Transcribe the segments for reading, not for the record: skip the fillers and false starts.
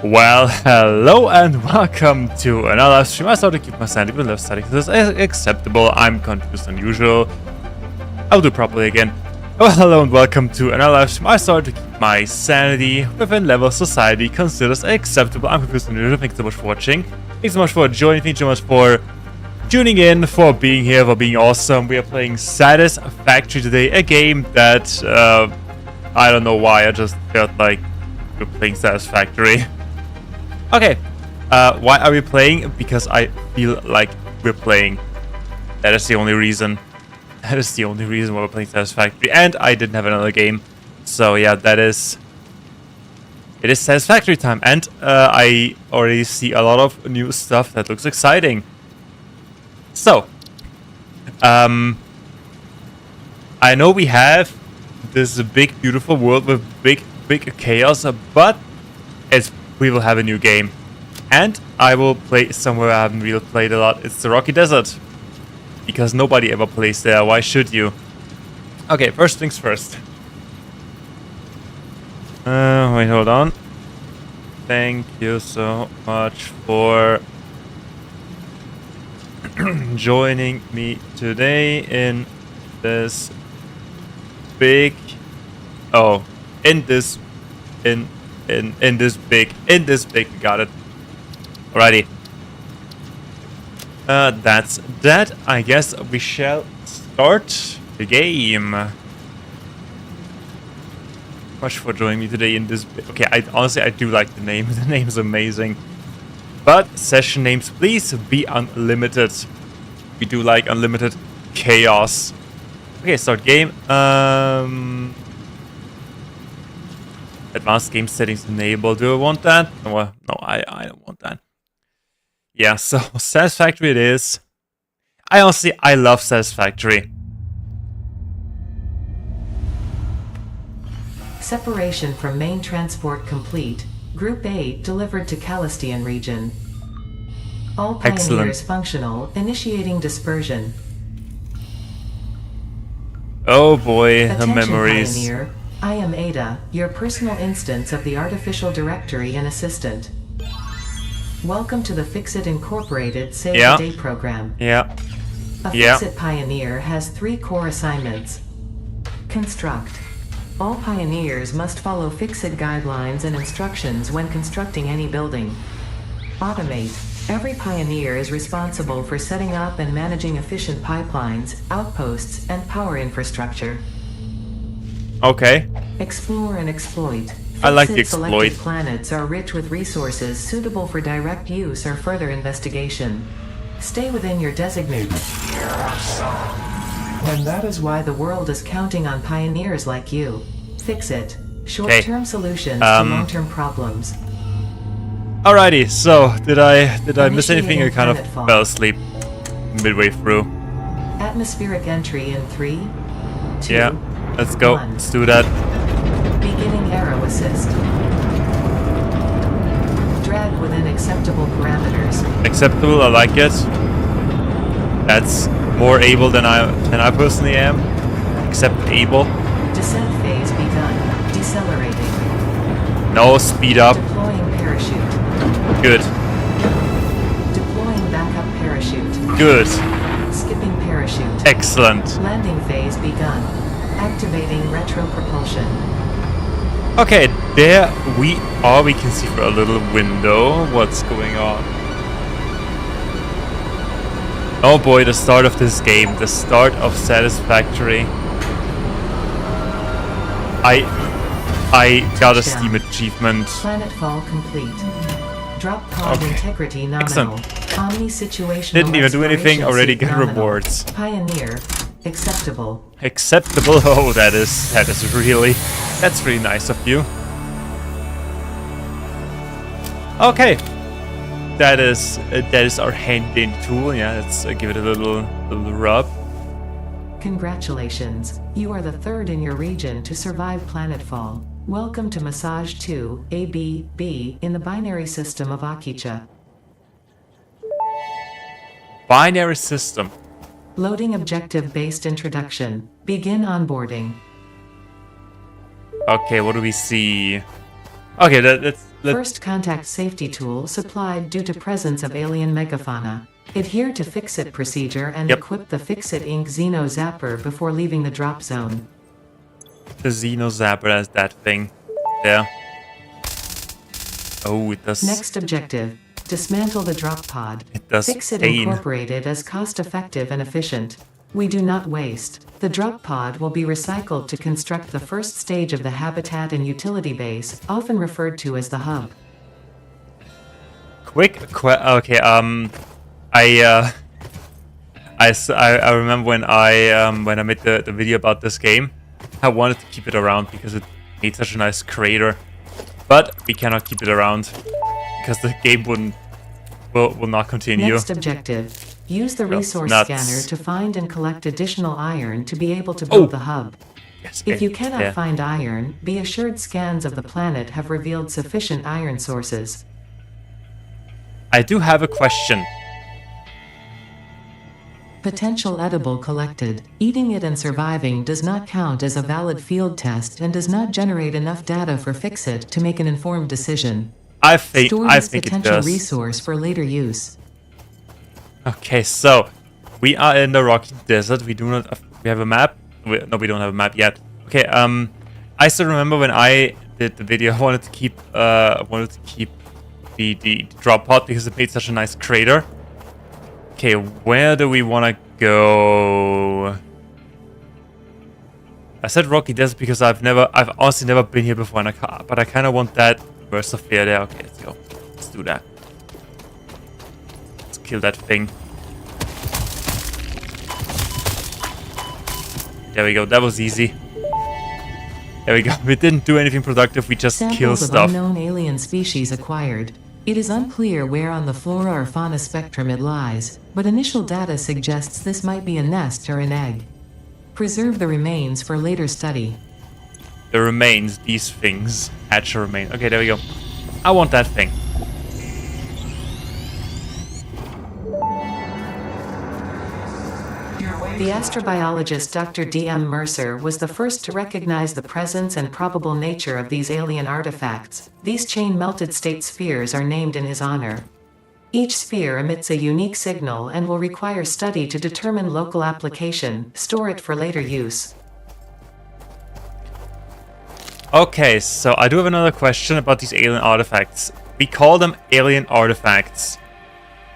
Well, hello and welcome to another stream. I started to keep my sanity, but left static is acceptable. I'm confused than usual. I'll do properly again. Well, hello and welcome to another live stream. I started to keep my sanity within level society considers acceptable. I'm confused than usual. Thanks so much for watching. Thanks so much for joining. Thanks so much for tuning in, for being here, for being awesome. We are playing Satisfactory today, a game that I don't know why. I just felt like we're playing Satisfactory. Okay, why are we playing? Because I feel like we're playing. That is the only reason. That is the only reason why we're playing Satisfactory. And I didn't have another game. So yeah, it is Satisfactory time. And I already see a lot of new stuff that looks exciting. So, I know we have this big, beautiful world with big chaos, but we will have a new game. And I will play somewhere I haven't really played a lot. It's the Rocky Desert. Because nobody ever plays there. Why should you? Okay, first things first. Wait, hold on. Thank you so much for joining me today in this big... Oh, in this big, got it. Alrighty. That's that. I guess we shall start the game. Much for joining me today in this. Okay, honestly I do like the name. The name's amazing. But session names, please be unlimited. We do like unlimited chaos. Okay, start game. Advanced game settings enabled. Do I want that? No, I don't want that. Yeah, so Satisfactory it is. I love Satisfactory. Separation from main transport complete. Group A delivered to Calistian region. All pioneers Excellent. Functional. Initiating dispersion. Oh boy, the Attention, memories. Pioneer. I am Ada, your personal instance of the artificial directory and assistant. Welcome to the Fixit Incorporated Save the Day program. Yeah. A Fixit Pioneer has 3 core assignments. Construct. All pioneers must follow Fixit guidelines and instructions when constructing any building. Automate. Every pioneer is responsible for setting up and managing efficient pipelines, outposts, and power infrastructure. Okay. Explore and exploit. I like the Selected exploit. planets are rich with resources suitable for direct use or further investigation. Stay within your designated. And that is why the world is counting on pioneers like you. Fix it. Short-term solutions to long-term problems. Alrighty, so did I miss anything? I kind of Planetfall. fell asleep midway through. Atmospheric entry in 3, 2, Yeah, let's go. 1. Let's do that. Beginning arrow assist. Drag within acceptable parameters. Acceptable, I like it. That's more able than I personally am. Except able. Descent phase begun. Decelerating. No, speed up. Deploying parachute. Good. Deploying backup parachute. Good. Skipping parachute. Excellent. Landing phase begun. Activating retro propulsion. Okay, there we are. We can see through a little window what's going on. Oh boy, the start of this game. The start of Satisfactory. I got a Steam achievement. Planetfall complete. Drop pod Okay. integrity nominal. Omni situational. Didn't even do anything, exploration already suit get nominal. rewards. Pioneer. Acceptable. Acceptable. Oh, that's really nice of you. Okay, that is our hand-in tool. Yeah, let's give it a little rub. Congratulations. You are the 3rd in your region to survive planetfall. Welcome to Massage 2, ABB, in the binary system of Akicha. Binary system. Loading objective-based introduction. Begin onboarding. Okay, what do we see? Okay, let's First contact safety tool supplied due to presence of alien megafauna. Adhere to fix-it procedure and Yep. equip the fix-it ink Xeno Zapper before leaving the drop zone. the Xeno Zapper as that thing. There. Oh, it does. Next objective. Dismantle the drop pod. It does Fix-it pain. Incorporated as cost-effective and efficient. We do not waste. The drop pod will be recycled to construct the first stage of the habitat and utility base, often referred to as the hub. Okay, I remember when I made the video about this game, I wanted to keep it around because it made such a nice crater, but we cannot keep it around because the game will not continue. Next objective. Use the resource nuts. scanner to find and collect additional iron to be able to build the hub. Yes, If you cannot yeah. find iron, be assured scans of the planet have revealed sufficient iron sources. I do have a question. Potential edible collected. Eating it and surviving does not count as a valid field test and does not generate enough data for Fix-It to make an informed decision. I think Store I this think it potential does. resource for later use. Okay, so we are in the rocky desert. We do not. We have a map. No, we don't have a map yet. Okay. I still remember when I did the video. I wanted to keep the drop pod because it made such a nice crater. Okay, where do we want to go? I said rocky desert because I've honestly never been here before, but I kind of want that burst of fear there. Okay, let's go. Let's do that. Let's kill that thing. There we go. That was easy. There we go. We didn't do anything productive. We just killed Samples of stuff. unknown alien species acquired. It is unclear where on the flora or fauna spectrum it lies, but initial data suggests this might be a nest or an egg. Preserve the remains for later study. The remains, these things, hatch a remain. Okay, there we go. I want that thing. The astrobiologist Dr. D.M. Mercer was the first to recognize the presence and probable nature of these alien artifacts. These chain-melted state spheres are named in his honor. Each sphere emits a unique signal and will require study to determine local application. Store it for later use. Okay, so I do have another question about these alien artifacts. We call them alien artifacts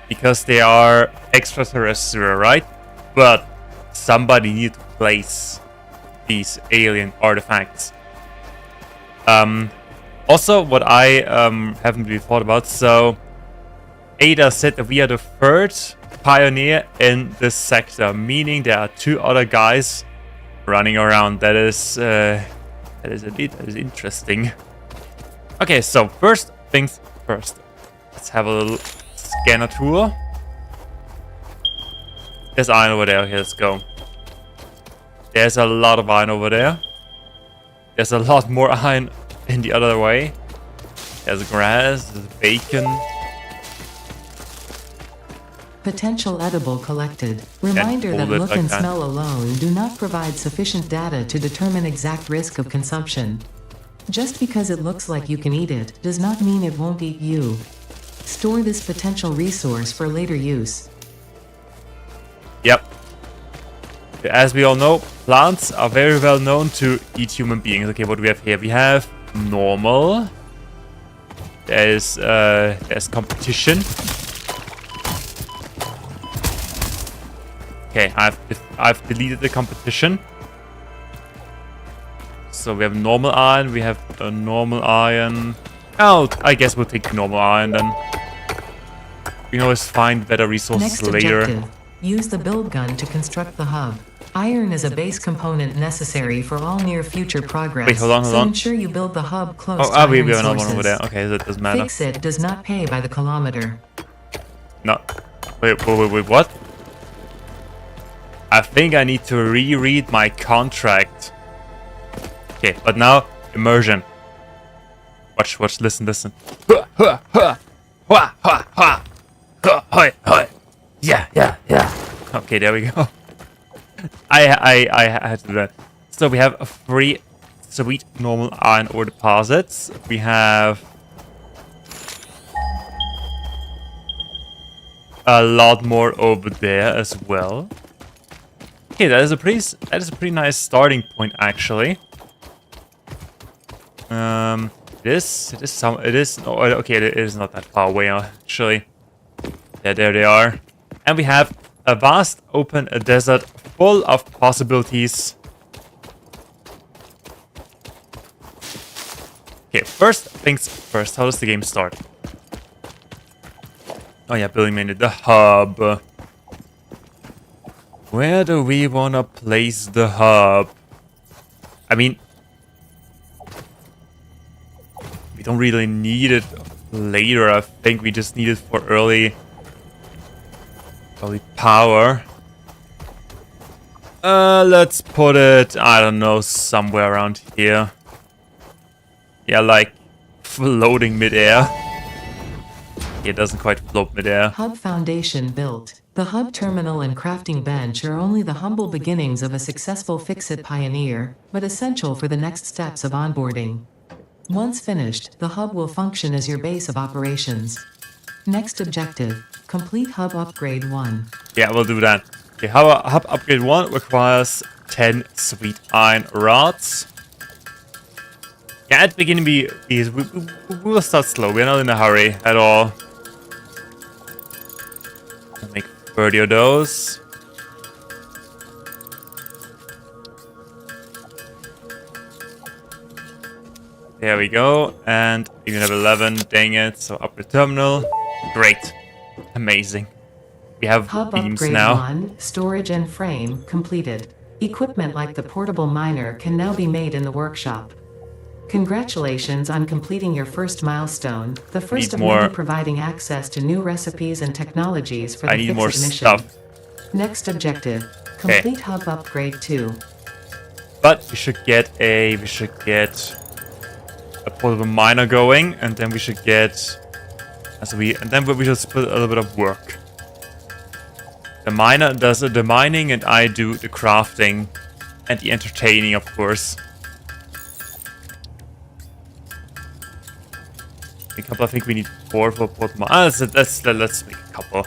because they are extraterrestrial, right? But somebody needs to place these alien artifacts. Also, what I haven't really thought about, so Ada said that we are the third pioneer in this sector, meaning there are two other guys running around. That is interesting. Okay, so first things first. Let's have a little scanner tour. There's iron over there. Okay, let's go. There's a lot of iron over there. There's a lot more iron in the other way. There's grass, there's bacon. Potential edible collected. Reminder that hold it look like and that. smell alone do not provide sufficient data to determine exact risk of consumption. Just because it looks like you can eat it does not mean it won't eat you. Store this potential resource for later use. Yep. As we all know, plants are very well known to eat human beings. Okay, what do we have here? We have normal. There's competition. Okay, I've deleted the competition. So we have normal iron. We have a normal iron. Oh, I guess we'll take the normal iron then. We can always find better resources Next later. objective. Use the build gun to construct the hub. Iron is a base component necessary for all near future progress. Wait, hold on. So ensure you build the hub close to We iron have another sources. one over there. Okay, that doesn't matter. Fix-It does not pay by the kilometer. No. Wait, what? I think I need to reread my contract. Okay, but now, immersion. Watch, listen. Yeah. Okay, there we go. I had to do that. So we have a free sweet normal iron ore deposits. We have a lot more over there as well. Okay, that is a pretty nice starting point actually. It is not that far away actually. Yeah, there they are. And we have a vast open desert full of possibilities. Okay, first things first, how does the game start? Oh yeah, building mainly the hub. Where do we wanna place the hub? I mean, we don't really need it later. I think we just need it for early power. Let's put it, I don't know, somewhere around here. Yeah, like floating midair. It doesn't quite float midair. Hub foundation built. The hub terminal and crafting bench are only the humble beginnings of a successful Fix-It pioneer, but essential for the next steps of onboarding. Once finished, the hub will function as your base of operations. Next objective, complete hub upgrade 1. Yeah, we'll do that. Okay, hub upgrade 1 requires 10 sweet iron rods. Yeah, at the beginning we will start slow. We're not in a hurry at all. I'll make 30 of those. There we go. And you can have 11. Dang it. So upgrade terminal. Great. Amazing. We have Hub beams upgrade now. 1, storage and frame, completed. Equipment like the portable miner can now be made in the workshop. Congratulations on completing your first milestone, the first of many providing access to new recipes and technologies for the I need more mission. stuff. Next objective, complete hub upgrade 2. But we should get a portable miner going, and then we should get and then we should split a little bit of work. The miner does the mining, and I do the crafting and the entertaining, of course. I think we need 4 for portable miner. Let's make a couple.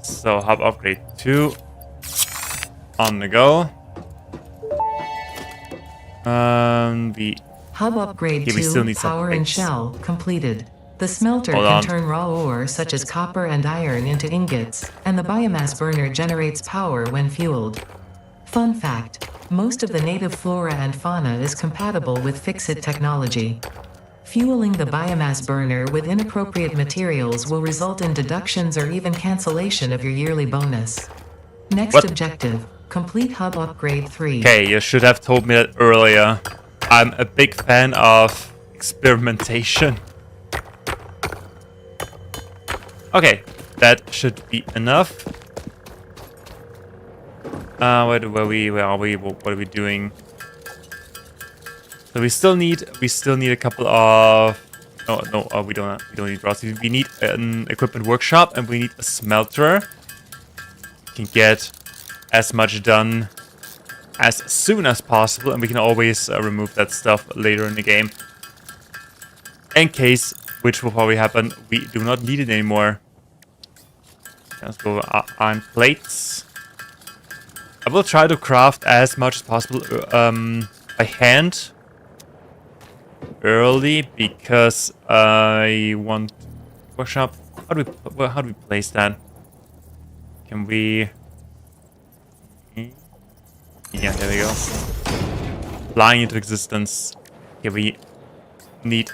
So hub upgrade 2 on the go. Hub upgrade we 2, still need power some and plates. shell, completed. The smelter Hold can on. turn raw ore such as copper and iron into ingots, and the biomass burner generates power when fueled. Fun fact, most of the native flora and fauna is compatible with Fix-It technology. Fueling the biomass burner with inappropriate materials will result in deductions or even cancellation of your yearly bonus. Next objective, complete hub upgrade 3. Okay, you should have told me that earlier. I'm a big fan of experimentation. Okay, that should be enough. Where are we? What are we doing? So we still need a couple of. We don't need rods. We need an equipment workshop, and we need a smelter. We can get as much done as soon as possible, and we can always remove that stuff later in the game. In case, which will probably happen, we do not need it anymore. Let's go iron plates. I will try to craft as much as possible by hand early, because I want workshop. How do we place that? Can we? Yeah, there we go. Flying into existence. Okay, we need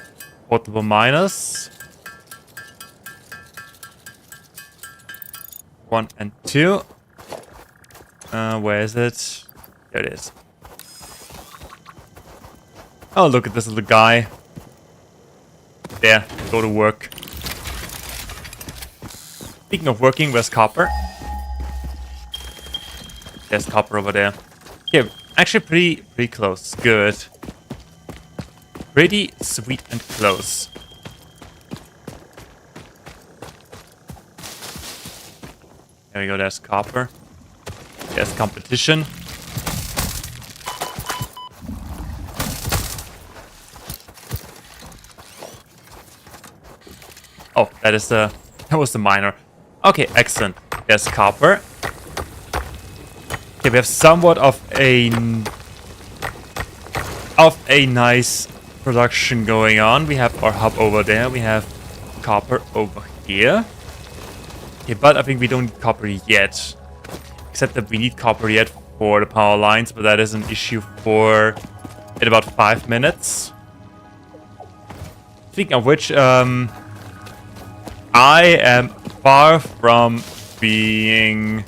portable miners. 1 and 2. Where is it? There it is. Oh, look at this little guy. There, go to work. Speaking of working, where's copper? There's copper over there. Okay, actually pretty close. Good. Pretty sweet and close. There we go, there's copper. There's competition. Oh, that was the miner. Okay, excellent. There's copper. Okay, we have somewhat of a nice production going on. We have our hub over there. We have copper over here. Okay, but I think we don't need copper yet. Except that we need copper yet for the power lines, but that is an issue for in about 5 minutes. Speaking of which, I am far from being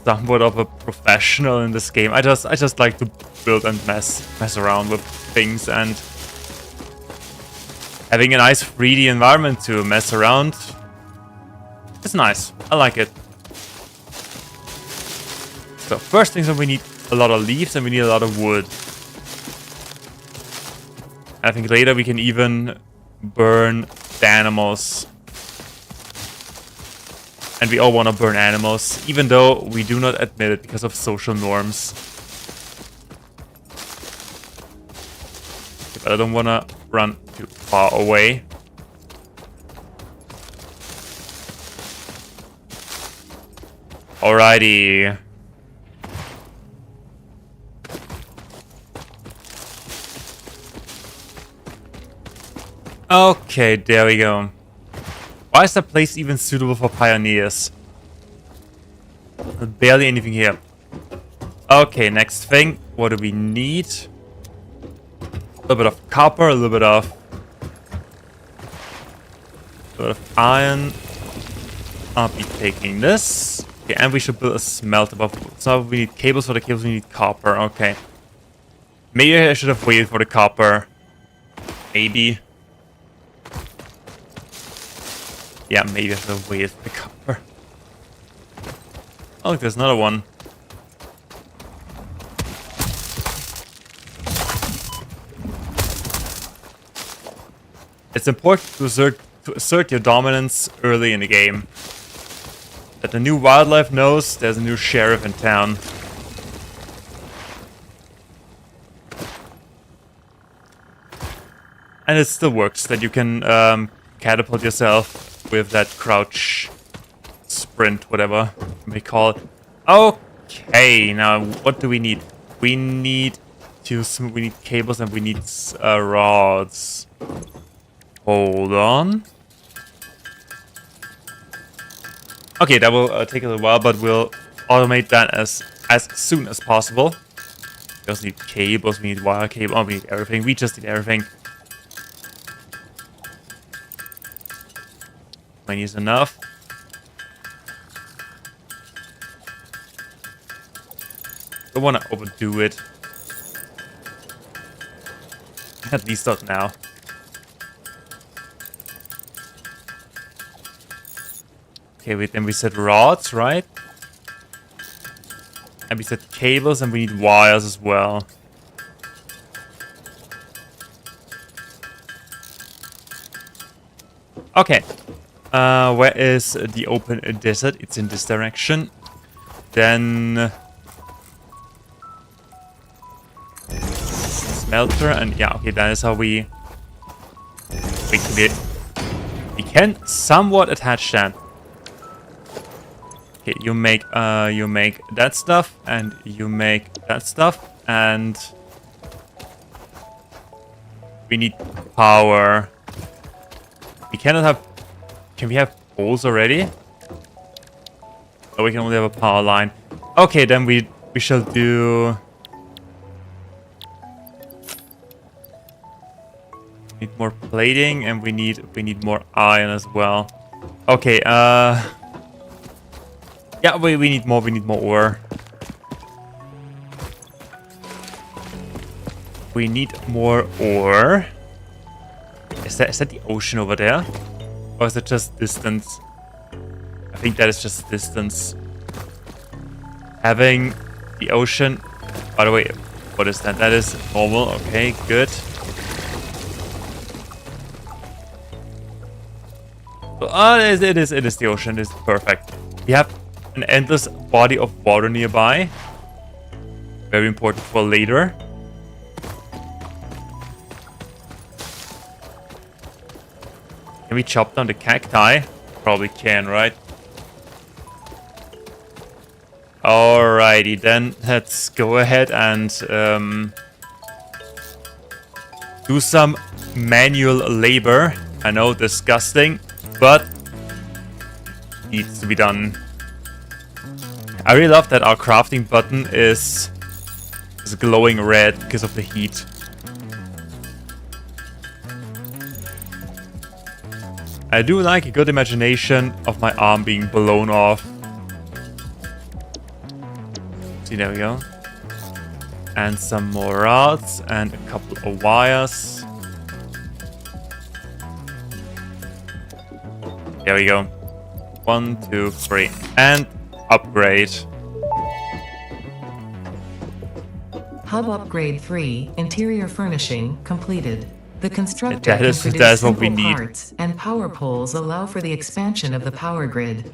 somewhat of a professional in this game. I just like to build and mess around with things, and having a nice 3D environment to mess around is nice. I like it. So first things, we need a lot of leaves and we need a lot of wood. I think later we can even burn the animals. And we all want to burn animals, even though we do not admit it because of social norms. But I don't want to run too far away. Alrighty. Okay, there we go. Why is that place even suitable for pioneers? Barely anything here. Okay, next thing. What do we need? A little bit of copper, a little bit of iron. I'll be taking this. Okay, and we should build a smelter. So we need cables. For the cables we need copper. Okay. Maybe I should have waited for the copper. Maybe. Yeah, maybe I should have waited for the copper. Oh, look, there's another one. It's important to assert your dominance early in the game. That the new wildlife knows there's a new sheriff in town. And it still works, that you can catapult yourself with that crouch sprint, whatever you may call it. Okay, now what do we need? We need cables and we need rods. Hold on. Okay, that will take a little while, but we'll automate that as soon as possible. We also need cables, we need wire cable, we need everything. We just need everything. 20 is enough. Don't want to overdo it. At least not now. Okay, wait, then we said rods, right? And we said cables and we need wires as well. Okay. Where is the open desert? It's in this direction. Then smelter, and yeah, okay, that is how we can somewhat attach that. Okay, you make that stuff, and you make that stuff, and we need power. We cannot have. Can we have poles already? Oh, we can only have a power line. Okay, then we shall do. Need more plating, and we need more iron as well. Okay, yeah, we need more ore. We need more ore. Is that the ocean over there? Or is it just distance? I think that is just distance. Having the ocean. By the way, what is that? That is normal. Okay, good. It is the ocean. It's perfect. We have an endless body of water nearby. Very important for later. Can we chop down the cacti? Probably can, right? Alrighty, then let's go ahead and do some manual labor. I know, disgusting, but needs to be done. I really love that our crafting button is glowing red because of the heat. I do like a good imagination of my arm being blown off. See, there we go. And some more rods and a couple of wires. There we go. 1, 2, 3. And upgrade. Hub upgrade 3, interior furnishing, completed. The constructor That can is produce what we simple need. parts, and power poles allow for the expansion of the power grid.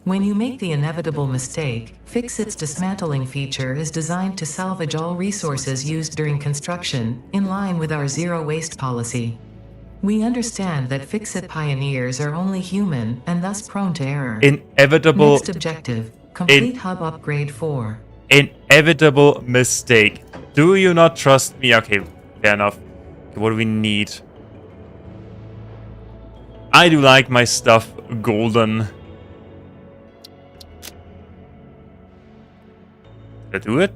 When you make the inevitable mistake, Fix-It's dismantling feature is designed to salvage all resources used during construction, in line with our zero waste policy. We understand that Fix-It pioneers are only human, and thus prone to error. Inevitable. Next objective, complete hub upgrade 4. Inevitable mistake. Do you not trust me? Okay, fair enough. Okay, what do we need? I do like my stuff golden. Did I do it?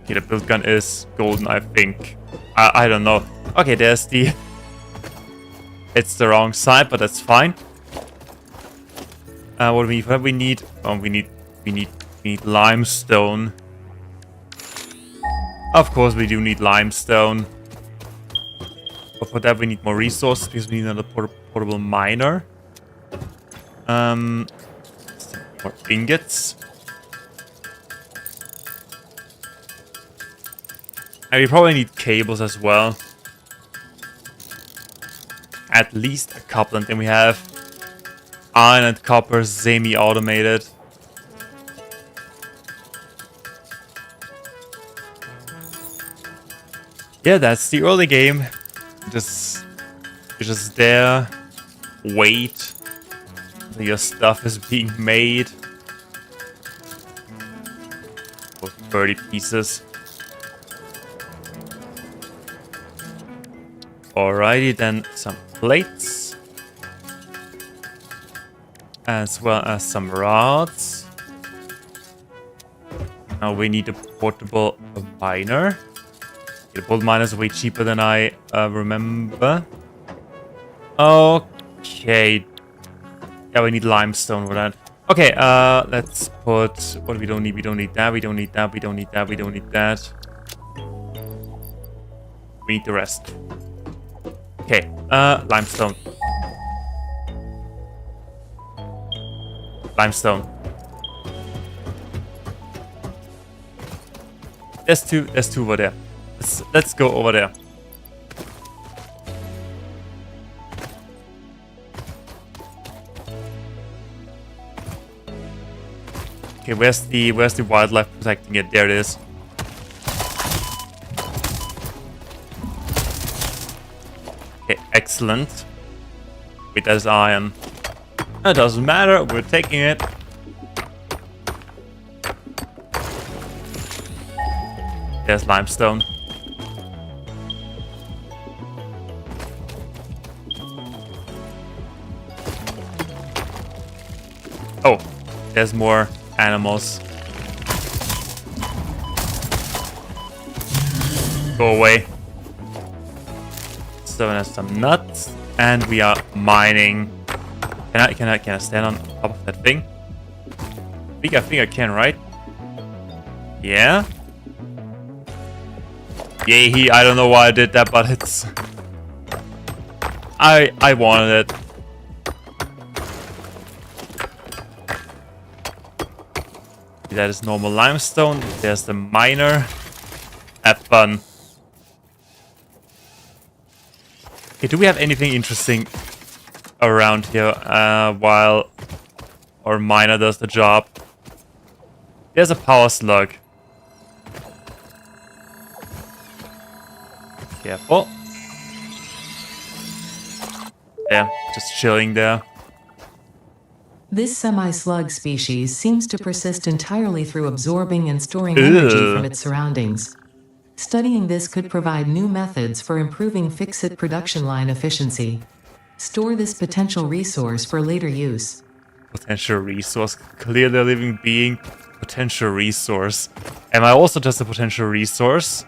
Okay, the build gun is golden, I think. I don't know. Okay, there's the... It's the wrong side, but that's fine. What do we need? What do we need? Oh, we need limestone. Of course, we do need limestone. But for that, we need more resources because we need another portable miner. Some more ingots. And we probably need cables as well. At least a couple, and then we have iron and copper semi-automated. Yeah, that's the early game. You're just there, wait. Your stuff is being made. For 30 pieces. Alrighty, then some plates. As well as some rods. Now we need a portable miner. The portable miner is way cheaper than I remember. Okay. Yeah, we need limestone for that. Okay, let's put... What we don't need? We don't need that, we don't need that, we don't need that, we don't need that. We need the rest. Okay, limestone. Limestone. There's two over there. Let's go over there. Okay, where's the wildlife protecting it? There it is. Okay, excellent. Wait, that is iron. It doesn't matter, we're taking it. There's limestone. Oh, there's more animals. Go away. So there's some nuts, and we are mining. Can I stand on top of that thing? I think I can, right? Yeah. Yay! I don't know why I did that, but it's. I wanted it. That is normal limestone. There's the miner. Have fun. Okay, do we have anything interesting around here while our miner does the job? There's a power slug. Careful. Yeah, just chilling there. This semi-slug species seems to persist entirely through absorbing and storing energy from its surroundings. Studying this could provide new methods for improving fix-it production line efficiency. Store this potential resource for later use. Potential resource. Clearly a living being. Potential resource. Am I also just a potential resource?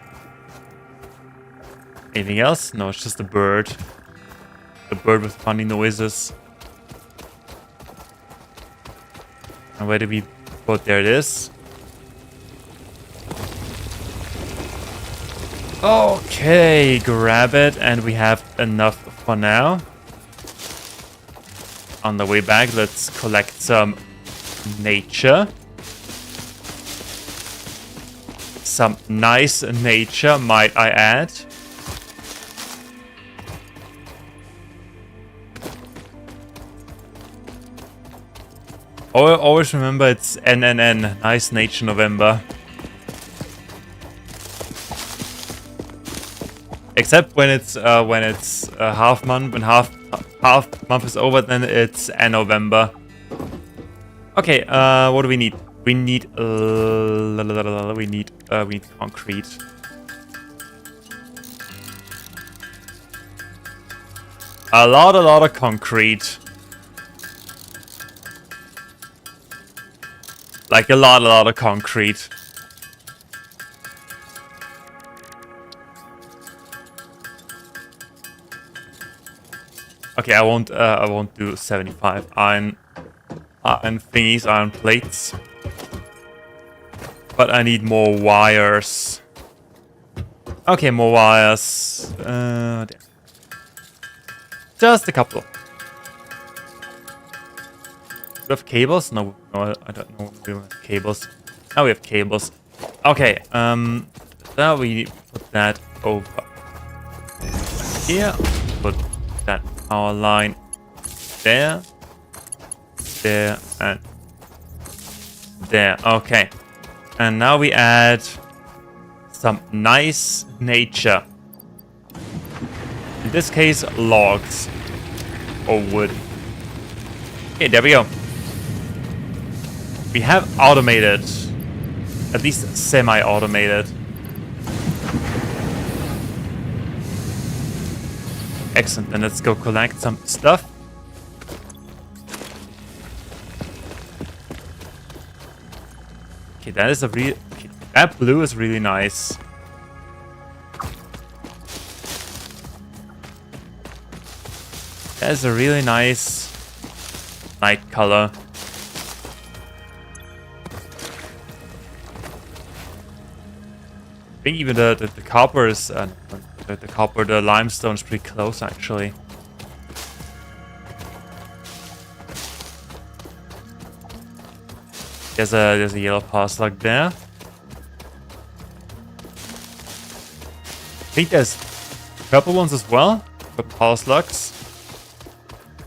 Anything else? No, it's just a bird. A bird with funny noises. And where did we put? There it is. Okay, grab it, and we have enough for now. On the way back, let's collect some nature. Some nice nature, might I add. Always remember it's NNN, Nice Nature November. Except when it's half month. When half month is over, then it's November. Okay, what do we need? We need concrete. A lot of concrete. Like a lot of concrete. Okay, I won't do 75 iron thingies, iron plates. But I need more wires. Okay, more wires. There. Just a couple. Do we have cables? No, I don't know. We don't have cables. Now we have cables. Okay, now we put that over here. Put that power line there, there, and there. Okay, and now we add some nice nature. In this case, logs or wood. Okay, there we go. We have automated, at least semi-automated. Excellent, then let's go collect some stuff. Okay, that is a real. Okay, that blue is really nice. That is a really nice night color. I think even the copper is the limestone is pretty close actually. There's a yellow power slug there. I think there's purple ones as well, but power slugs.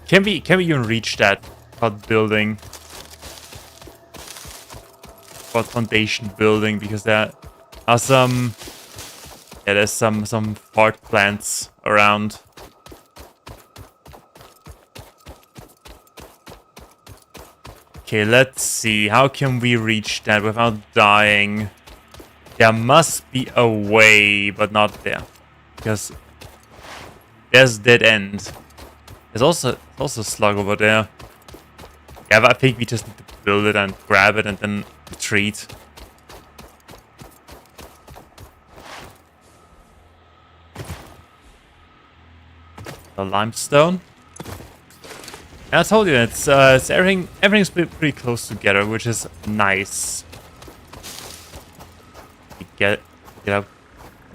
Can we even reach that without building? Without foundation building, because there are some. Yeah, there's some fart plants around. Okay, let's see. How can we reach that without dying? There must be a way, but not there, because there's dead end. There's also a slug over there. Yeah, but I think we just need to build it and grab it and then retreat. The limestone. And I told you it's everything's pretty close together, which is nice. Get up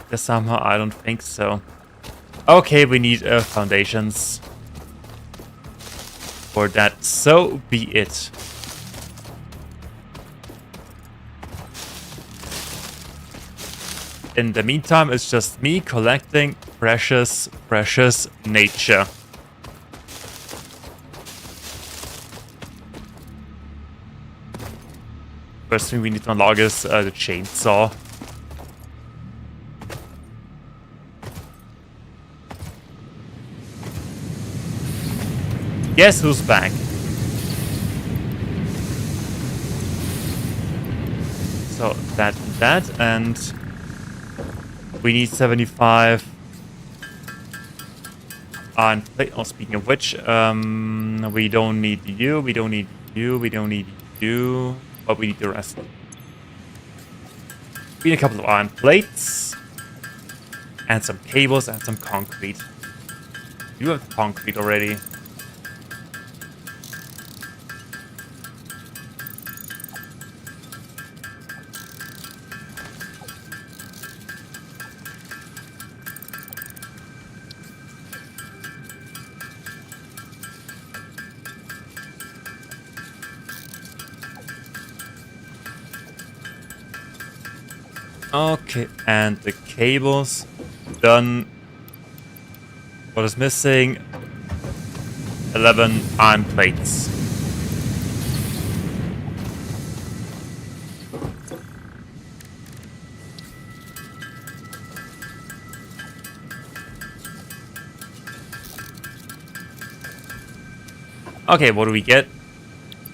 there somehow? I don't think so. Okay, we need foundations for that. So be it. in the meantime, it's just me collecting precious, precious nature. First thing we need to unlock is the chainsaw. Guess who's back? So that, and we need 75. And oh, speaking of which, we don't need you, we don't need you, we don't need you, but we need the rest. We need a couple of iron plates, and some cables, and some concrete. You have concrete already. Okay, and the cables done. What is missing? 11 iron plates. Okay, what do we get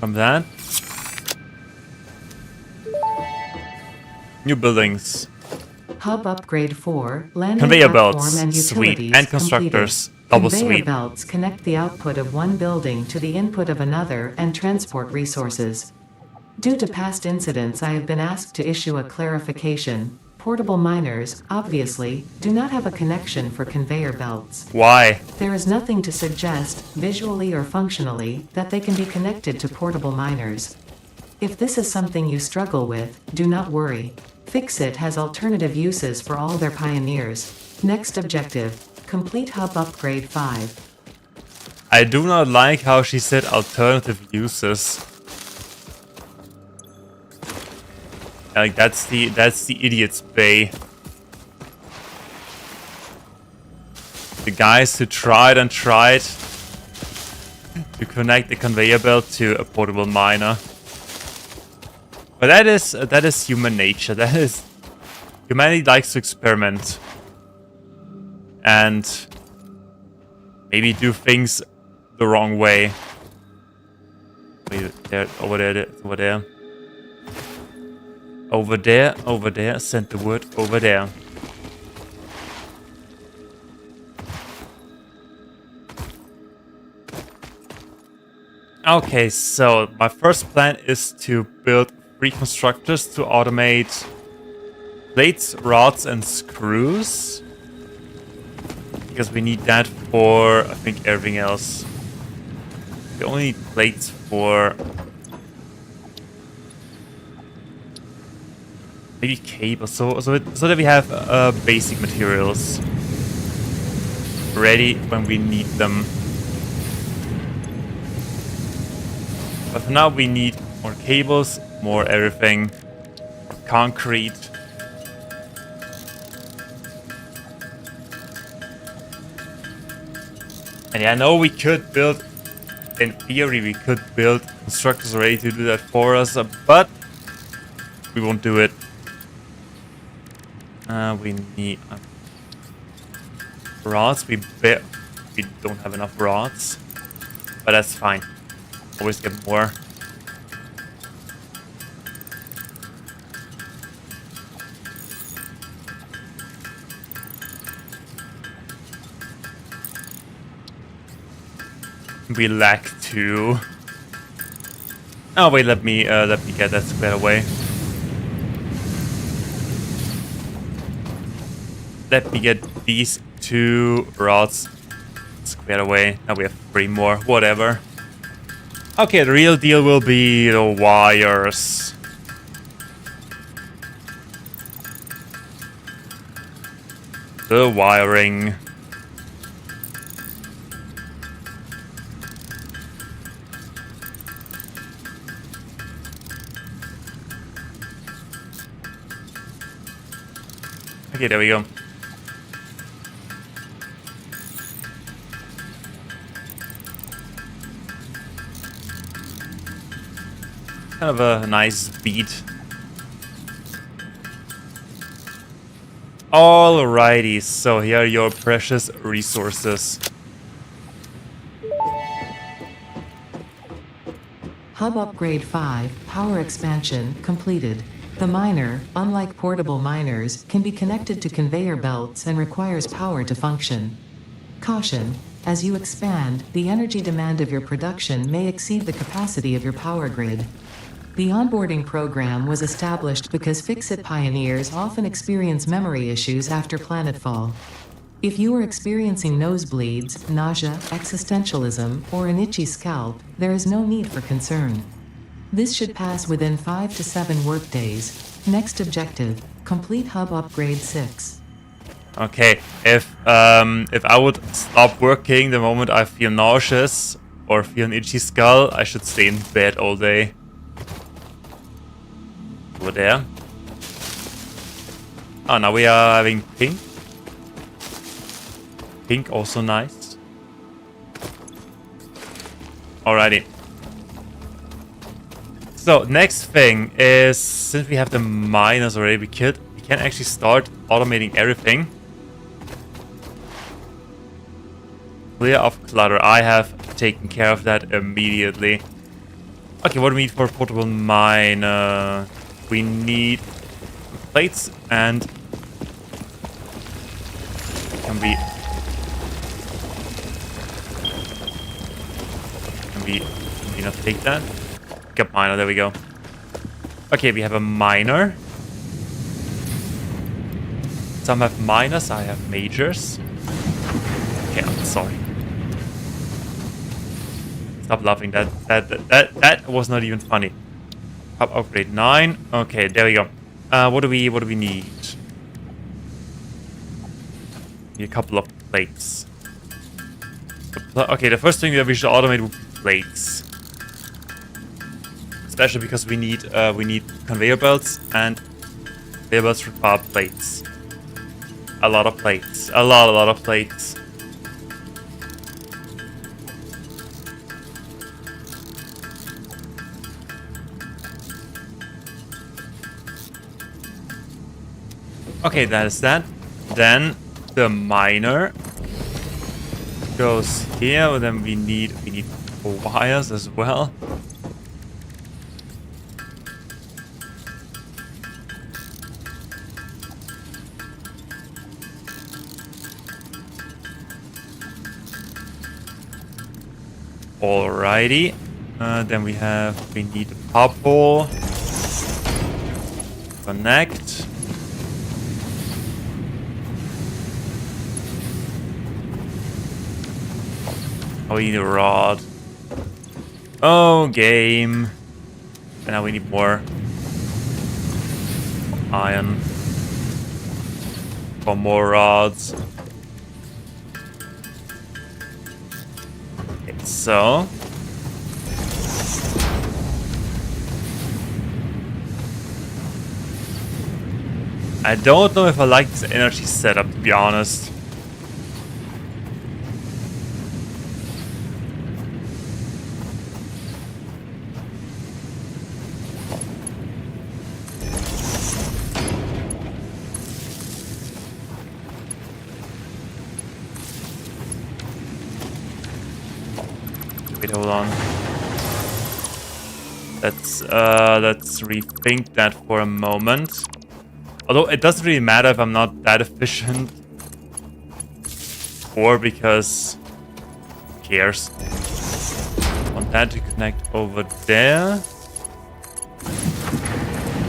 from that? New buildings. Hub upgrade 4, landing Conveyor platform belts, and sweet. utilities And constructors, double Conveyor sweet. belts connect the output of one building to the input of another and transport resources. Due to past incidents, I have been asked to issue a clarification. Portable miners, obviously, do not have a connection for conveyor belts. Why? There is nothing to suggest, visually or functionally, that they can be connected to portable miners. If this is something you struggle with, do not worry. Fixit has alternative uses for all their pioneers. Next objective, complete hub upgrade 5. I do not like how she said alternative uses. Like that's the idiot's bay. The guys who tried and tried to connect the conveyor belt to a portable miner. But that is human nature. That is humanity likes to experiment and maybe do things the wrong way. Wait, there, over there, over there. Over there, over there, send the word over there. Okay, so my first plan is to build 3 constructors to automate plates, rods, and screws. Because we need that for, I think, everything else. We only need plates for... maybe cables, so that we have basic materials ready when we need them. But for now we need more cables, more everything, concrete. And yeah, I know we could build, in theory we could build constructors ready to do that for us, but we won't do it. We need rods. We don't have enough rods, but that's fine. Always get more. We lack 2. Oh wait, let me get that squared away. Let me get these 2 rods squared away. Now we have 3 more. Whatever. Okay, the real deal will be the wires. The wiring. Okay, there we go. Kind of a nice beat. Alrighty, so here are your precious resources. Hub Upgrade 5, Power Expansion, completed. The miner, unlike portable miners, can be connected to conveyor belts and requires power to function. Caution: as you expand, the energy demand of your production may exceed the capacity of your power grid. The onboarding program was established because Fix-It pioneers often experience memory issues after planetfall. If you are experiencing nosebleeds, nausea, existentialism, or an itchy scalp, there is no need for concern. This should pass within 5 to 7 workdays. Next objective: complete Hub Upgrade 6. Okay, if I would stop working the moment I feel nauseous or feel an itchy skull, I should stay in bed all day. Over there. Oh, now we are having pink. Pink, also nice. Alrighty. So, next thing is, since we have the miners already, we can actually start automating everything. Clear of clutter. I have taken care of that immediately. Okay, what do we need for a portable miner? We need plates and can we not take that? Get miner, there we go. Okay, we have a miner. Some have minors, I have majors. Okay, I'm sorry. Stop laughing, that was not even funny. Up upgrade 9. Okay, there we go. What do we need? Need a couple of plates. Okay, the first thing that we should automate would be plates. Especially because we need conveyor belts, and conveyor belts require plates. A lot of plates. A lot of plates. Okay, that is that. Then the miner goes here. Then we need wires as well. Alrighty. Then we need a power pole. Connect. Oh, we need a rod. Oh, game. And now we need more iron. For more rods. Okay, so. I don't know if I like this energy setup, to be honest. Wait, hold on. Let's rethink that for a moment. Although it doesn't really matter if I'm not that efficient. Or because who cares? I want that to connect over there.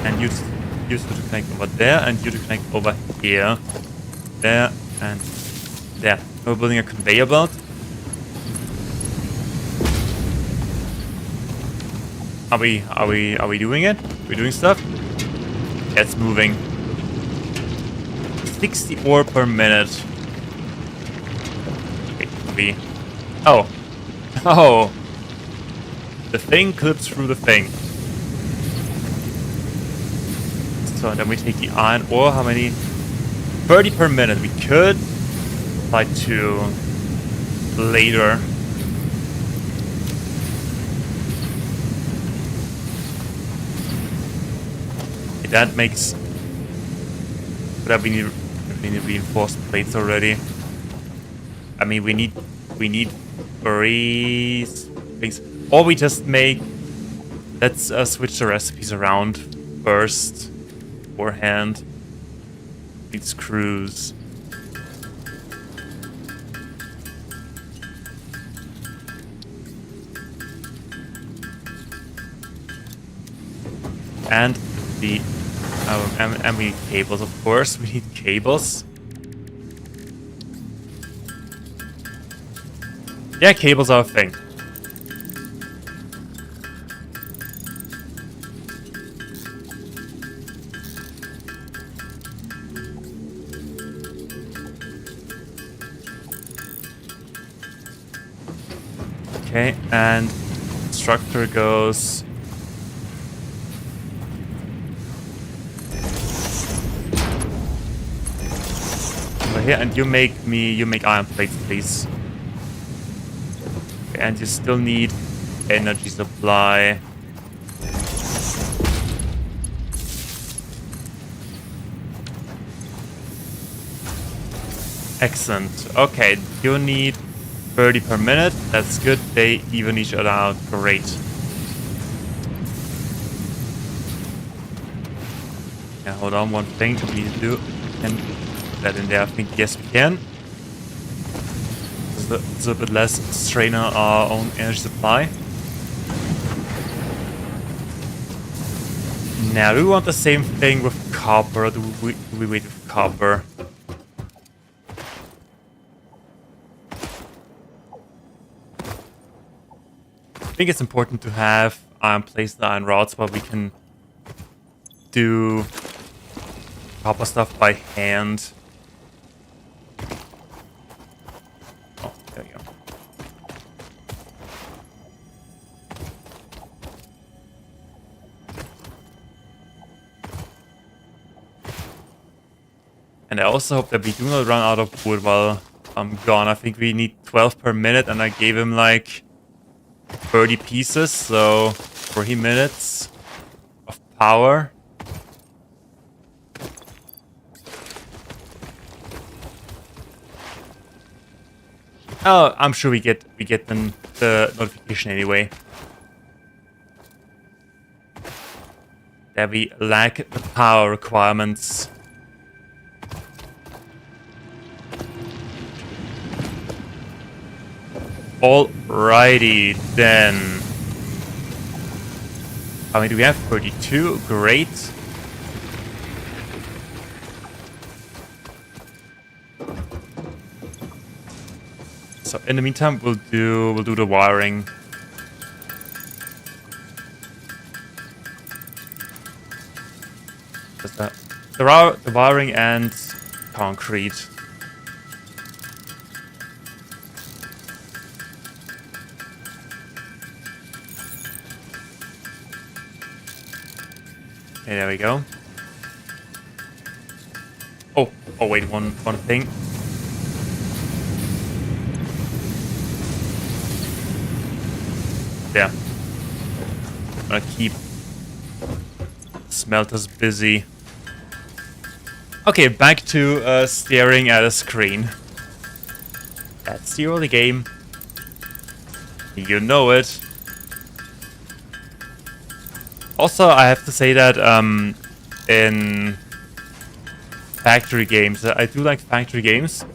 And you to connect over there, and you to connect over here. There and there. We're building a conveyor belt. Are we doing it? We're doing stuff? Yeah, it's moving. 60 ore per minute. Okay, oh. Oh. The thing clips through the thing. So then we take the iron ore. How many? 30 per minute. We could apply to later. Okay, that makes... But we need reinforced plates already. I mean, we need 3 things. Or we just make... Let's switch the recipes around first. Beforehand. Need screws. And the... and we need cables, of course. We need cables. Yeah, cables are a thing. Okay, and structure goes... over here, and you make iron plates, please. Okay, and you still need energy supply. Excellent. Okay, you need 30 per minute. That's good. They even each other out. Great. Yeah, hold on. One thing we need to do. Can put that in there. I think yes, we can. It's a bit less strain on our own energy supply. Now, do we want the same thing with copper, or do we wait with copper? I think it's important to have iron plates and iron rods, but we can do copper stuff by hand. Oh, there we go. And I also hope that we do not run out of wood while I'm gone. I think we need 12 per minute, and I gave him like 30 pieces, so 40 minutes of power. Oh, I'm sure we get the notification anyway. That we lack the power requirements. Alrighty then. I mean, do we have 32? Great. So in the meantime, we'll do the wiring. Just the wiring and concrete. Okay, there we go. Oh, wait, one thing. Yeah. I'm gonna keep smelters busy. Okay, back to staring at a screen. That's the early game. You know it. Also, I have to say that in factory games, I do like factory games.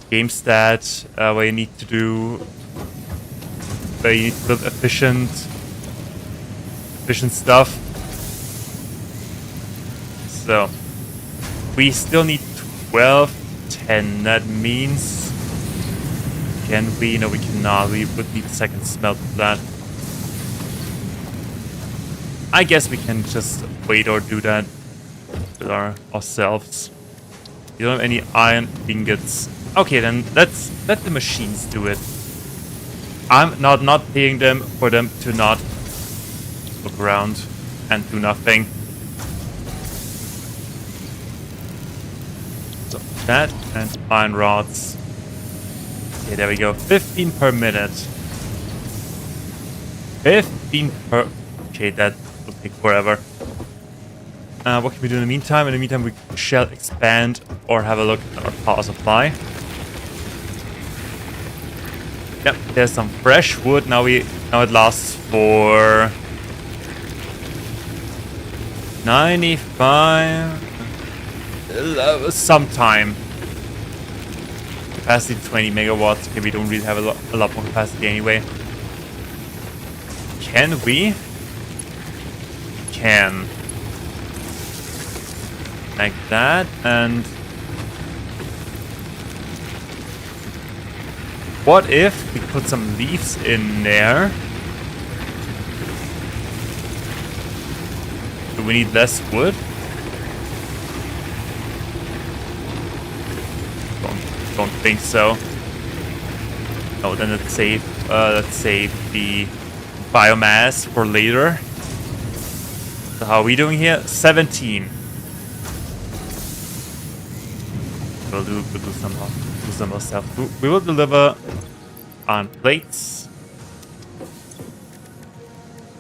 Games that where you need to build efficient stuff. So we still need 12, 10. That means can we? No, we cannot. We would need a second smelt for that. I guess we can just wait or do that with ourselves. You don't have any iron ingots. Okay, then let the machines do it. I'm not paying them for them to not look around and do nothing. that, and iron rods. Okay, there we go. 15 per minute. 15 per... Okay, that will take forever. What can we do in the meantime? In the meantime, we shall expand or have a look at our power supply. Yep, there's some fresh wood. Now it lasts for 95 some time. Capacity 20 megawatts. Okay, we don't really have a lot more capacity anyway. Can we? Can. Like that, and what if we put some leaves in there? Do we need less wood? Don't think so. No, then let's save the biomass for later. So how are we doing here? 17. We'll do some more stuff. We will deliver on plates,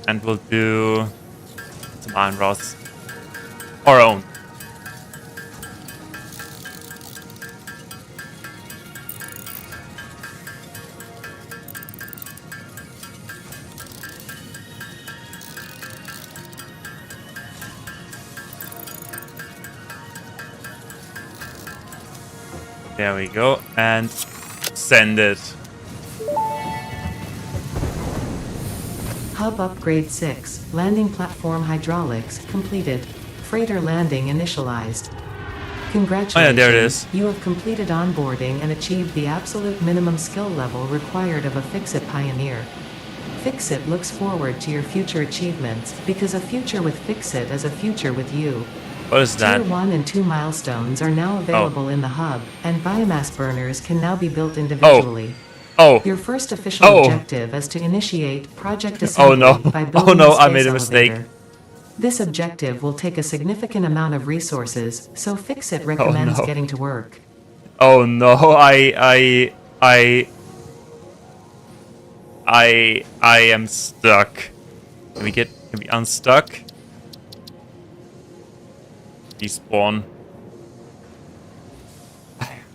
and we'll do some iron rods. Our own. There we go, and send it. Hub upgrade 6. Landing platform hydraulics completed. Freighter landing initialized. Congratulations. Oh yeah, there it is. You have completed onboarding and achieved the absolute minimum skill level required of a Fix-It pioneer. Fix-It looks forward to your future achievements, because a future with Fix-It is a future with you. What is that? Tier 1 and 2 milestones are now available in the hub, and biomass burners can now be built individually. Oh. Your first official objective is to initiate Project Assembly by building Oh no, a space I made a mistake. elevator. This objective will take a significant amount of resources, so Fix-It recommends getting to work. Oh no, I am stuck. Can we unstuck? Despawn.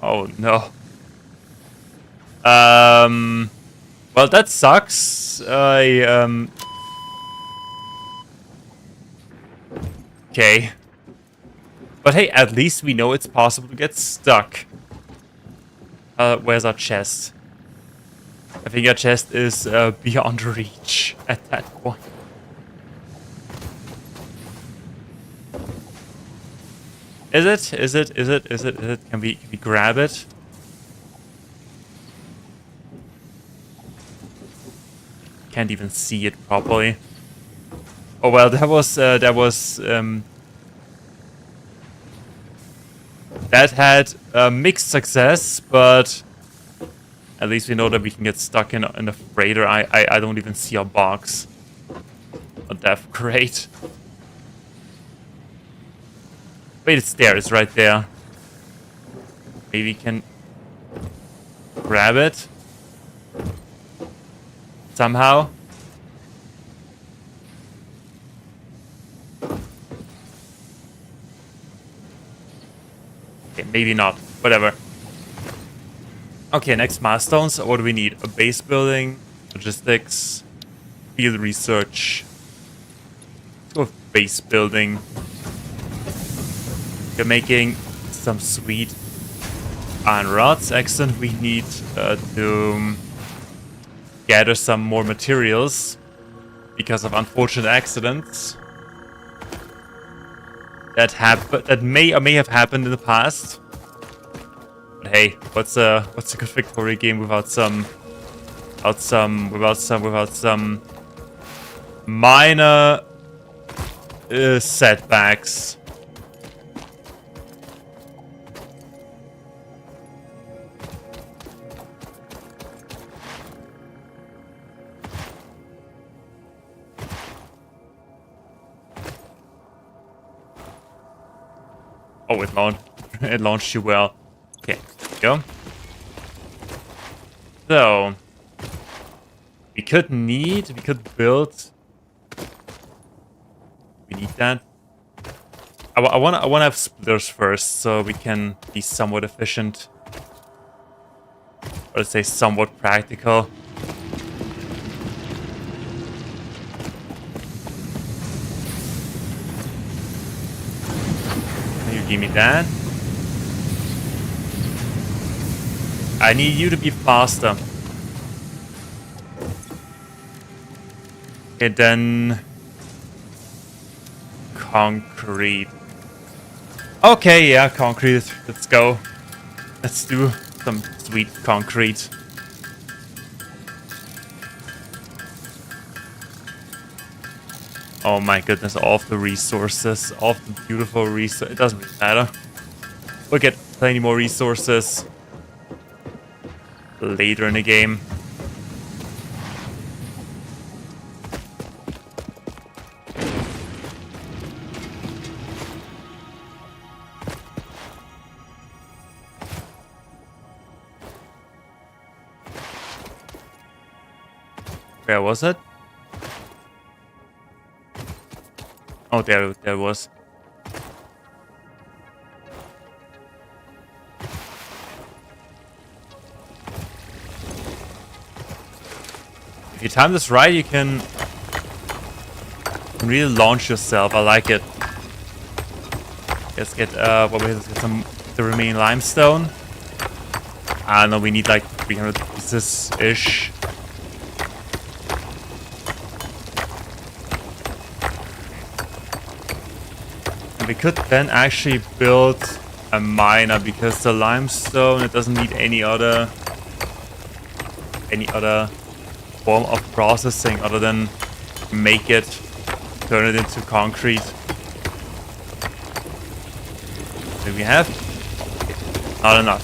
Oh no. Well, that sucks. Okay. But hey, at least we know it's possible to get stuck. Where's our chest? I think our chest is beyond reach at that point. Is it? Can we grab it? Can't even see it properly. Oh well, that had mixed success, but at least we know that we can get stuck in a freighter. I don't even see our box. But that's great. Wait, it's there. It's right there. Maybe we can grab it somehow. Okay, maybe not. Whatever. Okay, next milestones. What do we need? A base building, logistics, field research. Let's go with base building. We're making some sweet iron rods. Excellent. We need to gather some more materials because of unfortunate accidents that may or may have happened in the past. But hey, what's a good victory game without some minor setbacks? Oh, it launched you well. Go. So we could build. We need that. I want to have splitters first, so we can be somewhat efficient. Or let's say somewhat practical. Can you give me that? I need you to be faster. Okay, then concrete. Okay, yeah, concrete. Let's go. Let's do some sweet concrete. Oh my goodness, all of the resources, all of the beautiful resources. It doesn't really matter. We'll get plenty more resources later in the game. Where was it? Oh, there it was. If you time this right, you can really launch yourself. I like it. Let's get let's get the remaining limestone. I don't know, we need like 300 pieces ish. We could then actually build a miner because the limestone, it doesn't need any other form of processing other than make it, turn it into concrete. Do we have? Not enough.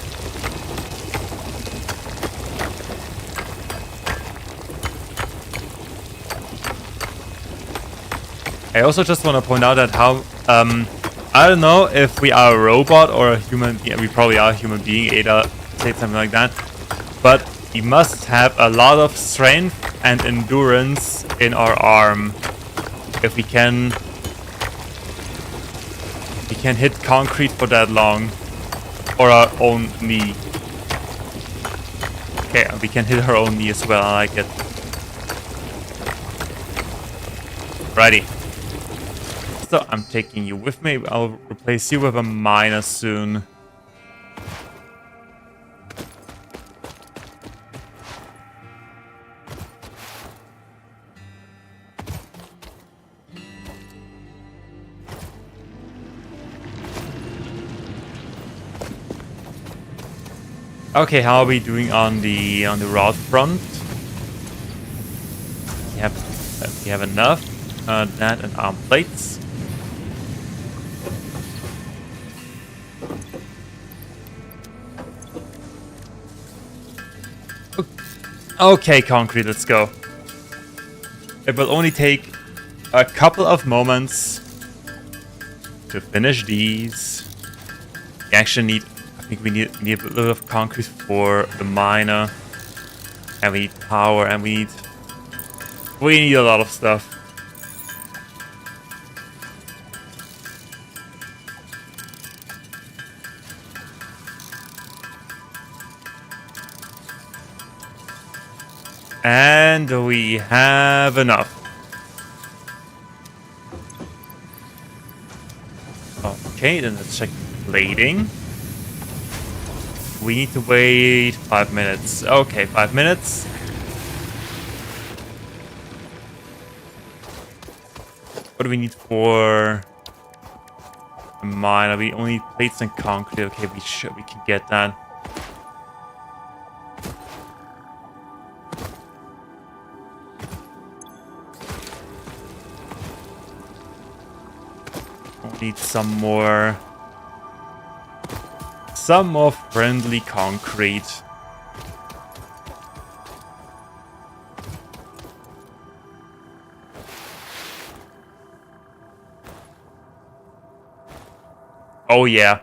I also just want to point out that how I don't know if we are a robot or a human being. We probably are a human being. Ada said something like that. But we must have a lot of strength and endurance in our arm if we can hit concrete for that long, or our own knee. Okay, we can hit our own knee as well. I like it. Righty. So I'm taking you with me. I'll replace you with a miner soon. Okay, how are we doing on the route front? We have enough. That and arm plates. Okay, concrete, let's go. It will only take a couple of moments to finish these. We actually need, I think we need a little bit of concrete for the miner. And we need power, and we need a lot of stuff. And we have enough. Okay, then let's check plating. We need to wait 5 minutes. Okay, 5 minutes. What do we need for a mine? We only need plates and concrete. Okay, we can get that. Need some more friendly concrete. Oh yeah.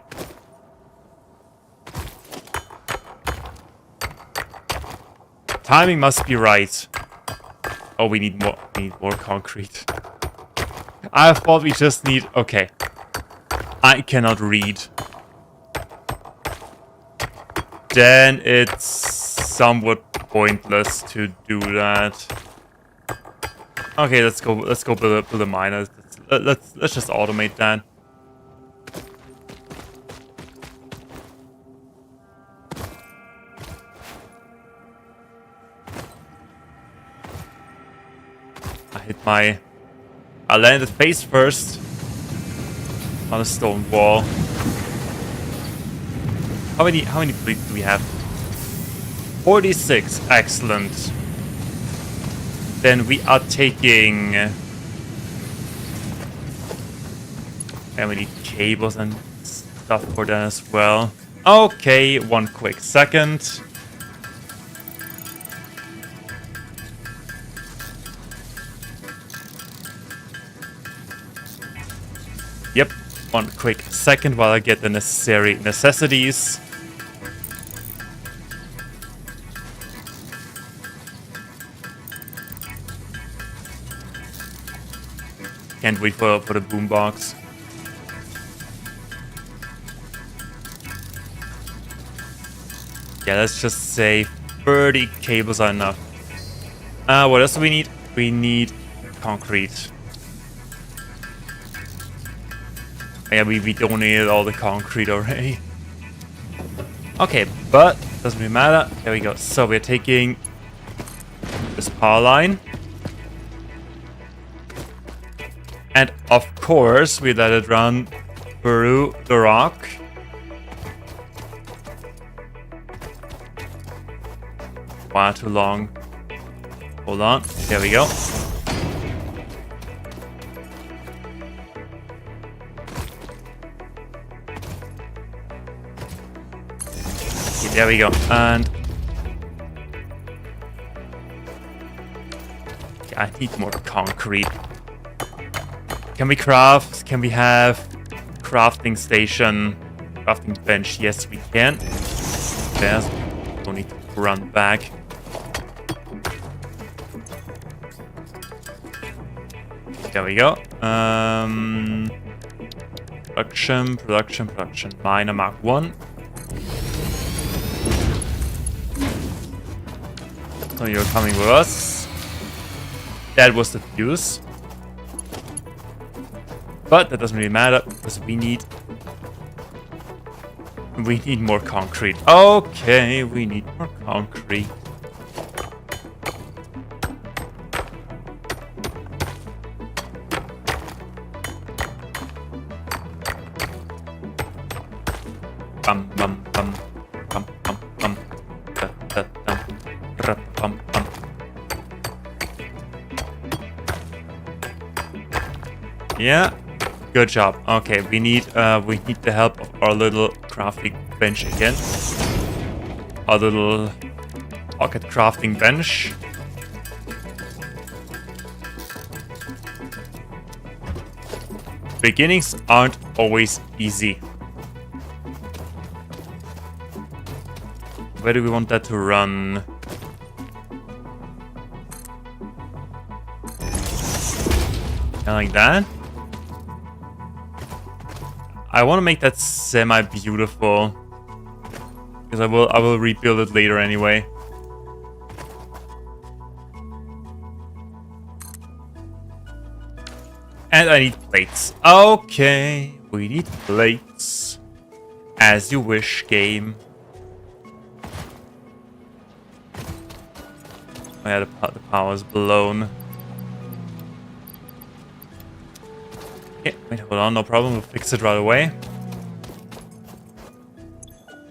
timing must be right. Oh, we need more. We need more concrete. I thought we just need. Okay. I cannot read. Then it's somewhat pointless to do that. Okay, let's go. Let's go build a miner. Let's just automate that. I landed face first on a stone wall. How many bricks do we have? 46. Excellent. Then we are taking. And we need cables and stuff for that as well. Okay, one quick second. Yep, one quick second while I get the necessary necessities. Can't wait for the boombox. Yeah, let's just say 30 cables are enough. What else do we need? We need concrete. Yeah, we donated all the concrete already. Okay, but doesn't really matter. There we go. So we're taking this power line. And of course, we let it run through the rock. Wow, too long. Hold on. There we go. There we go, and I need more concrete. Can we craft? Can we have crafting station, crafting bench? Yes, we can. There's. Don't need to run back. There we go. Production. Miner Mark 1. So you're coming with us. That was the fuse. But that doesn't really matter because we need more concrete. Okay, we need more concrete. Bum bum bum bum bum bum. Da, da, dum. Bum, bum. Yeah, good job. Okay, we need the help of our little crafting bench again. Our little pocket crafting bench. Beginnings aren't always easy. Where do we want that to run? Like that. I want to make that semi-beautiful because I will rebuild it later anyway. And I need plates. Okay, we need plates. As you wish, game. Oh yeah, the power's blown. Okay, wait, hold on, no problem. We'll fix it right away.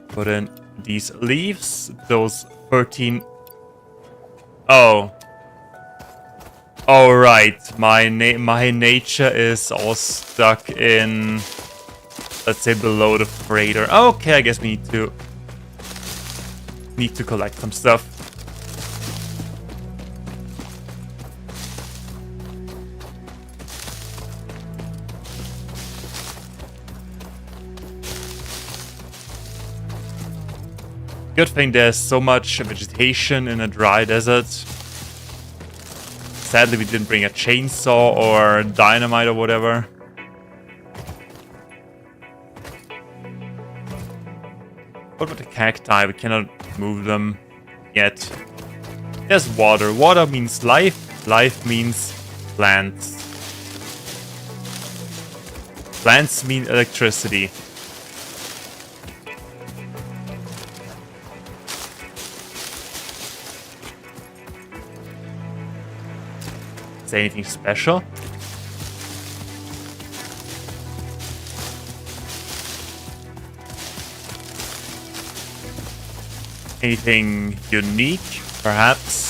Put in these leaves. Those 13. Oh. Alright, my nature is all stuck in, let's say, below the freighter. Okay, I guess we need to collect some stuff. Good thing there's so much vegetation in a dry desert. Sadly, we didn't bring a chainsaw or dynamite or whatever. What about the cacti? We cannot move them yet. There's water. Water means life. Life means plants. Plants mean electricity. Is there anything special? Anything unique, perhaps?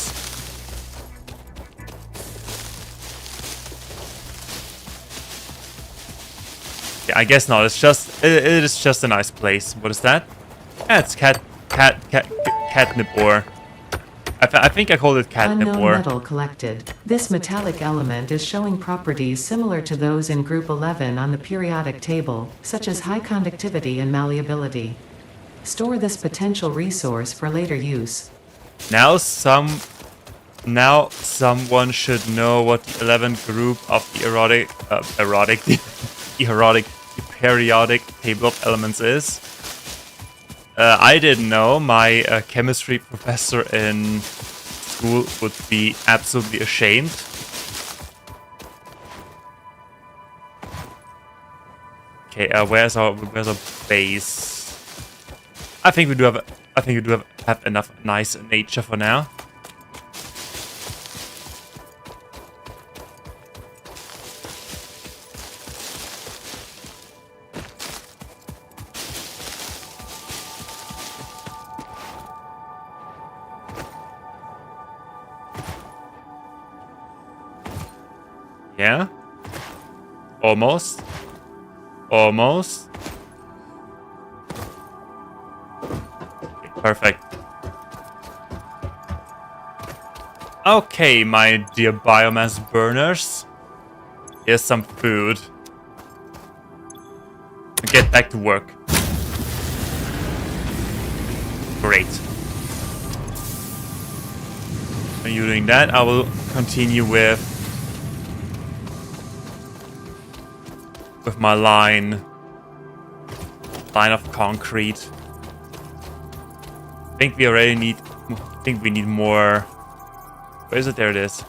Yeah, I guess not. It's just it is just a nice place. What is that? Yeah, it's catnip ore. I think I called it catnip Unknown ore. metal collected. This metallic element is showing properties similar to those in Group 11 on the periodic table, such as high conductivity and malleability. Store this potential resource for later use. Now someone should know what the 11th group of the periodic table of elements is. I didn't know. My chemistry professor in school would be absolutely ashamed. Okay, where's our base? I think we do have enough nice nature for now. Yeah? Almost. Almost. Okay, perfect. Okay, my dear biomass burners. Here's some food. Get back to work. Great. When you're doing that, I will continue with my line of concrete. I think we need more. Where is it? There it is.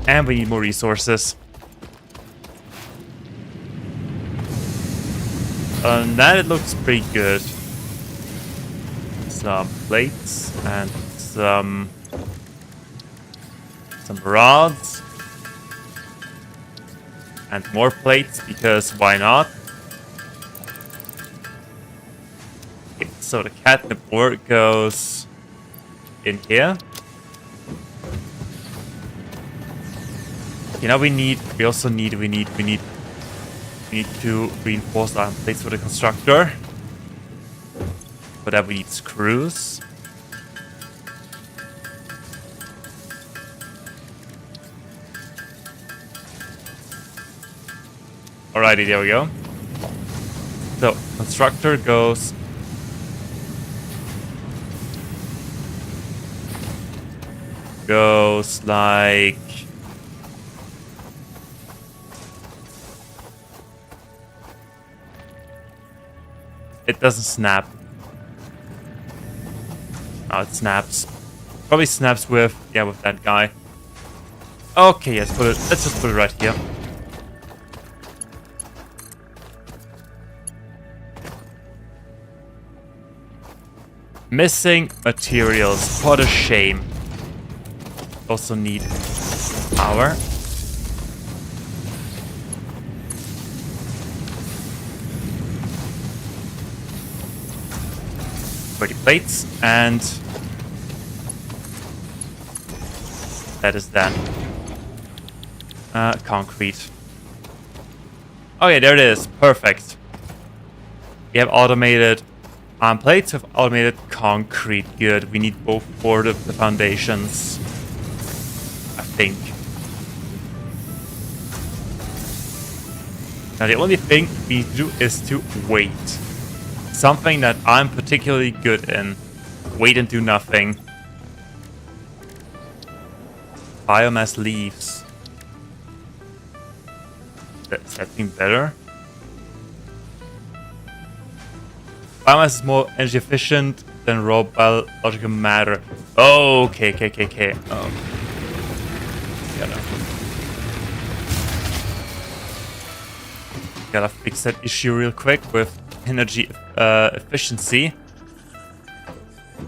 And we need more resources. That it looks pretty good. Some plates and some rods. And more plates, because why not? Okay, so the catnip ore goes in here. You know, we need to reinforce iron plates for the constructor. For that we need screws. Alrighty, there we go. So, constructor goes like it doesn't snap. Oh, it snaps. Probably snaps with that guy. Okay, let's just put it right here. Missing materials. What a shame. Also need power. Plates, and that is that. Concrete. Oh yeah, there it is. Perfect. We have automated plates with automated concrete. Good. We need both for the foundations, I think. Now the only thing we do is to wait. Something that I'm particularly good in. Wait and do nothing. Biomass leaves. Is that thing better? Biomass is more energy efficient than raw biological matter. Oh, okay. Oh. Gotta fix that issue real quick with energy efficiency.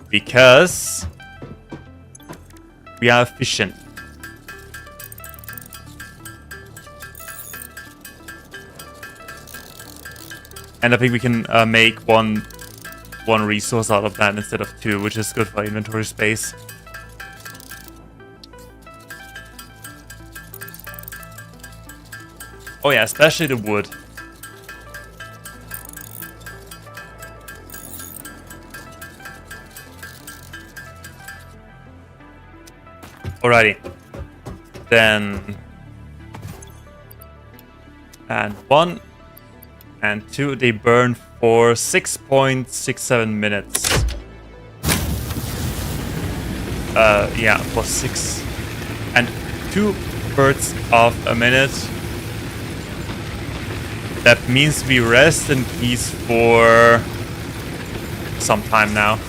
Because we are efficient. And I think we can make one resource out of that instead of two, which is good for inventory space. Oh yeah, especially the wood. Alrighty. Then... And 1 and 2, they burn for 6.67 minutes. Yeah, for 6 and 2 birds of a minute. That means we rest in peace for some time now.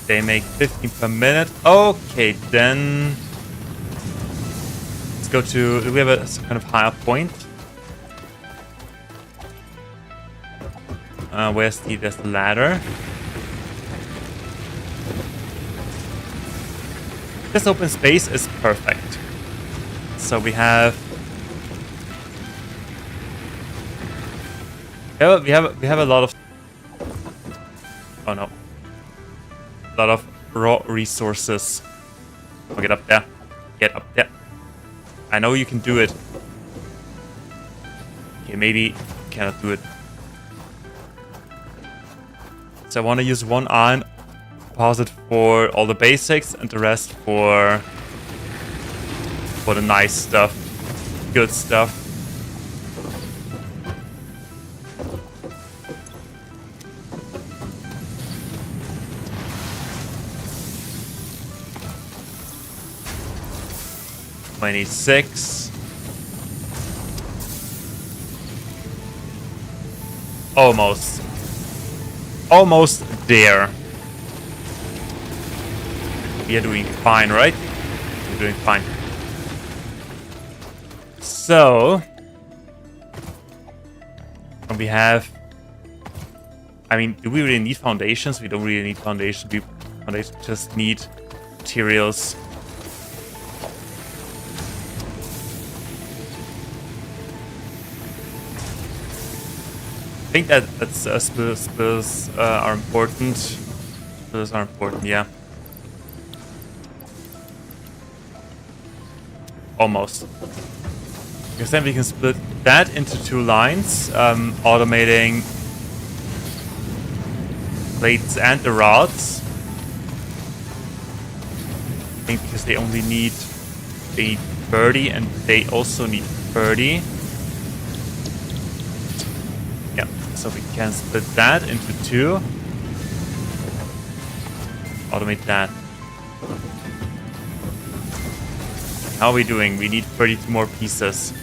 They make 15 per minute. Okay, then let's go to. Do we have some kind of higher point? There's the ladder. This open space is perfect. So we have. We have a lot of. Oh no. A lot of raw resources. Oh, get up there. Get up there. I know you can do it. Okay, maybe you cannot do it. So I want to use one iron deposit for all the basics and the rest for the nice stuff. Good stuff. $26. Almost there. We are doing fine, right? We're doing fine. So we have. I mean, do we really need foundations? We don't really need foundations. We just need materials. I think that's spills are important. Spills are important, yeah. Almost. Because then we can split that into 2 lines, automating plates and the rods. I think because they only need 30 and they also need 30. So we can split that into 2. Automate that. How are we doing? We need 32 more pieces.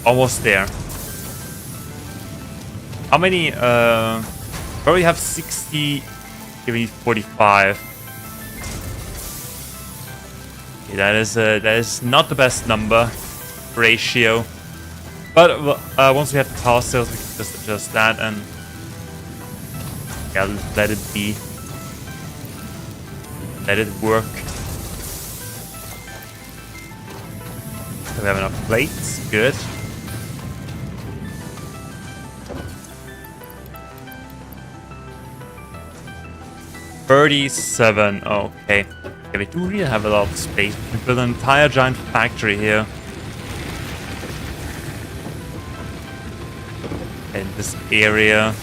Almost there. How many? Probably have 60. Give me 45. That is not the best number ratio, but once we have the power cells, we can just adjust that and yeah, let it be, let it work. So we have enough plates, good. 37. Okay. Okay, we do really have a lot of space. We can build an entire giant factory here. In this area.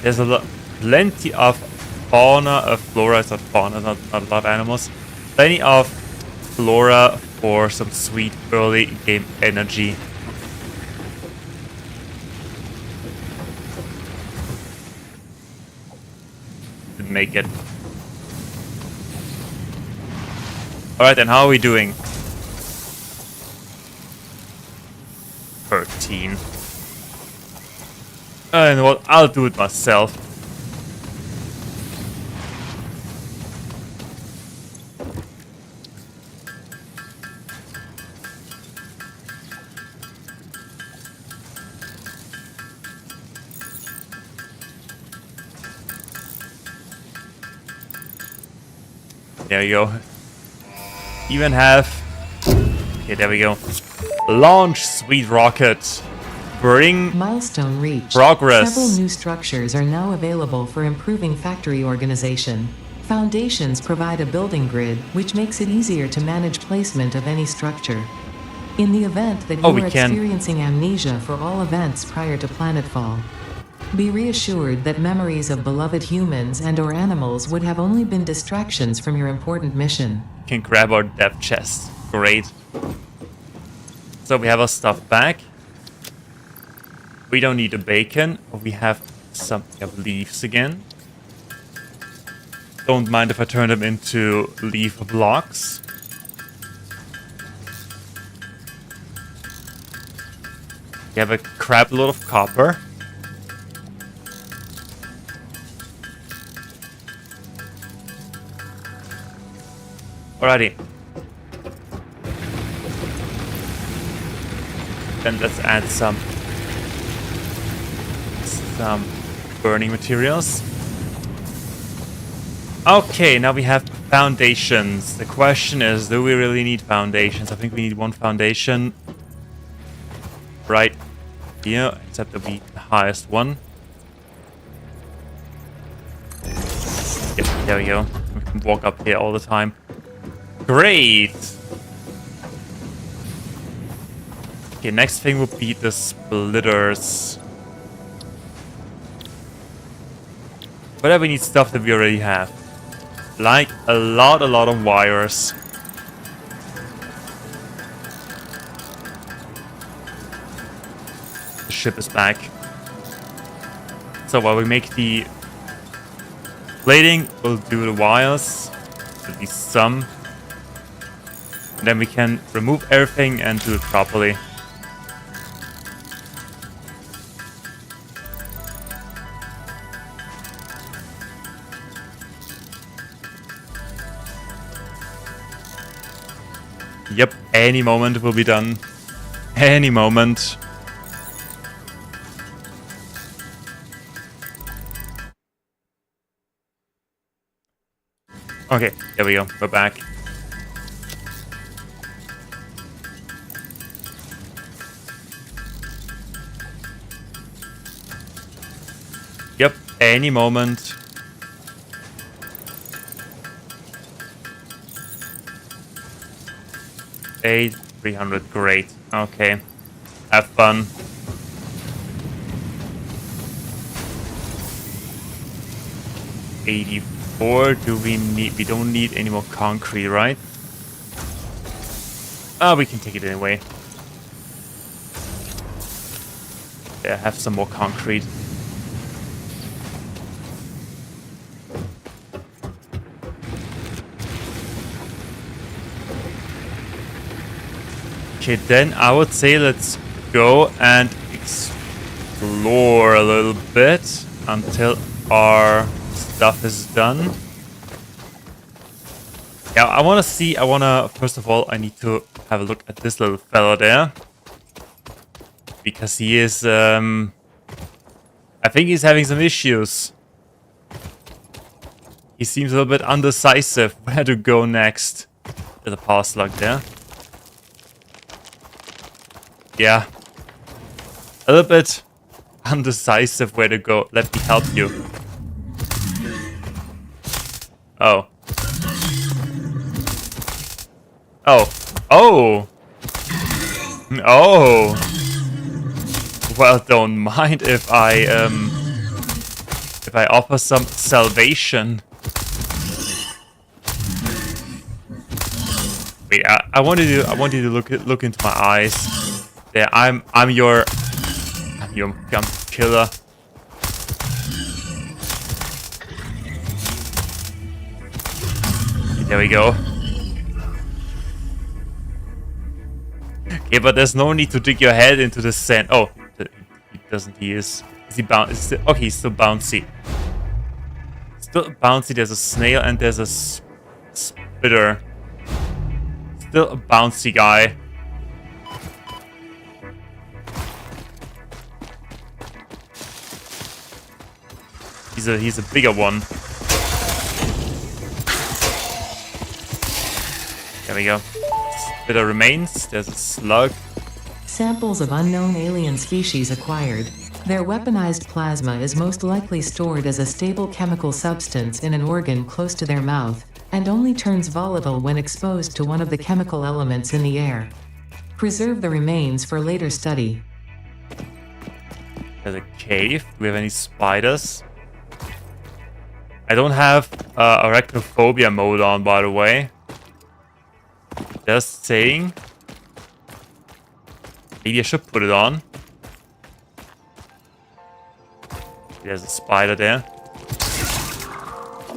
There's plenty of fauna, flora, it's not fauna, not a lot of animals. Plenty of flora for some sweet early game energy. Didn't make it. Alright, then how are we doing? 13. And what? I'll do it myself. There you go. Even have... Okay, there we go. Launch, sweet rocket. Bring Milestone reached. progress. Several new structures are now available for improving factory organization. Foundations provide a building grid, which makes it easier to manage placement of any structure. In the event that you are experiencing amnesia for all events prior to planetfall, be reassured that memories of beloved humans and/or animals would have only been distractions from your important mission. Can grab our dev chest. Great. So we have our stuff back. We don't need a bacon. We have some leaves again. Don't mind if I turn them into leaf blocks. We have a crap load of copper. Alrighty. Then let's add some burning materials. Okay, now we have foundations. The question is, do we really need foundations? I think we need one foundation right here, except that we the highest one. Yep, there we go. We can walk up here all the time. Great! Okay, next thing would be the splitters. But we need stuff that we already have. Like a lot of wires. The ship is back. So while we make the plating, we'll do the wires. At least some. And then we can remove everything and do it properly. Yep, any moment it will be done. Any moment. Okay, there we go. We're back. Yep, any moment. Eight, 300, great. Okay. Have fun. $84. Do we need? We don't need any more concrete, right? Oh, we can take it anyway. Yeah, have some more concrete. Okay, then I would say let's go and explore a little bit until our stuff is done. Yeah, I want to see, first of all, I need to have a look at this little fella there. Because he is, I think he's having some issues. He seems a little bit undecisive where to go next. There's a power slug there. Yeah. A little bit undecisive where to go. Let me help you. Oh. Oh. Oh! Oh! Well, don't mind if I offer some salvation. Wait, I want you to look into my eyes. There, I'm your killer. There we go. Okay, but there's no need to dig your head into the sand. Oh, he doesn't. He is. Is he bouncy? Okay, he's still bouncy. Still bouncy. There's a snail and there's a spitter. Still a bouncy guy. He's a bigger one. There we go. Spitter remains. There's a slug. Samples of unknown alien species acquired. Their weaponized plasma is most likely stored as a stable chemical substance in an organ close to their mouth, and only turns volatile when exposed to one of the chemical elements in the air. Preserve the remains for later study. There's a cave. Do we have any spiders? I don't have arachnophobia mode on, by the way. Just saying. Maybe I should put it on. There's a spider there.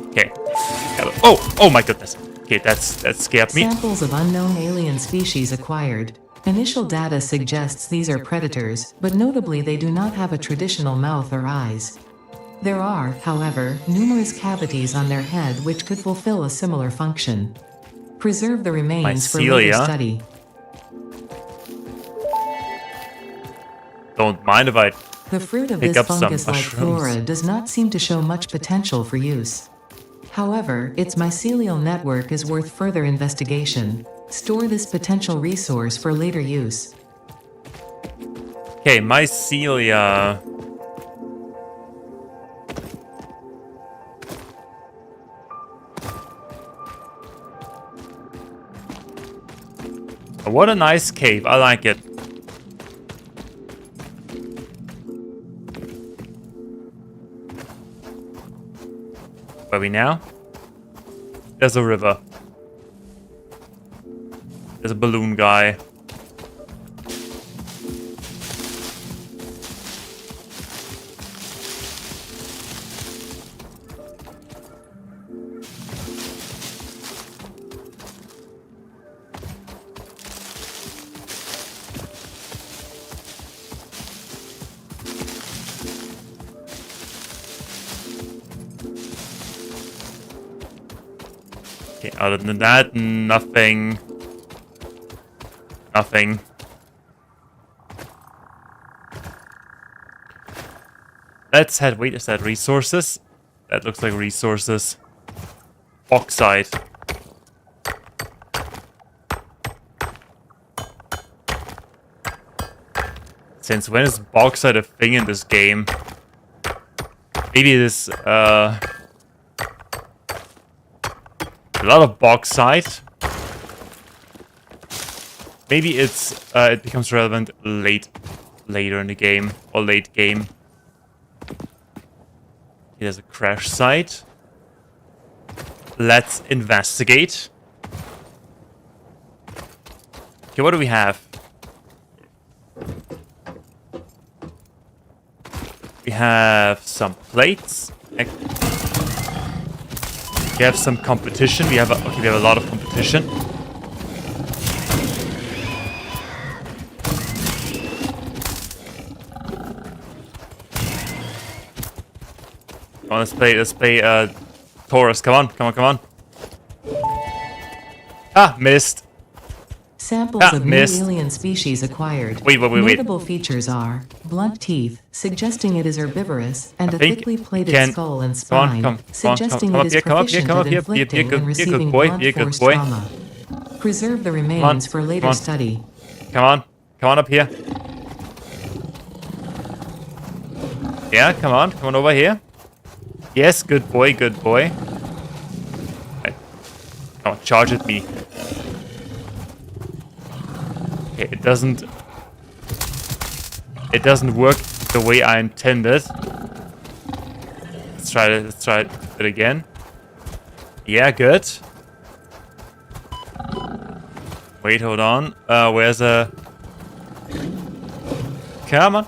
Okay. Oh my goodness. Okay, that scared me. Samples of unknown alien species acquired. Initial data suggests these are predators, but notably they do not have a traditional mouth or eyes. There are, however, numerous cavities on their head which could fulfill a similar function. Preserve the remains for later study. Don't mind if I The fruit of this fungus-like flora does not seem to show much potential for use. However, its mycelial network is worth further investigation. Store this potential resource for later use. Okay, mycelia. What a nice cave. I like it. Where are we now? There's a river. There's a balloon guy. Okay, other than that, nothing. Nothing. Let's head. Wait, is that resources? That looks like resources. Bauxite. Since when is bauxite a thing in this game? Maybe it is, a lot of bauxite. Maybe it becomes relevant later in the game, or late game. Here's a crash site. Let's investigate. Okay, what do we have? We have some plates. We have some competition. We have a lot of competition. Come on, let's play Taurus. Come on. Ah, missed. Samples of new alien species acquired. Wait. Notable features are blunt teeth, suggesting it is herbivorous, and a thickly plated skull and spine, suggesting it is proficient at inflicting and receiving blunt force trauma. Preserve the remains for later study. Come on up here. Yeah, come on over here. Yes, good boy, good boy. Right. Come on, charge at me. Okay, it doesn't work the way I intended. Let's try it again. Yeah, good. Wait, hold on. Where's a... Come on.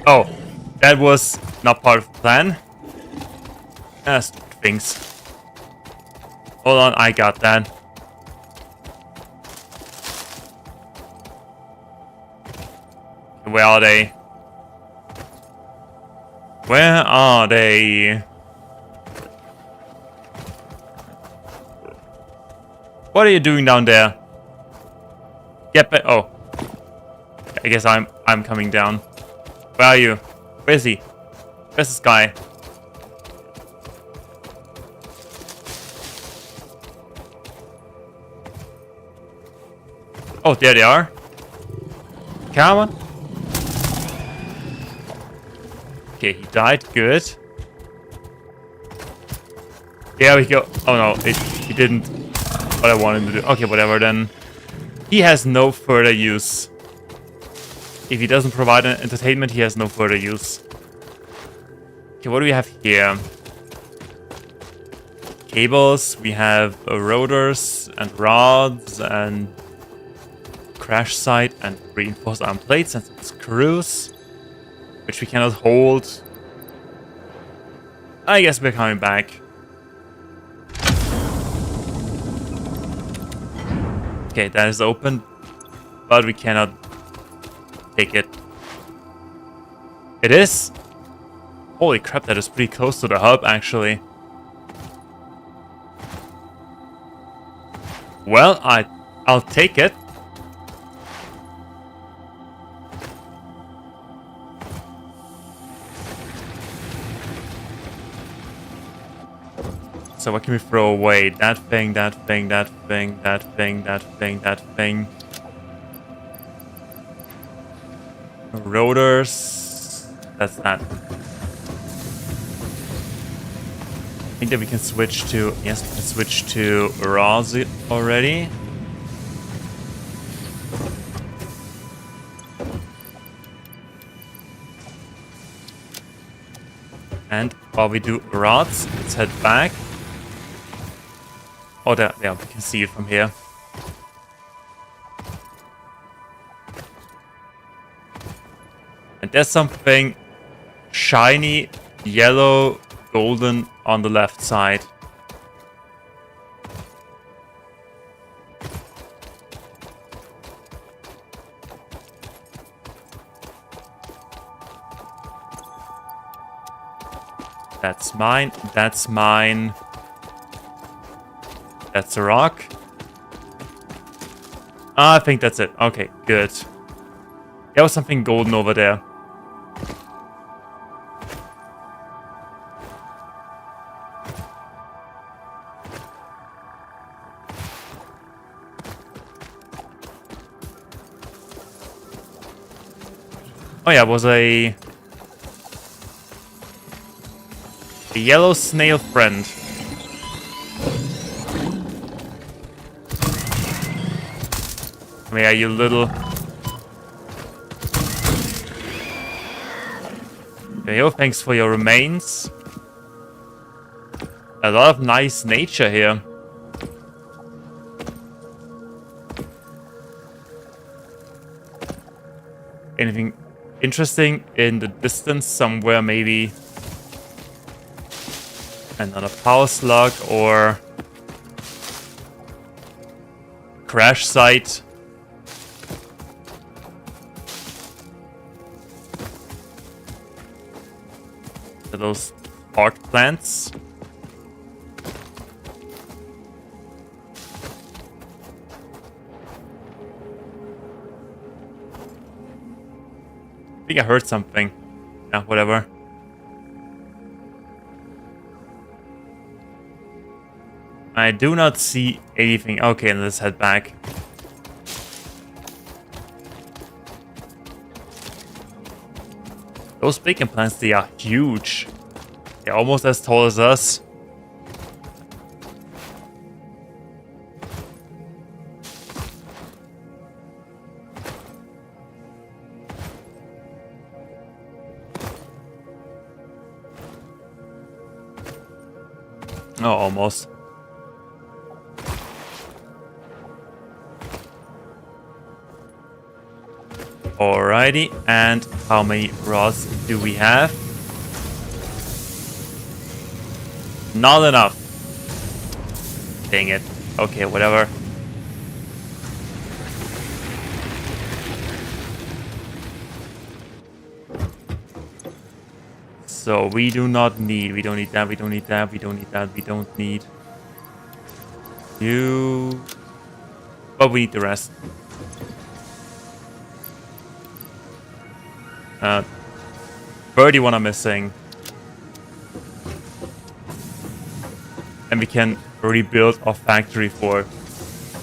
Oh, that was not part of the plan. Stupid things. Hold on, I got that. Where are they? Where are they? What are you doing down there? Get back. Oh. I guess I'm coming down. Where are you? Where is he? Where's this guy? Oh, there they are. Come on. Okay, he died. Good. There we go. Oh no, he didn't what I wanted to do. Okay, whatever then. He has no further use. If he doesn't provide an entertainment, he has no further use. Okay, what do we have here? Cables. We have rotors and rods and crash site and reinforced arm plates and some screws, which we cannot hold. I guess we're coming back. Okay, that is open, but we cannot take it. It is? Holy crap, that is pretty close to the hub, actually. Well, I'll take it. So what can we throw away? That thing, that thing, that thing, that thing, that thing, that thing. Rotors. That's that. I think that we can switch to... Yes, we can switch to rods already. And while we do rods, let's head back. Oh, there, yeah, we can see it from here. And there's something shiny, yellow, golden on the left side. That's mine, that's mine. That's a rock. I think that's it. Okay, good. There was something golden over there. Oh yeah, it was a yellow snail friend. Come here, you little... There you go, thanks for your remains. A lot of nice nature here. Anything interesting in the distance somewhere, maybe? Another power slug or crash site. Are those art plants? I think I heard something. Yeah, whatever. I do not see anything. Okay, let's head back. Those big implants, they are huge. They're almost as tall as us. Oh, almost. Alrighty, and how many rods do we have? Not enough. Dang it. Okay, whatever. So we do not need, we don't need that, we don't need that, we don't need that, we don't need you. But we need the rest. 31 are missing. And we can rebuild our factory for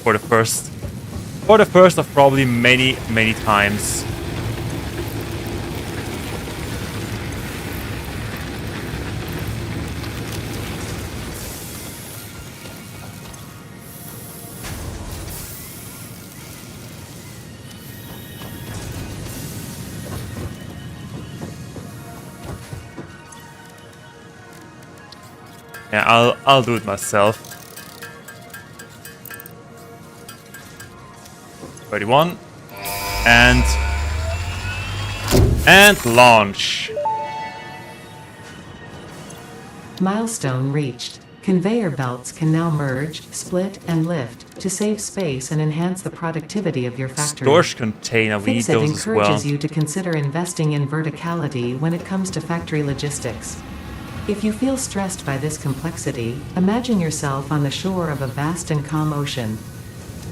the first of probably many times. Yeah, I'll do it myself. 31 and launch. Milestone reached. Conveyor belts can now merge, split, and lift to save space and enhance the productivity of your factory. Storage container, we need Fixit those as well. encourages you to consider investing in verticality when it comes to factory logistics. If you feel stressed by this complexity, imagine yourself on the shore of a vast and calm ocean.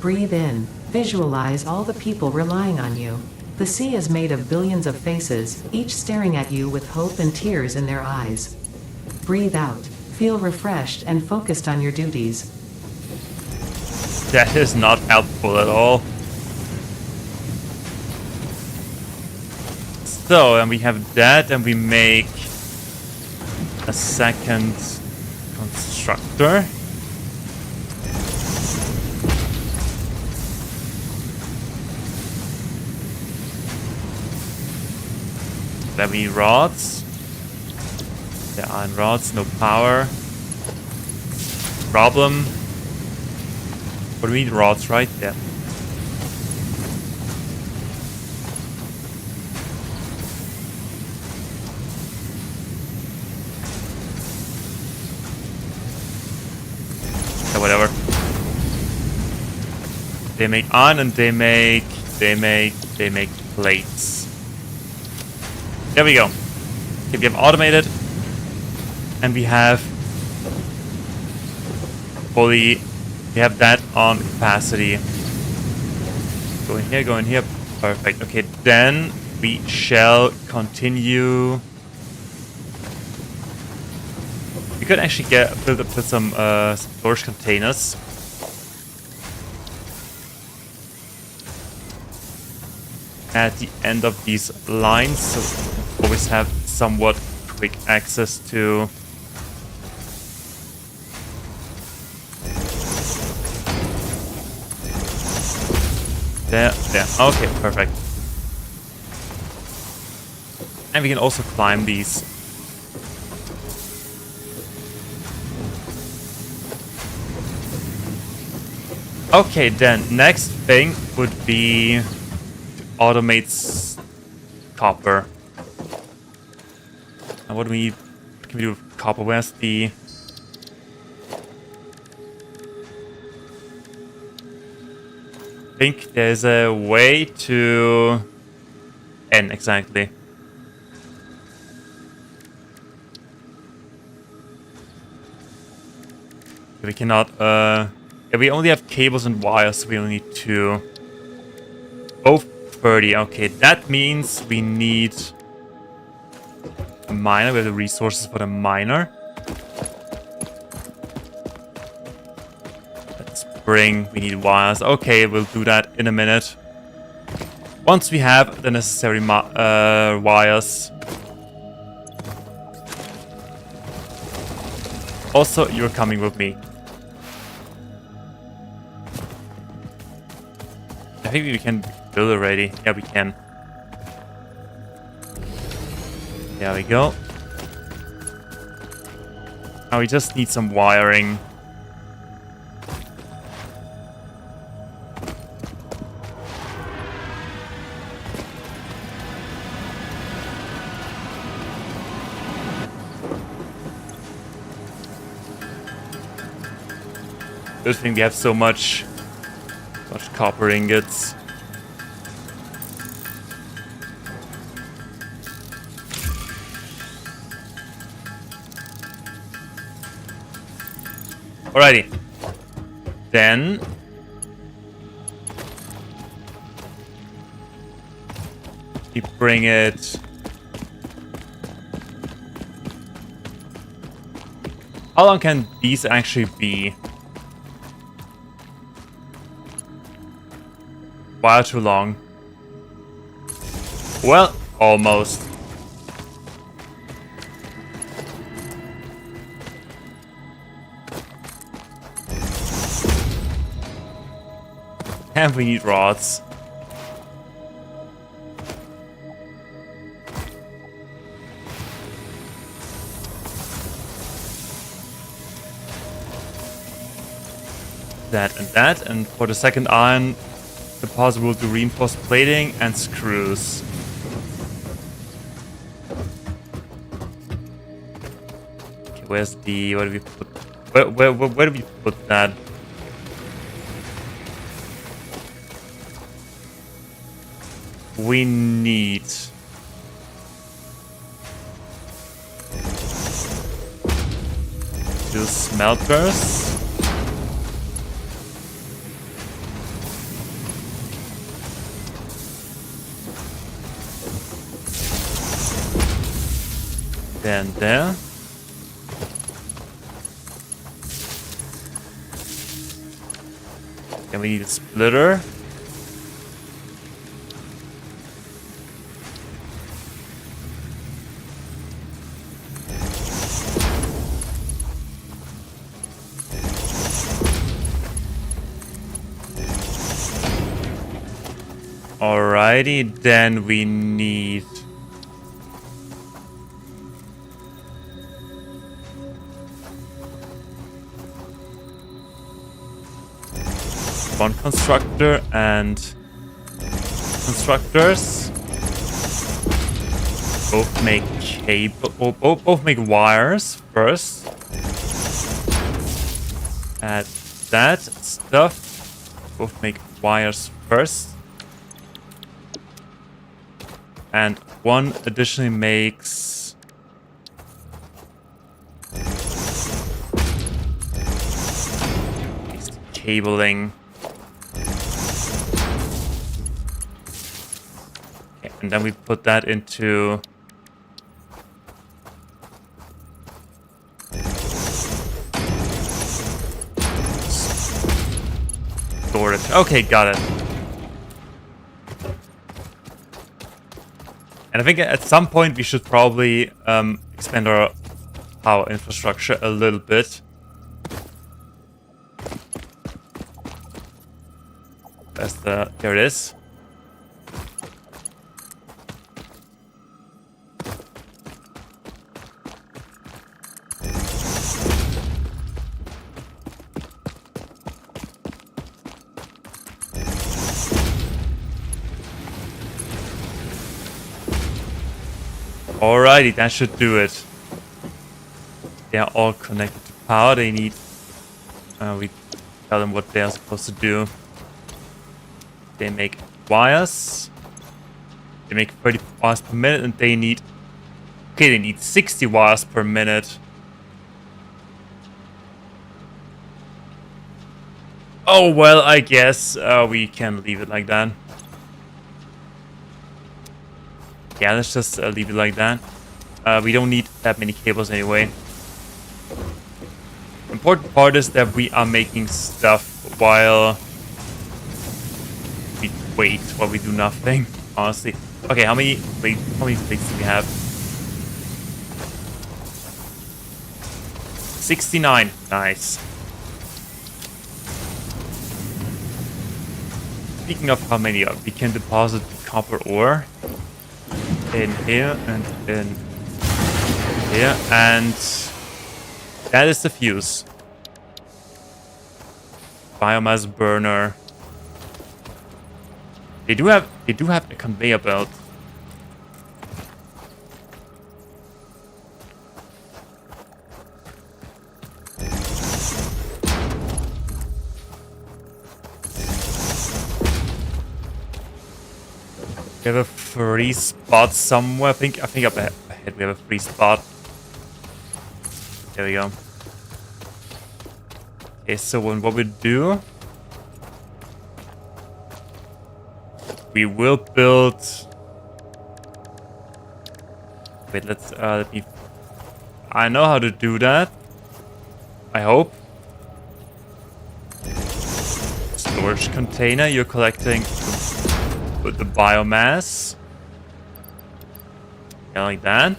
Breathe in. Visualize all the people relying on you. The sea is made of billions of faces, each staring at you with hope and tears in their eyes. Breathe out. Feel refreshed and focused on your duties. That is not helpful at all. So, and we have that, and we make a second constructor. Then we need rods. There aren't rods, no power. Problem. But we need rods, right? Yeah. Yeah, whatever. They make iron and they make plates. There we go. Okay, we have automated. And we have fully, we have that on capacity. Go in here, perfect. Okay, then we shall continue. We could actually put some storage containers. At the end of these lines, so we always have somewhat quick access to there. Okay, perfect. And we can also climb these. Okay, then next thing would be to automate copper. And what do we can we do with copper? Where's the I think there's a way to N exactly. We cannot yeah, we only have cables and wires, so we only need 2. Both 30. Okay, that means we need a miner. We have the resources for the miner. We need wires. Okay, we'll do that in a minute. Once we have the necessary wires. Also, you're coming with me. I think we can build already. Yeah, we can. There we go. Now we just need some wiring. Good thing we have so much copper ingots. Alrighty. Then we bring it. How long can these actually be? While too long. Well, almost. And we need rods. That and that, and for the second iron, the possible to reinforce plating and screws. Okay, where's the... what do we put... where do we put that? We need... two smelters. Then there. Then we need a splitter. Alrighty, then we need one constructor and constructors. Both make cable. Both make wires first. Add that stuff. Both make wires first. And one additionally makes cabling. Okay, and then we put that into storage. Okay, got it. And I think at some point we should probably expand our power infrastructure a little bit. There it is. Alrighty, that should do it. They are all connected to power. They need... we tell them what they are supposed to do. They make wires. They make 30 wires per minute and they need... okay, they need 60 wires per minute. Oh, well, I guess we can leave it like that. Yeah, let's just leave it like that. We don't need that many cables anyway. Important part is that we are making stuff while we wait, while we do nothing, honestly. Okay, how many plates do we have? 69. Nice. Speaking of how many, we can deposit copper ore in here and in here, and that is the fuse. Biomass burner. They do have a conveyor belt. We have a free spot somewhere. I think up ahead we have a free spot. There we go. Okay, so what we do, we will build. Wait, let me. I know how to do that. I hope. Storage container. You're collecting the biomass. Yeah, like that.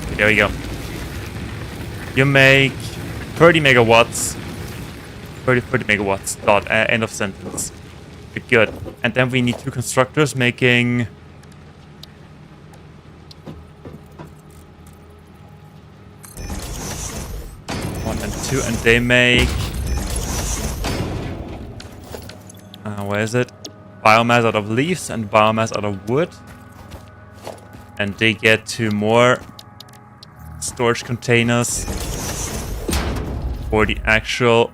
Okay, there we go. You make 30 megawatts. 30 megawatts. Dot. End of sentence. Good. And then we need 2 constructors making. 1 and 2, and they make. Where is it? Biomass out of leaves and biomass out of wood. And they get 2 more storage containers for the actual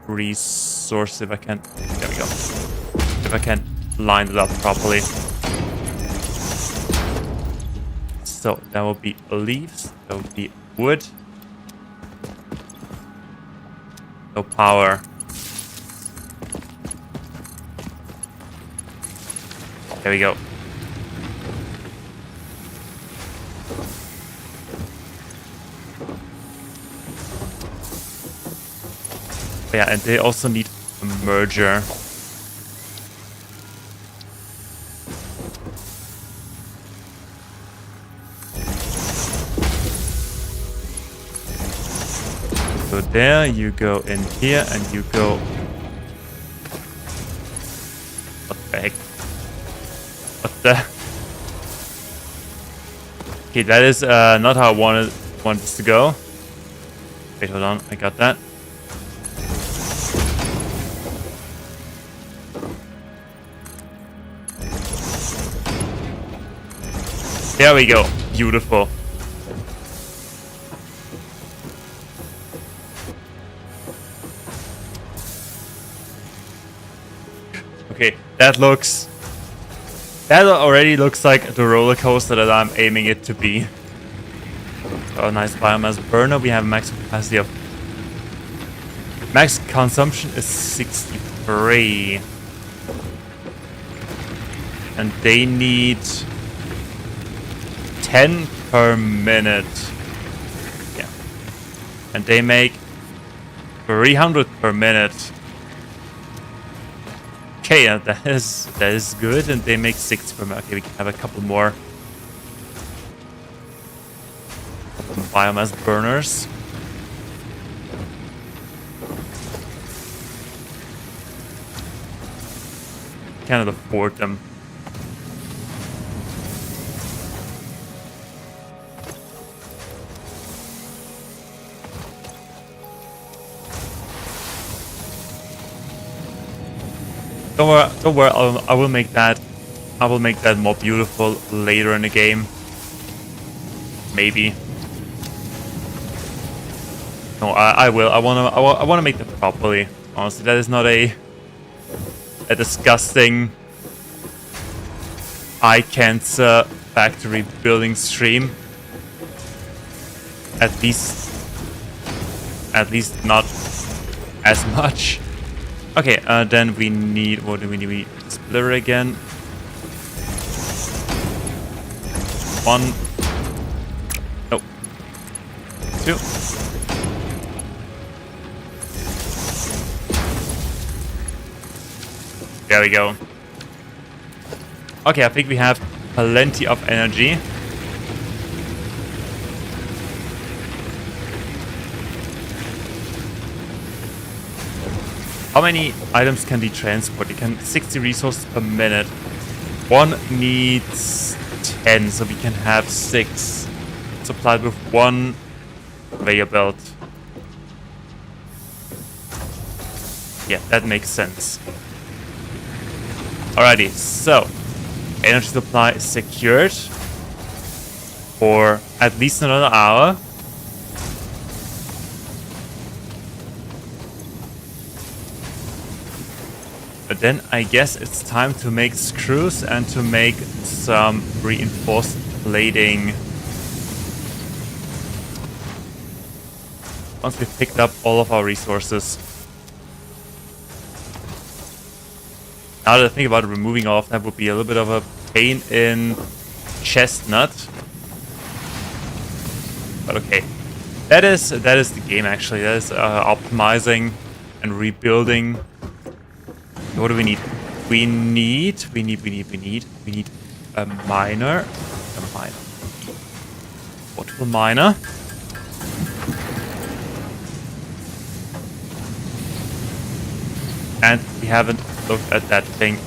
resource. If I can, there we go. If I can line it up properly. So that will be leaves, that will be wood. No power. There we go. Yeah, and they also need a merger. So there, you go in here, and you go. What the heck? What the? Okay, that is not how I want this to go. Wait, hold on, I got that. There we go. Beautiful. Okay, that already looks like the roller coaster that I'm aiming it to be. So a nice biomass burner. We have max capacity of. Max consumption is 63. And they need 10 per minute. Yeah. And they make 300 per minute. Okay, that is good, and they make 6 per minute. Okay, we can have a couple more biomass burners. Cannot afford them. Don't worry. I will make that more beautiful later in the game. Maybe. No, I will. I wanna make that properly. Honestly, that is not a disgusting eye cancer factory building stream. At least not as much. Okay, then we need, what do we need? We splitter again. 1. No. 2. There we go. Okay, I think we have plenty of energy. How many items can they transport? It can 60 resources per minute. One needs 10, so we can have 6 supplied with one conveyor belt. Yeah, that makes sense. Alrighty, so energy supply is secured for at least another hour. But then I guess it's time to make screws and to make some reinforced plating. Once we've picked up all of our resources. Now that I think about it, removing all of that would be a little bit of a pain in chestnut. But okay. That is the game actually. That is optimizing and rebuilding. What do we need? We need a miner. Portable miner. And we haven't looked at that thing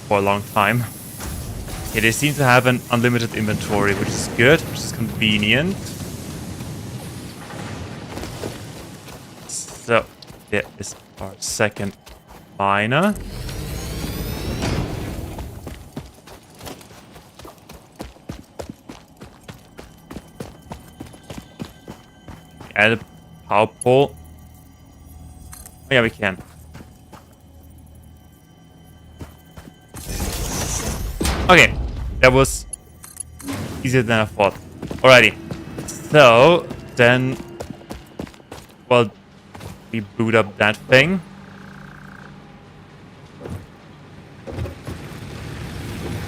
for a long time. Okay, they seem to have an unlimited inventory, which is good, which is convenient. So, there is our second miner. Add a power pole. Oh yeah, we can. Okay, that was easier than I thought. Alrighty, so then, well, we boot up that thing.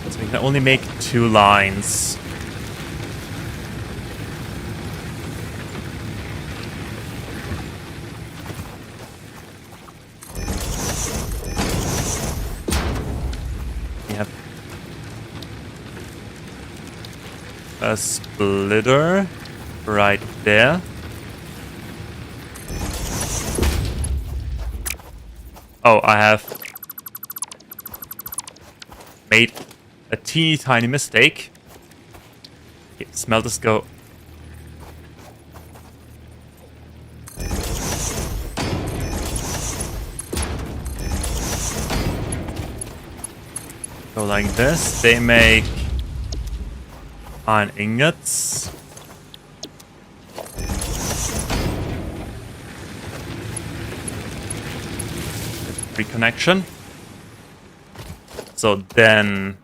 So we can only make 2 lines. We have a splitter right there. Oh, I have made a teeny tiny mistake. Okay, smelters go. Go like this. They make iron ingots. Reconnection. So then,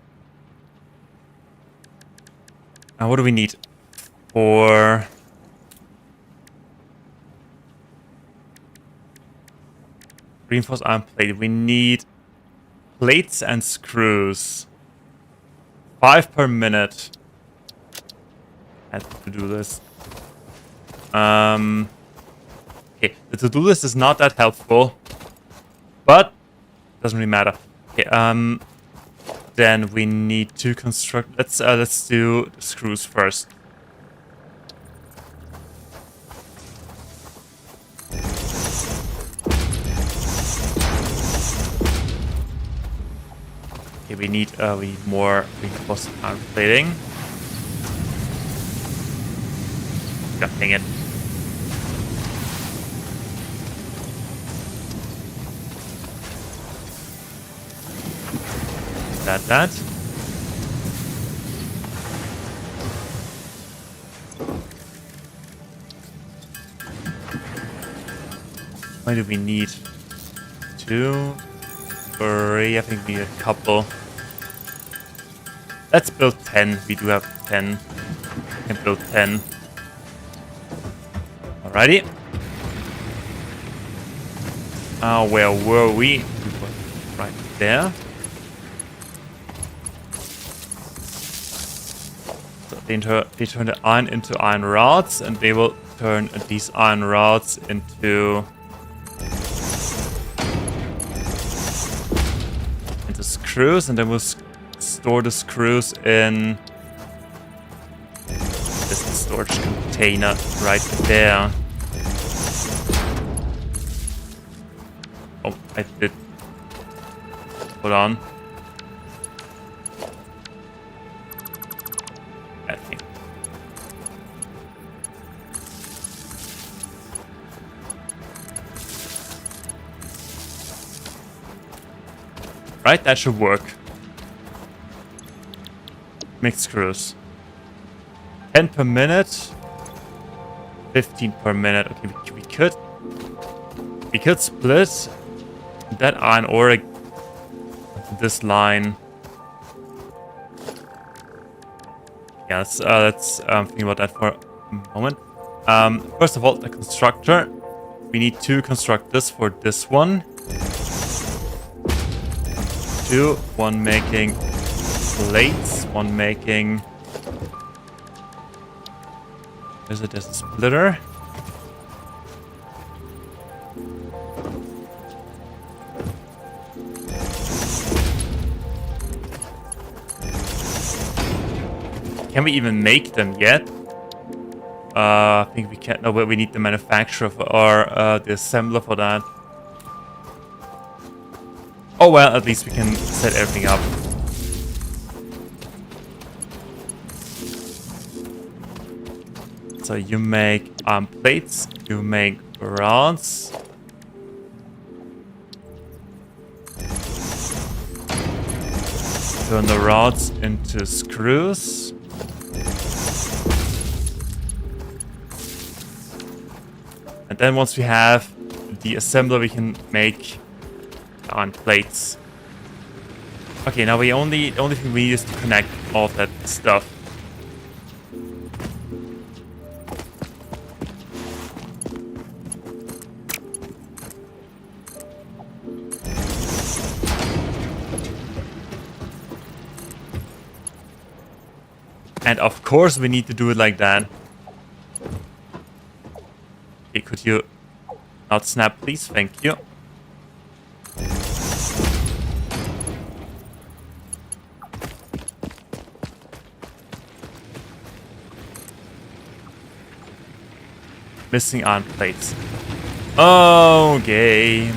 what do we need for reinforced iron plate? We need plates and screws. 5 per minute. I have to do this. Okay, the to-do list is not that helpful. But doesn't really matter. Okay, then we need to construct. Let's do screws first. Okay, we need more reinforced iron plating. God dang it. That. Why do we need 2, 3? I think we need a couple. Let's build 10. We do have 10. We can build 10. Alrighty. Where were we? We were right there. They turn the iron into iron rods, and they will turn these iron rods into screws, and then we'll store the screws in this storage container right there. Oh, I did. Hold on. I think. Right, that should work. Mixed screws. 10 per minute. 15 per minute. Okay, we could split that iron ore into this line. Yeah, let's think about that for a moment. First of all, the constructor. We need 2 constructors for this one. 2, 1 making plates, 1 making... There's a splitter. Can we even make them yet? I think we can't. No, but we need the manufacturer for, or the assembler for that. Oh well, at least we can set everything up. So you make plates, you make rods. Turn the rods into screws. And then once we have the assembler, we can make on plates. Okay, now the only thing we need is to connect all of that stuff. And of course we need to do it like that. Okay, could you not snap, please? Thank you. Missing iron plates. Okay.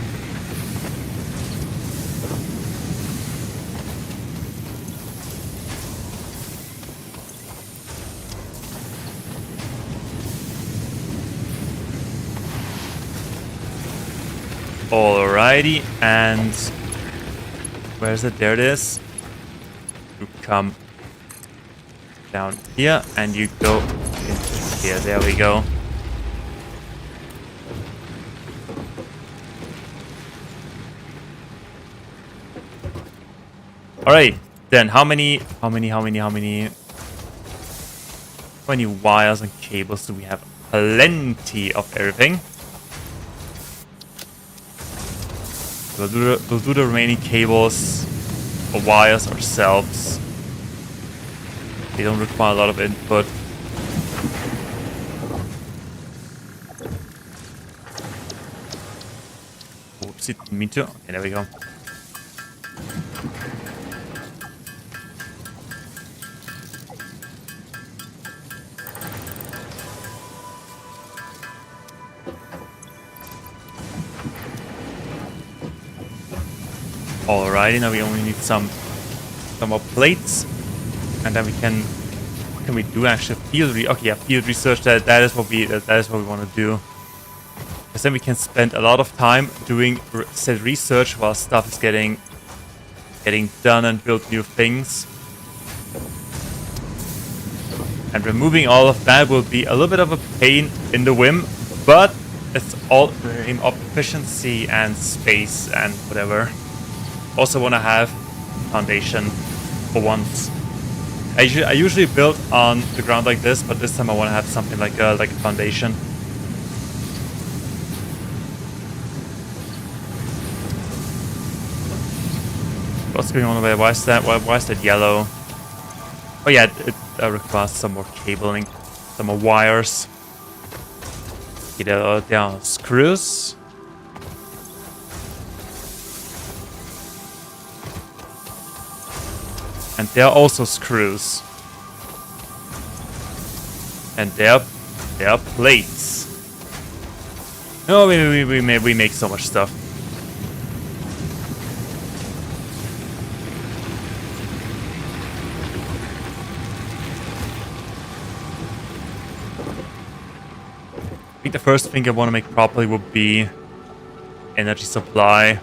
Alrighty, and where is it? There it is. You come down here and you go into here. There we go. Alright, then how many wires and cables do we have? Plenty of everything. We'll do the remaining cables or wires ourselves. They don't require a lot of input. Oops, didn't mean to. Okay, there we go. Alrighty, now we only need some more plates, and then we can. What can we do actually? Okay, yeah, field research. That is what we want to do. Because then we can spend a lot of time doing said research while stuff is getting done and build new things. And removing all of that will be a little bit of a pain in the whim, but it's all in efficiency and space and whatever. Also want to have foundation for once. I usually build on the ground like this, but this time I want to have something like a foundation. What's going on over there? Why is that yellow? Oh yeah, it requires some more cabling, some more wires. Okay, there are screws. And there are also screws. And there are plates. Oh, we make so much stuff. I think the first thing I want to make properly would be energy supply.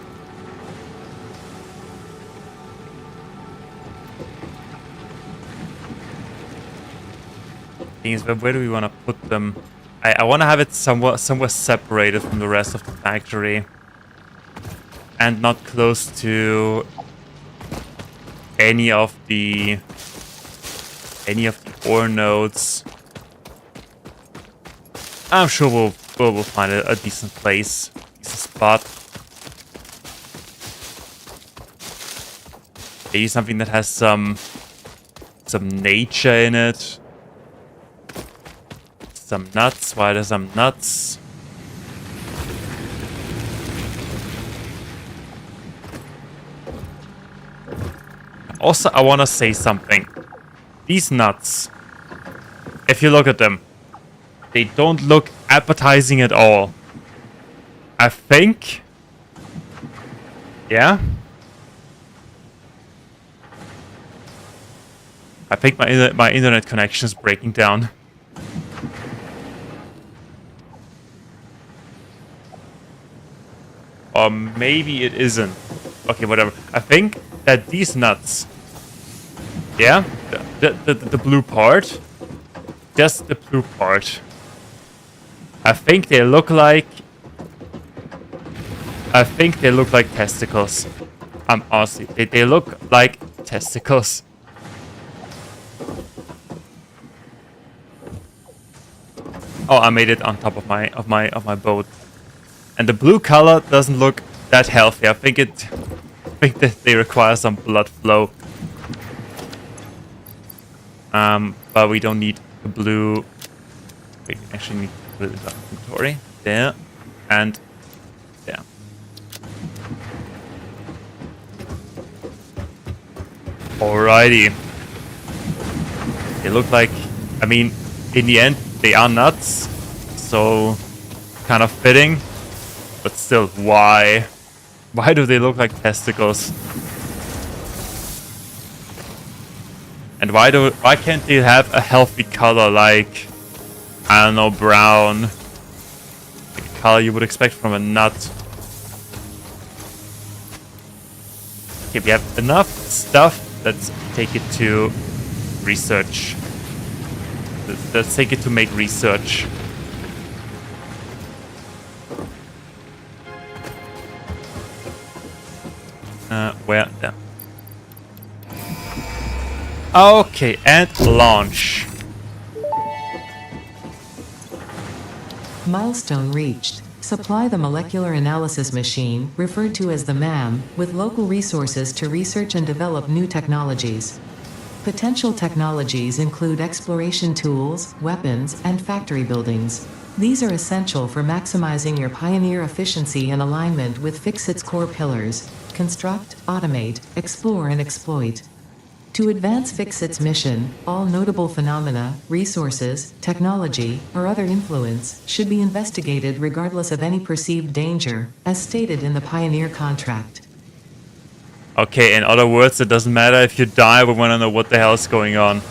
Thing is, where do we want to put them? I want to have it somewhere separated from the rest of the factory, and not close to any of the ore nodes. I'm sure we'll find a decent place, decent spot. Maybe something that has some nature in it. Some nuts. Why there's some nuts? Also, I want to say something. These nuts, if you look at them, they don't look appetizing at all. I think... Yeah? I think my internet connection is breaking down. Or maybe it isn't. Okay, whatever. I think that these nuts... Yeah? The blue part. Just the blue part. I think they look like testicles. Honestly, they look like testicles. Oh, I made it on top of my boat. And the blue color doesn't look that healthy. I think that they require some blood flow. But we don't need the blue. We actually need to put it in the inventory. There. And there. Alrighty. They look like... I mean, in the end, they are nuts. So, kind of fitting. But still, why? Why do they look like testicles? And why can't they have a healthy color like, I don't know, brown? Like a color you would expect from a nut. Okay, we have enough stuff. Let's take it to research. Let's take it to make research. Where? There. Okay, and launch. Milestone reached. Supply the molecular analysis machine, referred to as the MAM, with local resources to research and develop new technologies. Potential technologies include exploration tools, weapons, and factory buildings. These are essential for maximizing your Pioneer efficiency and alignment with Fixit's core pillars: construct, automate, explore, and exploit. To advance Fixit's mission, all notable phenomena, resources, technology, or other influence should be investigated regardless of any perceived danger, as stated in the Pioneer contract. Okay, in other words, it doesn't matter if you die, we want to know what the hell is going on.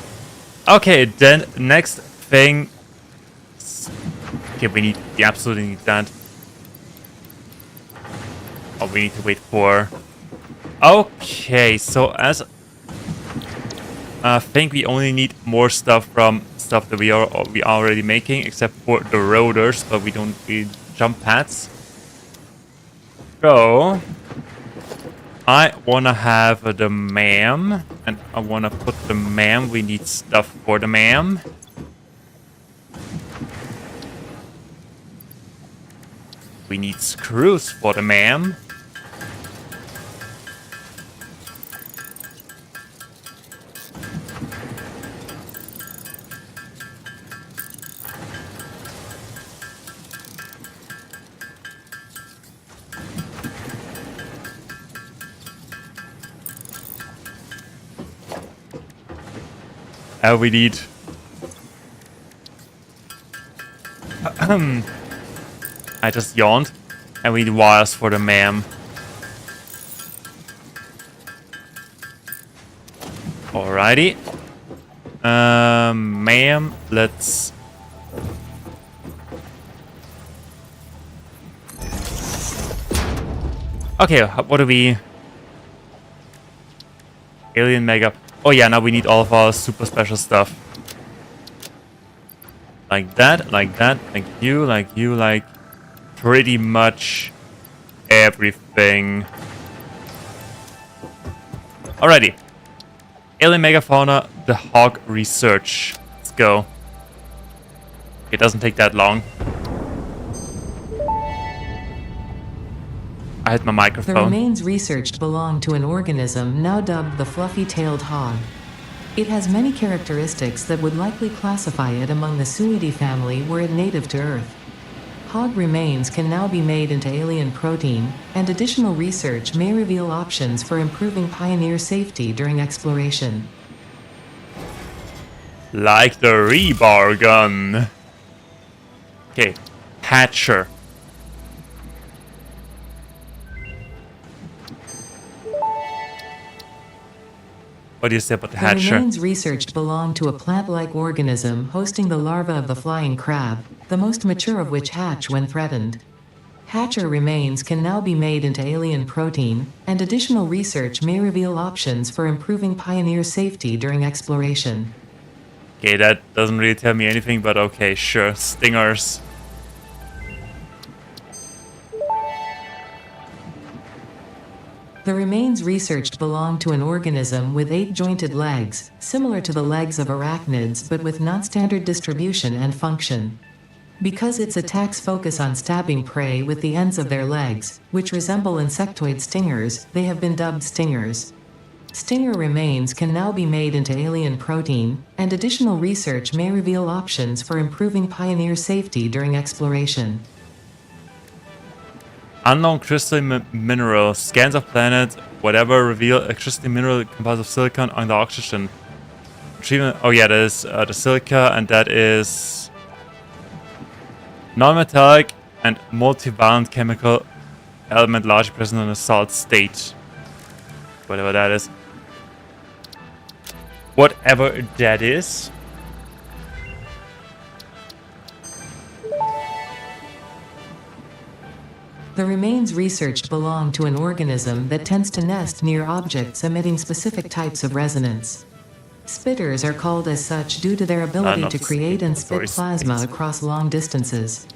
Okay, then next thing... Okay, we absolutely need that. Oh, we need to wait for... Okay, so as... I think we only need more stuff from stuff that we are already making, except for the rotors, but we don't need jump pads. So... I wanna have the MAM, and I wanna put the MAM. We need stuff for the MAM. We need screws for the MAM. We need... I just yawned. And we need wires for the ma'am. Alrighty. Ma'am, let's... Okay, what do we... Alien Mega... Oh yeah, now we need all of our super special stuff. Like that, like you, like pretty much everything. Alrighty. Alien Megafauna, the Hog Research. Let's go. It doesn't take that long. I hit my microphone. The remains researched belong to an organism now dubbed the fluffy-tailed hog. It has many characteristics that would likely classify it among the Suidae family were it native to Earth. Hog remains can now be made into alien protein, and additional research may reveal options for improving Pioneer safety during exploration. Like the rebar gun. Okay, Hatcher. What do you say about the Hatcher? The remains researched belong to a plant-like organism hosting the larva of the flying crab, the most mature of which hatch when threatened. Hatcher remains can now be made into alien protein, and additional research may reveal options for improving Pioneer safety during exploration. Okay, that doesn't really tell me anything, but okay, sure. Stingers. The remains researched belong to an organism with 8 jointed legs, similar to the legs of arachnids but with non-standard distribution and function. Because its attacks focus on stabbing prey with the ends of their legs, which resemble insectoid stingers, they have been dubbed stingers. Stinger remains can now be made into alien protein, and additional research may reveal options for improving Pioneer safety during exploration. Unknown crystal mineral. Scans of planet, whatever, reveal a crystal mineral composed of silicon and oxygen. Retrieving, oh yeah, that is the silica, and that is non-metallic and multivalent chemical element largely present in a solid state. Whatever that is. Whatever that is. The remains researched belong to an organism that tends to nest near objects emitting specific types of resonance. Spitters are called as such due to their ability to create and spit plasma across long distances.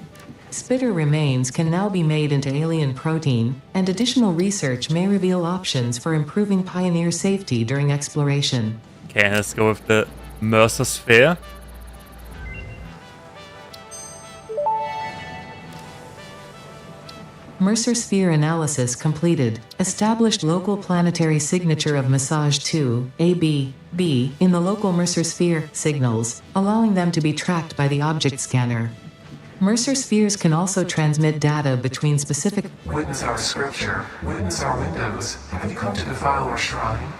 Spitter remains can now be made into alien protein, and additional research may reveal options for improving Pioneer safety during exploration. Okay, let's go with the Mercer Sphere. Mercer Sphere analysis completed. Established local planetary signature of massage 2, AB, B, in the local Mercer Sphere signals, allowing them to be tracked by the object scanner. Mercer spheres can also transmit data between specific... Witness our scripture, witness our windows. Have you come to defile our shrine?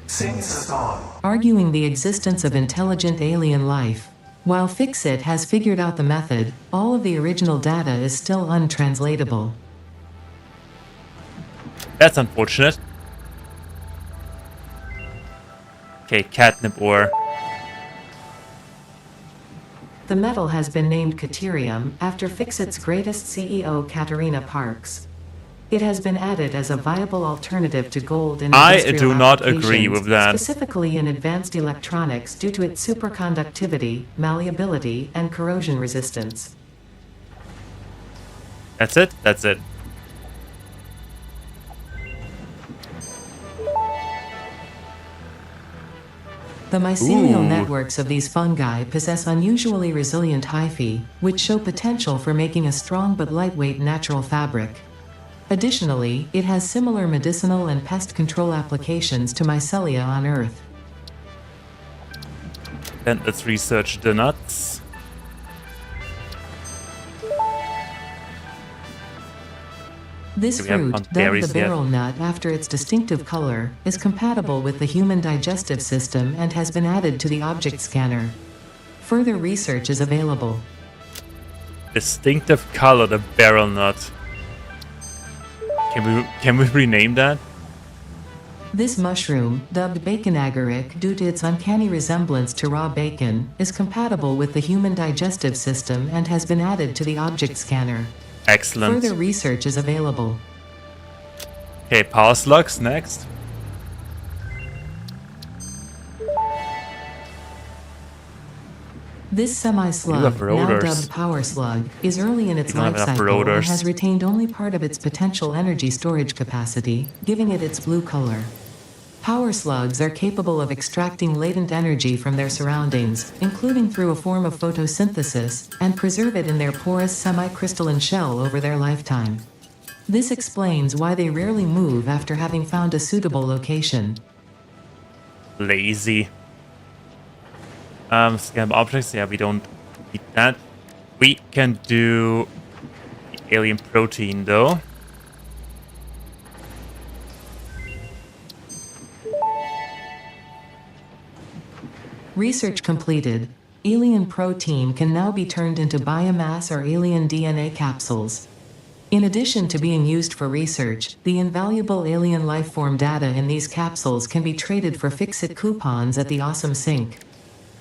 Sing us a song. Arguing the existence of intelligent alien life. While Fixit has figured out the method, all of the original data is still untranslatable. That's unfortunate. Okay, catnip ore. The metal has been named Caterium after Fixit's greatest CEO, Katerina Parks. It has been added as a viable alternative to gold in I industrial do not agree applications, with that. specifically in advanced electronics due to its superconductivity, malleability, and corrosion resistance. That's it? That's it. The mycelial Ooh. networks of these fungi possess unusually resilient hyphae, which show potential for making a strong but lightweight natural fabric. Additionally, it has similar medicinal and pest control applications to mycelia on Earth. Then let's research the nuts. This We haven't fruit, found dubbed berries the yet. barrel nut after its distinctive color, is compatible with the human digestive system and has been added to the object scanner. Further research is available. Distinctive color, the barrel nut. Can we rename that? This mushroom, dubbed bacon agaric due to its uncanny resemblance to raw bacon, is compatible with the human digestive system and has been added to the object scanner. Excellent. Further research is available. Okay, power slugs next. This You semi-slug, have now rotors. dubbed power slug, is early in its You don't life have enough cycle and rotors. has retained only part of its potential energy storage capacity, giving it its blue color. Power slugs are capable of extracting latent energy from their surroundings, including through a form of photosynthesis, and preserve it in their porous semi-crystalline shell over their lifetime. This explains why they rarely move after having found a suitable location. Lazy. Scan objects. Yeah, we don't need that. We can do the alien protein though. Research completed. Alien protein can now be turned into biomass or alien DNA capsules. In addition to being used for research, the invaluable alien lifeform data in these capsules can be traded for fix-it coupons at the Awesome Sink.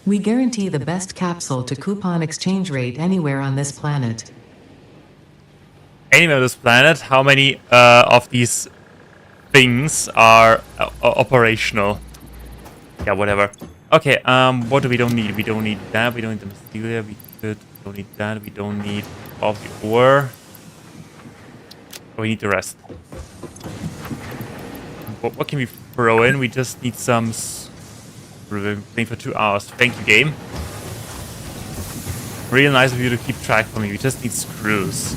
We guarantee the best capsule to coupon exchange rate anywhere on this planet. Anyway, on this planet, how many of these things are operational? Yeah, whatever. Okay, what do we don't need? We don't need that. We don't need the mysteria. We don't need that. We don't need all the ore. We need the rest. What can we throw in? We just need some. We've been playing for 2 hours. Thank you, game. Really nice of you to keep track for me. We just need screws.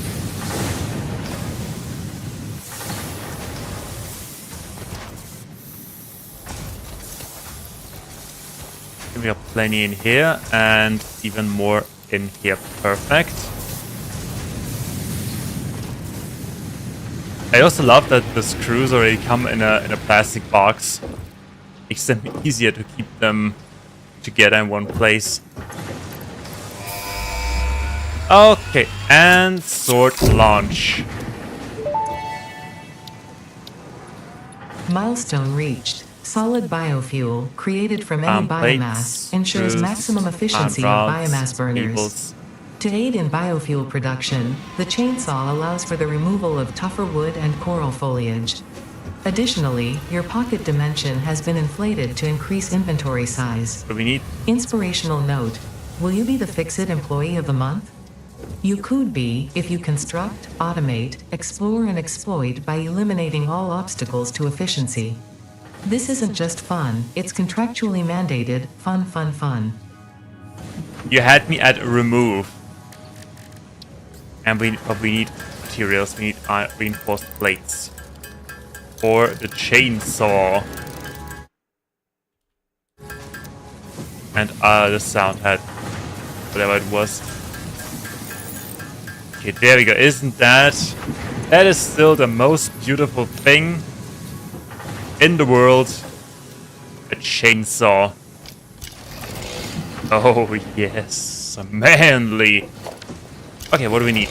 We have plenty in here and even more in here. Perfect. I also love that the screws already come in a plastic box. Makes them easier to keep them together in one place. Okay, and sword launch. Milestone reached. Solid biofuel, created from any Plates, biomass, ensures screws, maximum efficiency of rods, biomass burners. cables. To aid in biofuel production, the chainsaw allows for the removal of tougher wood and coral foliage. Additionally, your pocket dimension has been inflated to increase inventory size. What do we need? Inspirational note. Will you be the Fix-It Employee of the Month? You could be, if you construct, automate, explore and exploit by eliminating all obstacles to efficiency. This isn't just fun, it's contractually mandated, fun, fun, fun. You had me at remove. And we need materials. We need reinforced plates. Or the chainsaw. And the sound head. Whatever it was. Okay, there we go. Isn't that... That is still the most beautiful thing in the world. A chainsaw. Oh, yes. Manly. Okay, what do we need?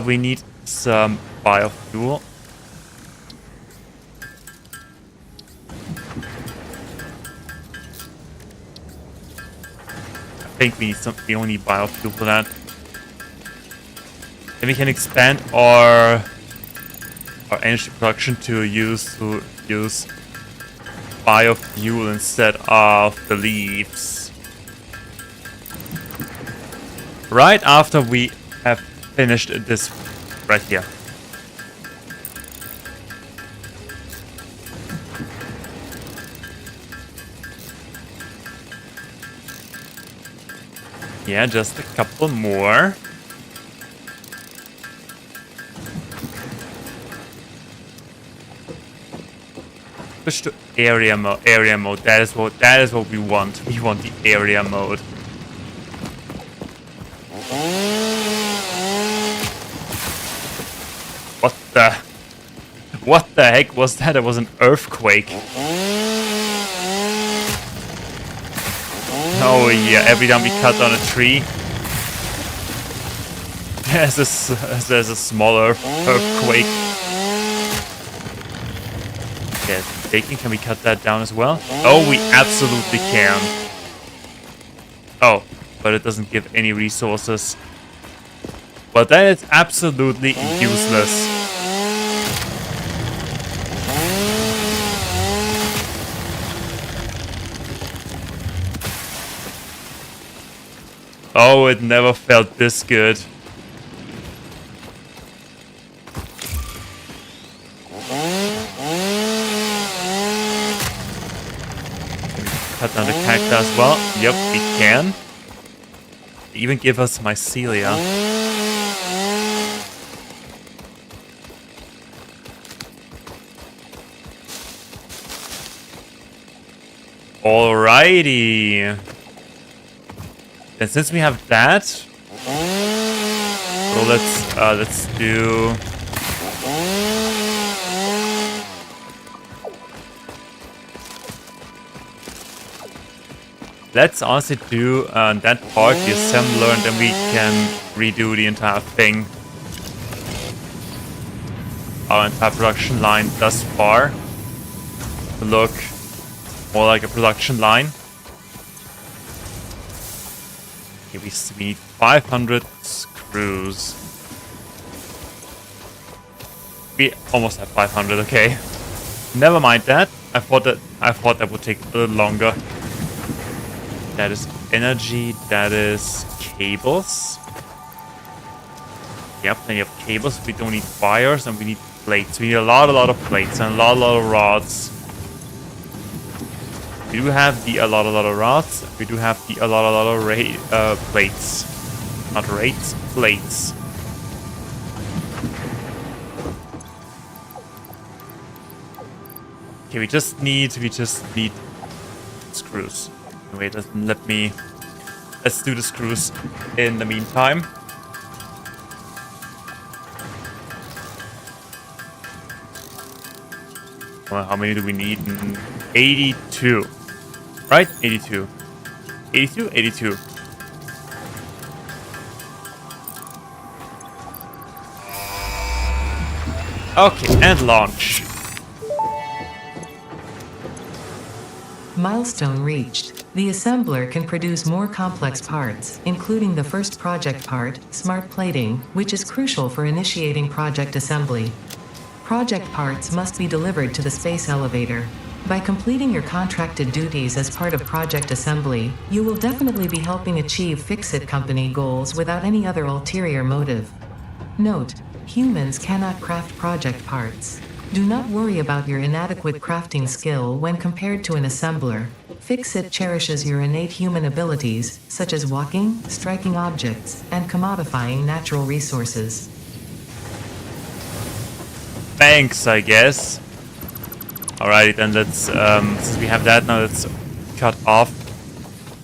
We need some biofuel. I think we only need biofuel for that. Then we can expand our energy production to use biofuel instead of the leaves. Right after we have finished this right here. Yeah, just a couple more. Switch to area mode. Area mode. That is what we want. We want the area mode. What the? What the heck was that? It was an earthquake. Oh yeah, every time we cut on a tree, there's a smaller earthquake. Yeah, baking, can we cut that down as well? Oh, we absolutely can. Oh, but it doesn't give any resources. But then it's absolutely useless. Oh, it never felt this good. Cut down the cactus as well. Yep, we can. They even give us mycelia. Alrighty. And since we have that, so let's do. Let's honestly do that part, the assembler, and then we can redo the entire thing. Our entire production line thus far to look more like a production line. Okay, we need 500 screws. We almost have 500. Okay, never mind that. I thought that would take a little longer. That is energy. That is cables. Yep, plenty of cables. We don't need wires, and we need plates. We need a lot of plates and a lot of rods. We do have the a lot of rods. We do have the a lot of plates. Not rates, plates. Okay, we just need screws. Wait, let's do the screws in the meantime. Well, how many do we need? 82. Right? 82. 82? 82. Okay, and launch. Milestone reached. The assembler can produce more complex parts, including the first project part, smart plating, which is crucial for initiating project assembly. Project parts must be delivered to the space elevator. By completing your contracted duties as part of project assembly, you will definitely be helping achieve Fix-It Company goals without any other ulterior motive. Note: humans cannot craft project parts. Do not worry about your inadequate crafting skill when compared to an assembler. Fix-It cherishes your innate human abilities, such as walking, striking objects, and commodifying natural resources. Thanks, I guess. Alrighty, then let's, since we have that now, let's cut off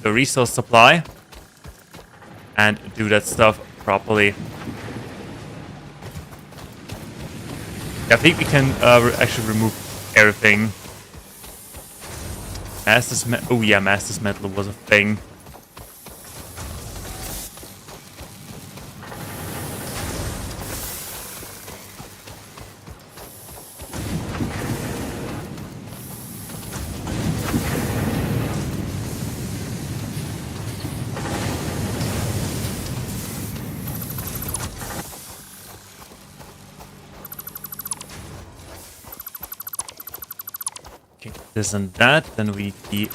the resource supply and do that stuff properly. I think we can actually remove everything. Master's Metal. Oh yeah, Master's Metal was a thing. Okay, this and that. Then we need.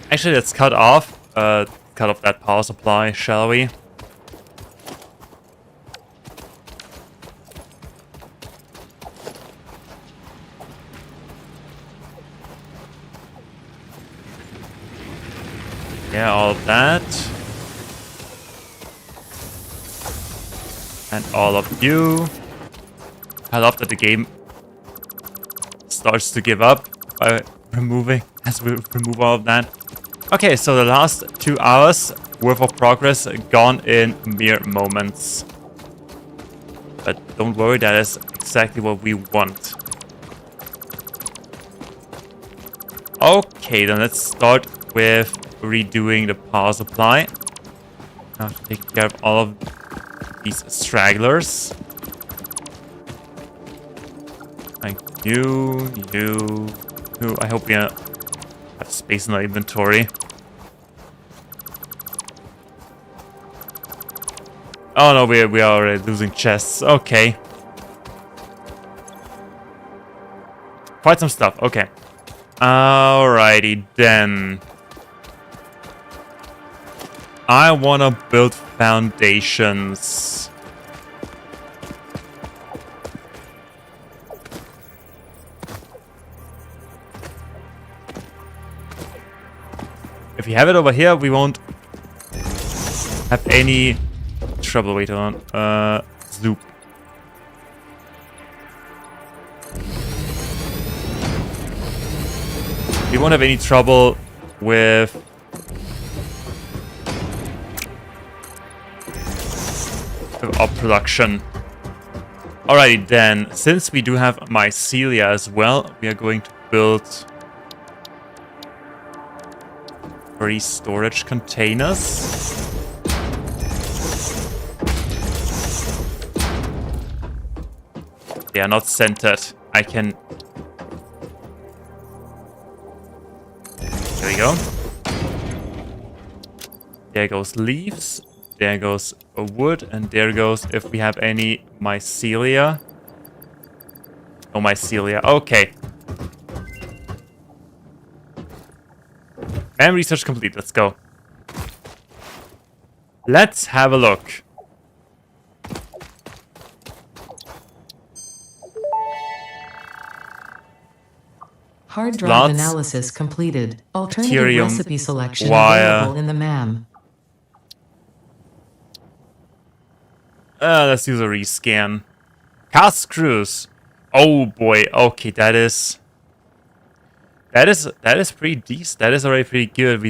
Actually, let's cut off that power supply, shall we? Yeah, all of that. And all of you. I love that the game starts to give up by removing, as we remove all of that. Okay, so the last 2 hours worth of progress gone in mere moments. But don't worry, that is exactly what we want. Okay, then let's start with redoing the power supply. I have to take care of all of these stragglers. Like you. I hope we have space in our inventory. Oh no, we are already losing chests. Okay. Quite some stuff. Okay. Alrighty then. I wanna build foundations. If you have it over here, we won't have any trouble. Wait on. Zoop. We won't have any trouble with our production. Alrighty then, since we do have mycelia as well, we are going to build 3 storage containers. They are not centered. I can... There we go. There goes leaves. There goes a wood. And there goes if we have any mycelia. No mycelia. Okay. And research complete. Let's go. Let's have a look. Hard drive Lots. analysis completed. Alternative Deuterium recipe selection wire. available in the MAM. Let's use a rescan. Cast screws. Oh boy. Okay, that is pretty decent. That is already pretty good.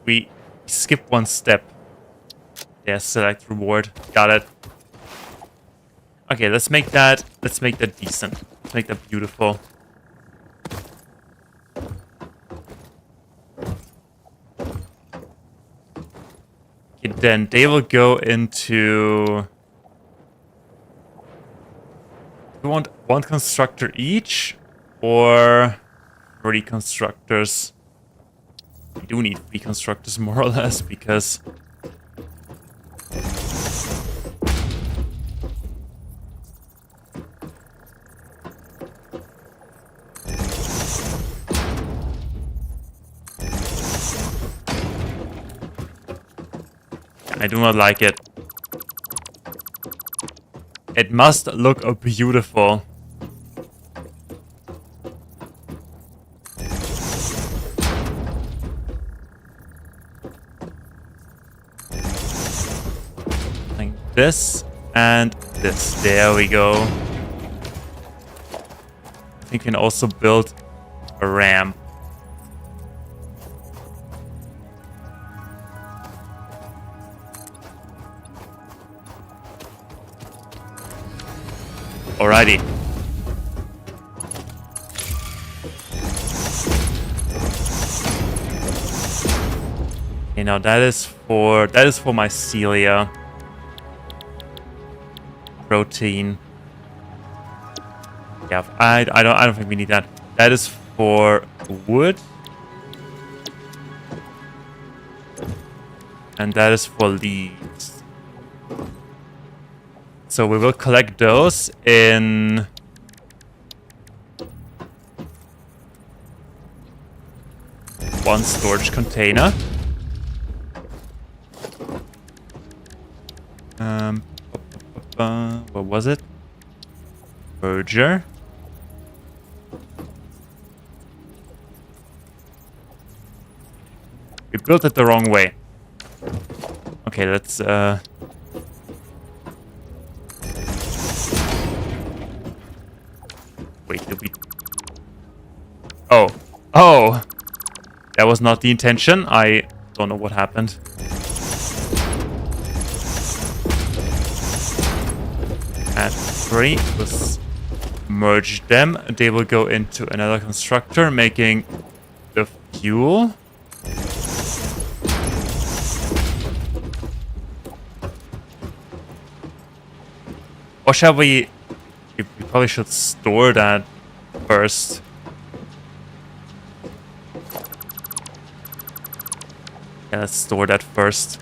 We skip one step. Yeah, select reward. Got it. Okay, let's make that decent. Let's make that beautiful. Okay, then they will go into... We want one constructor each, or 3 constructors. We do need 3 constructors more or less, because... I do not like it. It must look beautiful. Like this and this. There we go. I think we can also build a ramp. Alrighty. Okay, now that is for mycelia. Protein. Yeah, I don't think we need that. That is for wood. And that is for leaves. So we will collect those in one storage container. What was it? Merger. We built it the wrong way. Okay, let's wait, did we... Oh! That was not the intention. I don't know what happened. Add 3. Let's merge them. They will go into another constructor, making the fuel. Or shall we... We probably should store that first. Yeah, let's store that first.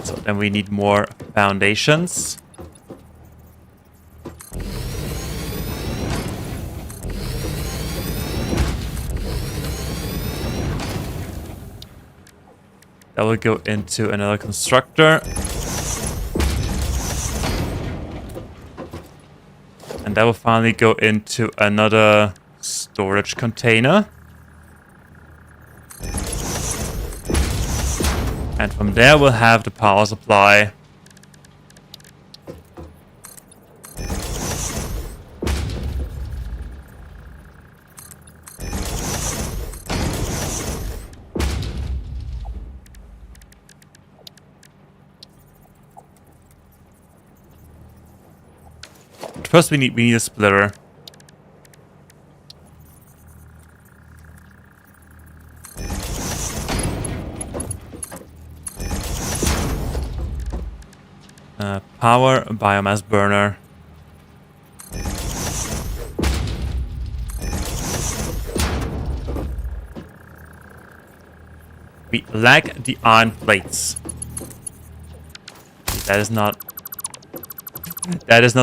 So then we need more foundations. That will go into another constructor. And that will finally go into another storage container. And from there we'll have the power supply. First we need a splitter. Power biomass burner. We lack the iron plates. That is not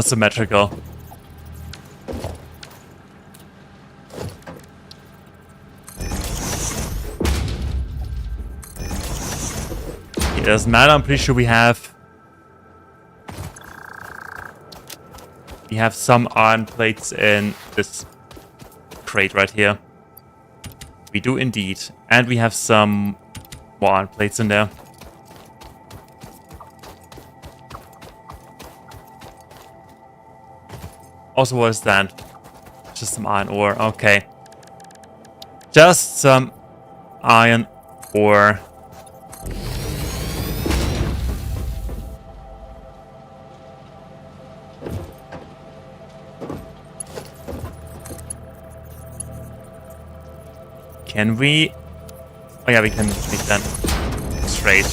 symmetrical. It doesn't matter, I'm pretty sure we have some iron plates in this crate right here. We do indeed. And we have some more iron plates in there. Also, what is that? Just some iron ore. Okay. Just some iron ore. Can we... Oh yeah, we can make that straight.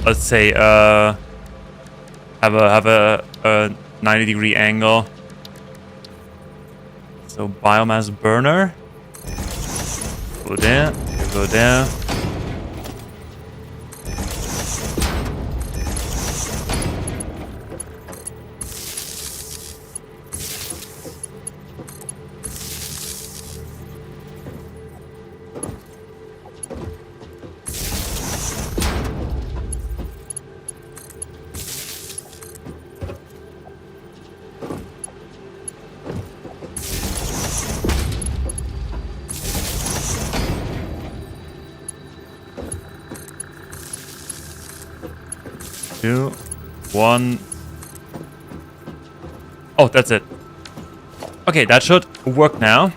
Let's say, have a 90-degree angle. So biomass burner. Go there. You go there. Two, one. Oh, that's it. Okay, that should work now.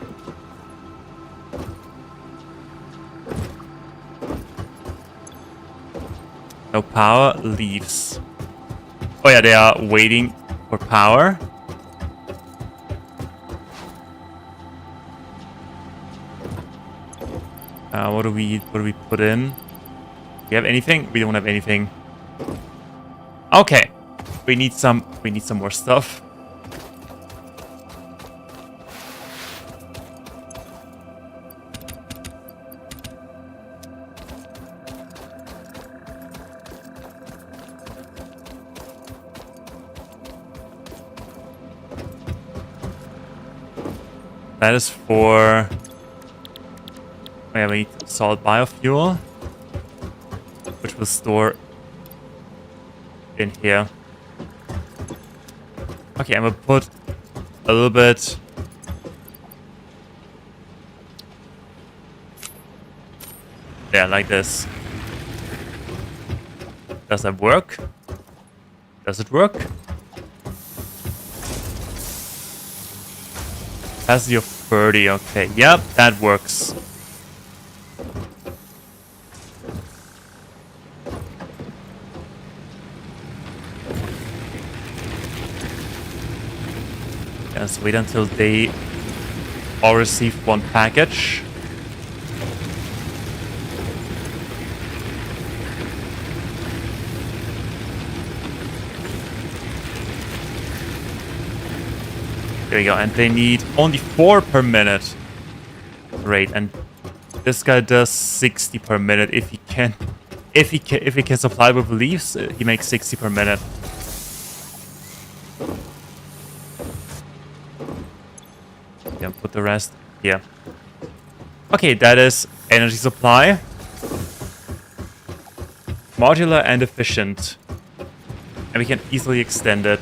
No power, leaves. Oh yeah, they are waiting for power. What do we put in? Do we have anything? We don't have anything. Okay, we need some more stuff. That is for... Oh yeah, we need solid biofuel, which will store in here. Okay, I'm gonna put a little bit there, like this. Does that work? Does it work? Capacity of 30, okay. Yep, that works. Let's wait until they all receive one package. There we go, and they need only 4 per minute. Great, and this guy does 60 per minute. If he can supply with leaves, he makes 60 per minute. Yeah, put the rest here. Okay, that is energy supply. Modular and efficient. And we can easily extend it.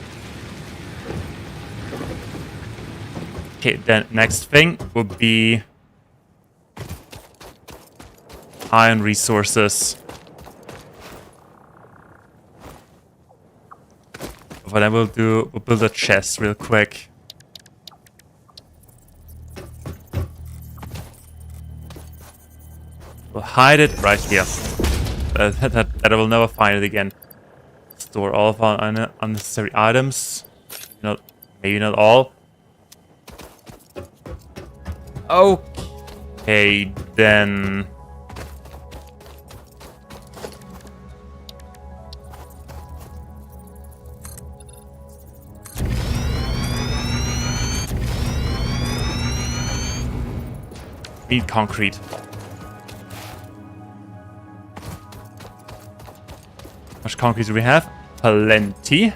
Okay, then next thing would be iron resources. What I will do, we'll build a chest real quick. We'll hide it right here. That I will never find it again. Store all of our unnecessary items. Maybe not all. Okay, then. Need concrete. How much concrete do we have? Plenty.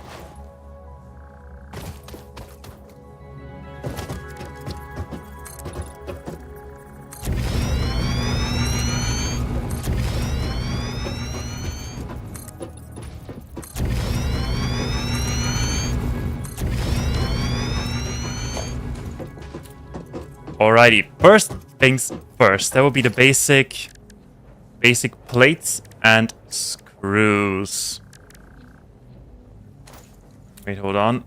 Alrighty, first things first. That will be the basic plates and screws. Wait, hold on.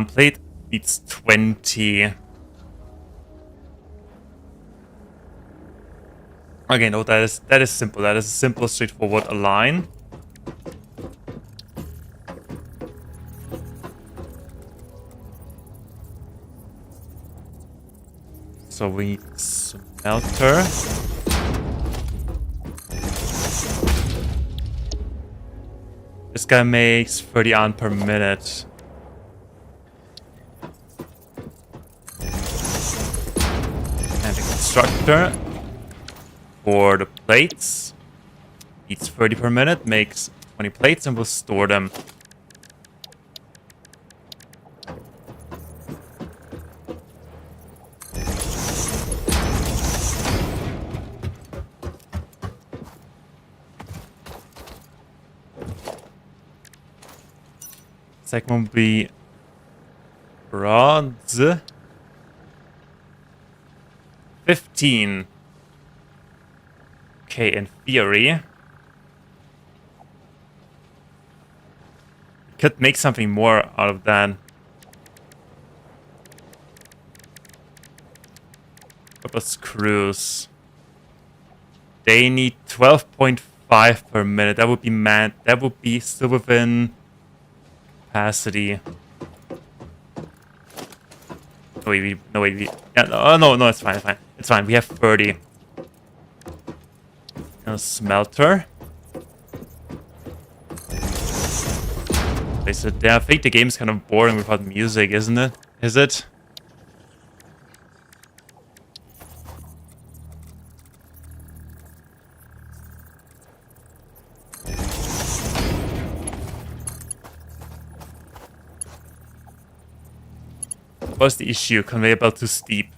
Plate needs 20. Okay, no, that is simple. That is a simple, straightforward align. So we need smelter. This guy makes 30 iron per minute. And the constructor for the plates needs 30 per minute, makes 20 plates, and we'll store them. Second one will be rods. 15. Okay, in theory, could make something more out of that. What about screws? They need 12.5 per minute. That would be that would be still within capacity. No, wait, yeah, no, it's fine, it's fine. We have 30. A smelter. I think the game's kind of boring without music, isn't it? Is it? What's the issue? Conveyor belt too steep.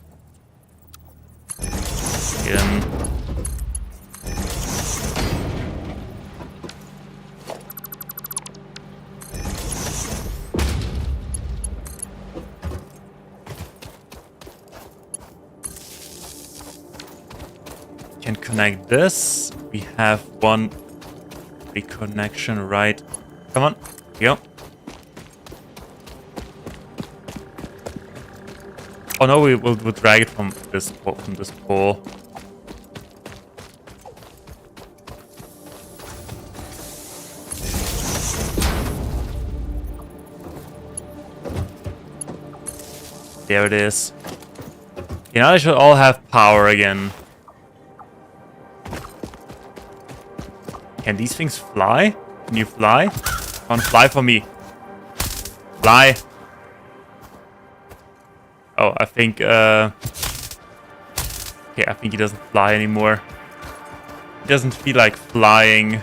Can connect this. We have one big connection right. Come on, here we go. Oh no, we'll drag it from this pole. There it is. Okay, now they should all have power again. Can these things fly? Can you fly? Come on, fly for me. Fly. Oh, I think, okay, I think he doesn't fly anymore. He doesn't feel like flying.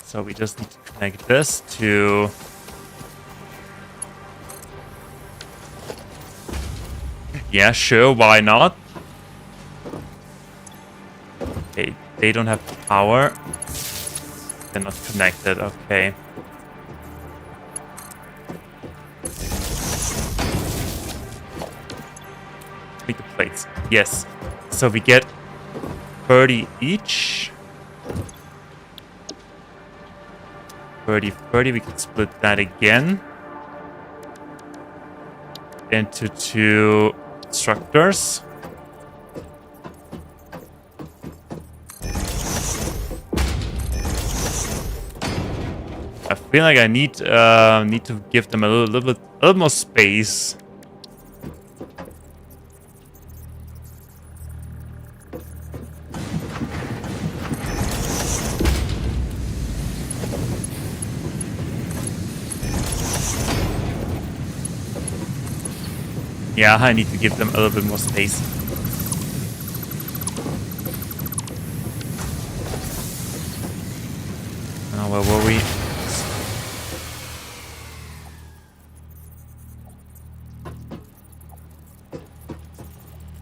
So we just need to connect this to... Yeah, sure, why not? Okay, they don't have power. They're not connected, okay. Make the plates. Yes. So we get 30 each. 30. We can split that again into 2 structures. I feel like I need to give them a little more space. Yeah, I need to give them a little bit more space. Oh, where were we?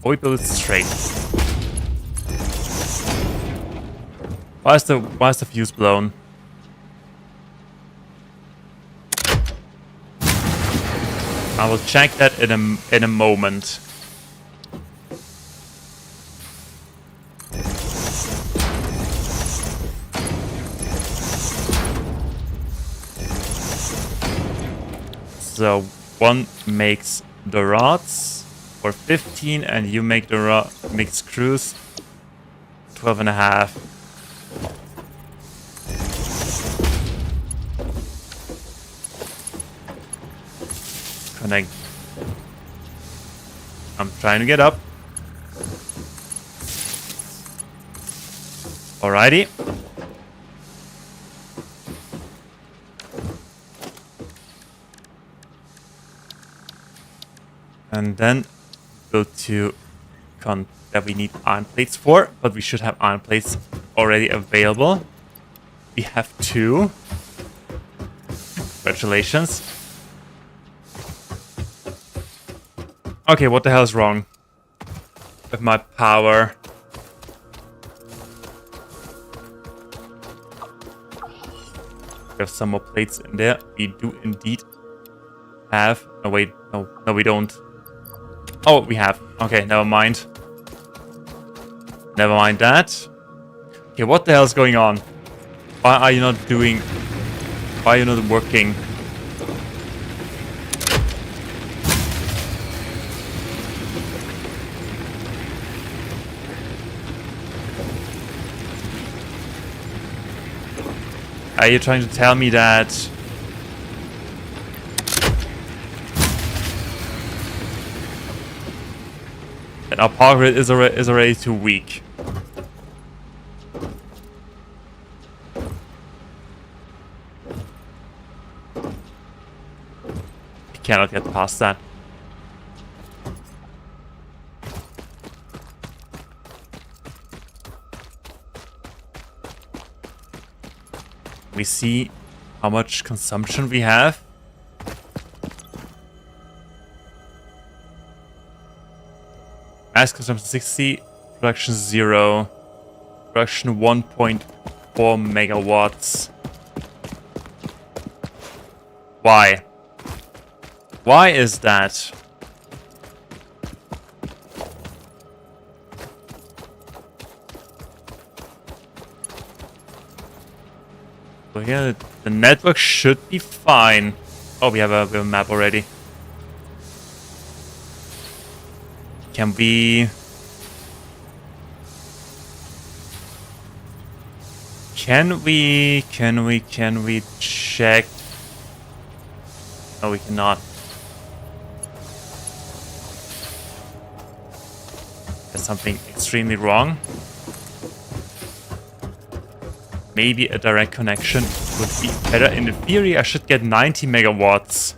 Oh, we build it straight. Why is the fuse blown? I will check that in a moment. So 1 makes the rods for 15, and you make the make screws 12.5. Connect. I'm trying to get up. Alrighty. And then go to that we need iron plates for, but we should have iron plates already available. We have 2. Congratulations. Okay, what the hell is wrong with my power? We have some more plates in there. We do indeed have... No, wait. No, we don't. Oh, we have. Okay, never mind. Never mind that. Okay, what the hell is going on? Why are you not doing... Why are you not working? Are you trying to tell me that... our power grid is already too weak? We cannot get past that. We see how much consumption we have. Mass consumption 60, production 0, production 1.4 megawatts. Why? Why is that? So here, the network should be fine. Oh, we have a map already. Can we check No, we cannot. There's something extremely wrong. Maybe a direct connection would be better. In theory, I should get 90 megawatts.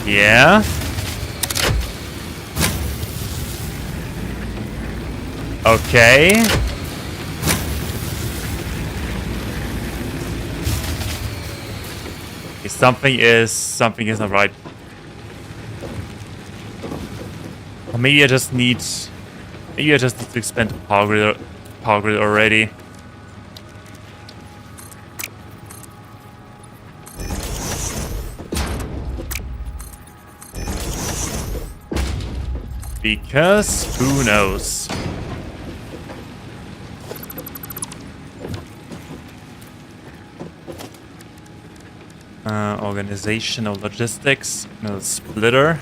Yeah. Okay. Something is not right. Or maybe I just need to expand the power grid already. Because who knows? Organizational logistics, mill splitter.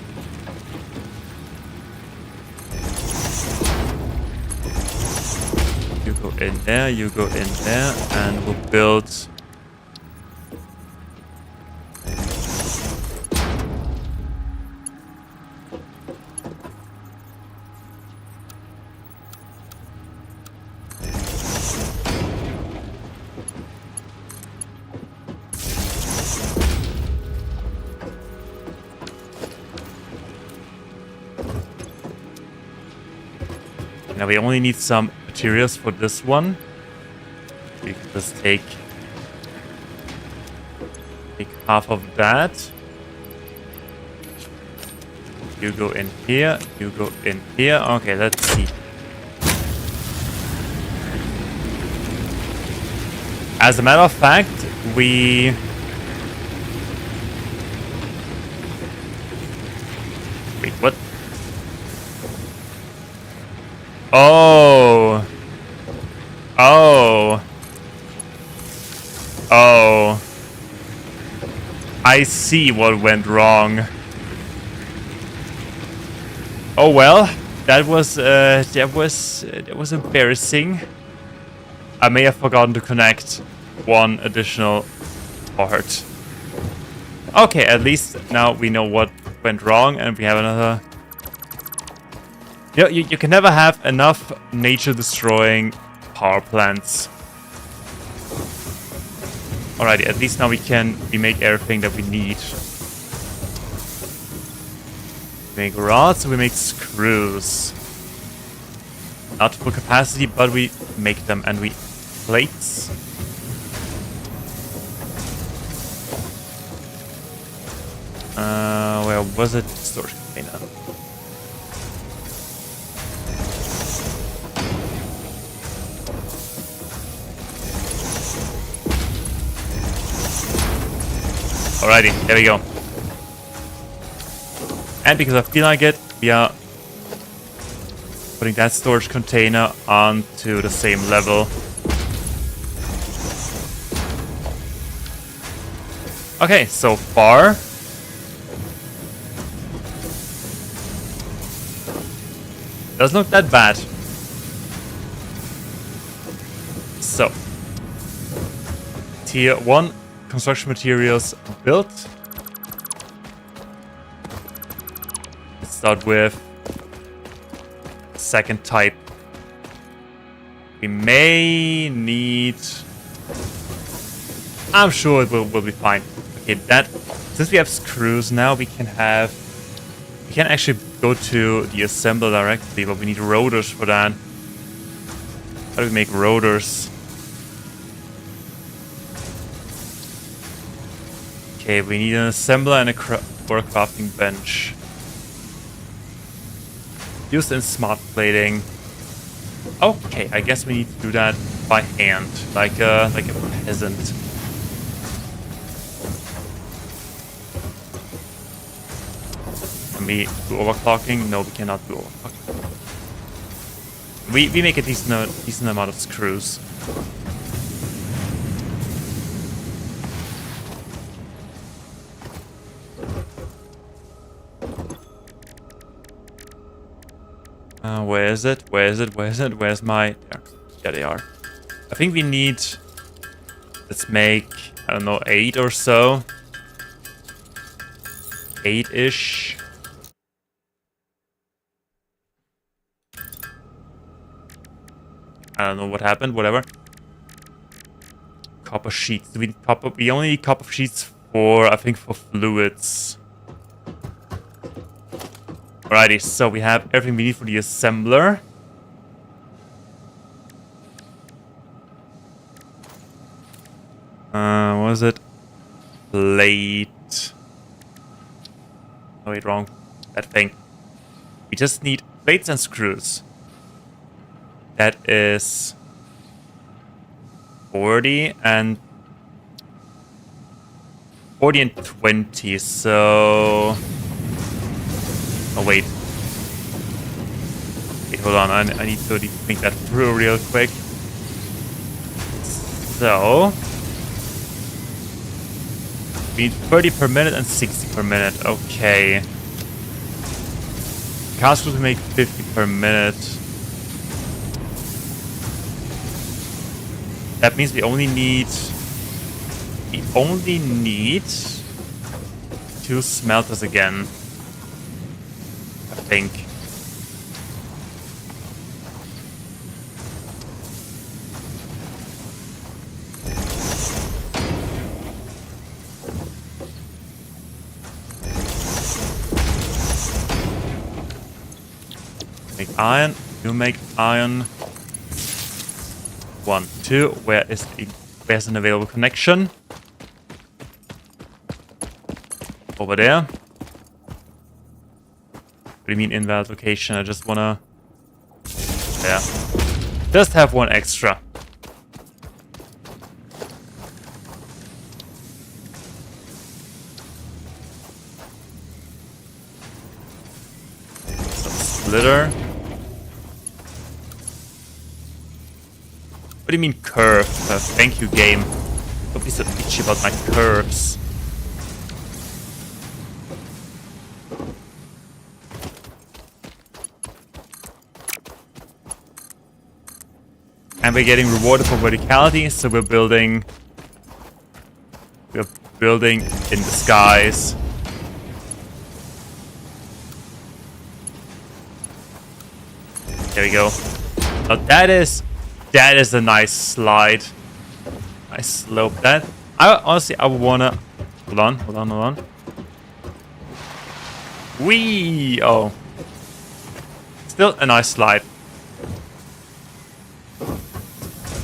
You go in there, you go in there, and we'll build. Now we only need some materials for this one. We can just take half of that. You go in here, you go in here. Okay, let's see. As a matter of fact, we... Wait, what? Oh. Oh. Oh. I see what went wrong. Oh well, that was embarrassing. I may have forgotten to connect one additional part. Okay, at least now we know what went wrong, and we have another. You can never have enough nature-destroying power plants. Alrighty, at least now we make everything that we need. We make rods, we make screws. Not full capacity, but we make them, and we plates. Where was it? Storage container. Alrighty, there we go. And because I feel like it, we are putting that storage container onto the same level. Okay, so far. Doesn't look that bad. So. Tier 1 construction materials built. Let's start with second type. We may need... I'm sure it will be fine. Okay, since we have screws now, we can actually go to the assembler directly, but we need rotors for that. How do we make rotors? Okay, we need an assembler and or a crafting bench. Used in smart plating. Okay, I guess we need to do that by hand, like a peasant. Can we do overclocking? No, we cannot do overclocking. We make a decent amount of screws. Where is it? Where is it? Where is it? Where's my... There. Yeah, they are. I think we need... Let's make, I don't know, 8 or so. 8-ish. I don't know what happened, whatever. Copper sheets. Do we need copper? We only need copper sheets for, I think, for fluids. Alrighty, so we have everything we need for the assembler. What is it? Plate. Oh wait, wrong. That thing. We just need plates and screws. That is 40 and 20, so... Oh wait. Wait, hold on, I need to think that through real quick. So... We need 30 per minute and 60 per minute, okay. Cast will make 50 per minute. That means we only need 2 smelters again. I think. Make iron. You make iron. 1, 2. Where's an available connection? Over there. What do you mean invalid location? I just wanna... Yeah. Just have one extra. Some splitter. What do you mean curve? Thank you, game. Don't be so bitchy about my curves. And we're getting rewarded for verticality, so we're building in the skies. There we go. Now that is a nice slide. Nice slope. That honestly I would wanna hold on. Whee! Oh. Still a nice slide.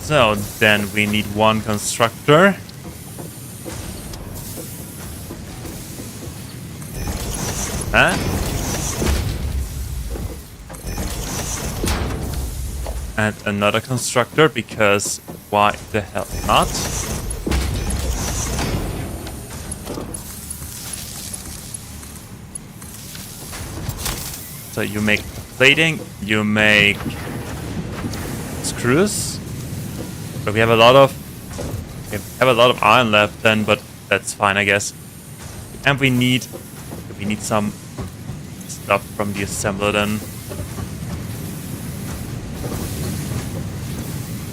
So then we need 1 constructor. And another constructor, because why the hell not? So you make plating, you make screws. But we have a lot of iron left then, but that's fine, I guess. And we need some stuff from the assembler then.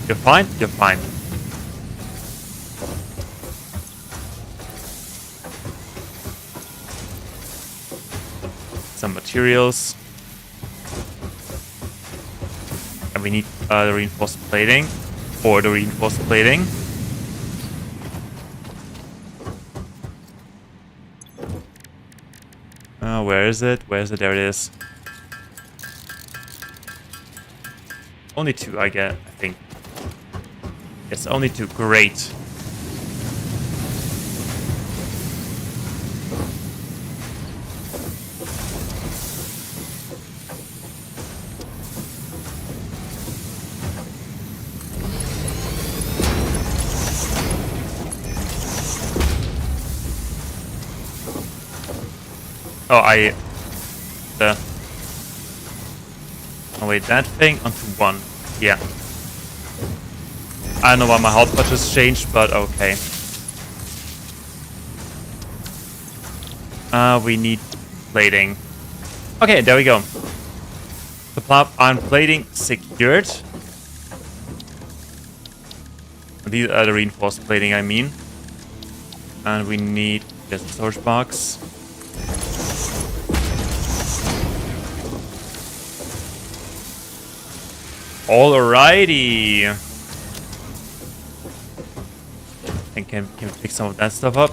You're fine? You're fine. Some materials. And we need the reinforced plating. Or the reinforced plating. Where is it? Where is it? There it is. Only 2 I get, I think. It's only 2. Great. Oh, oh wait, that thing onto 1. Yeah. I don't know why my hotbar just changed, but okay. We need plating. Okay, there we go. The pop iron plating secured. These are the reinforced plating, I mean. And we need this storage box. Alrighty. And can we pick some of that stuff up?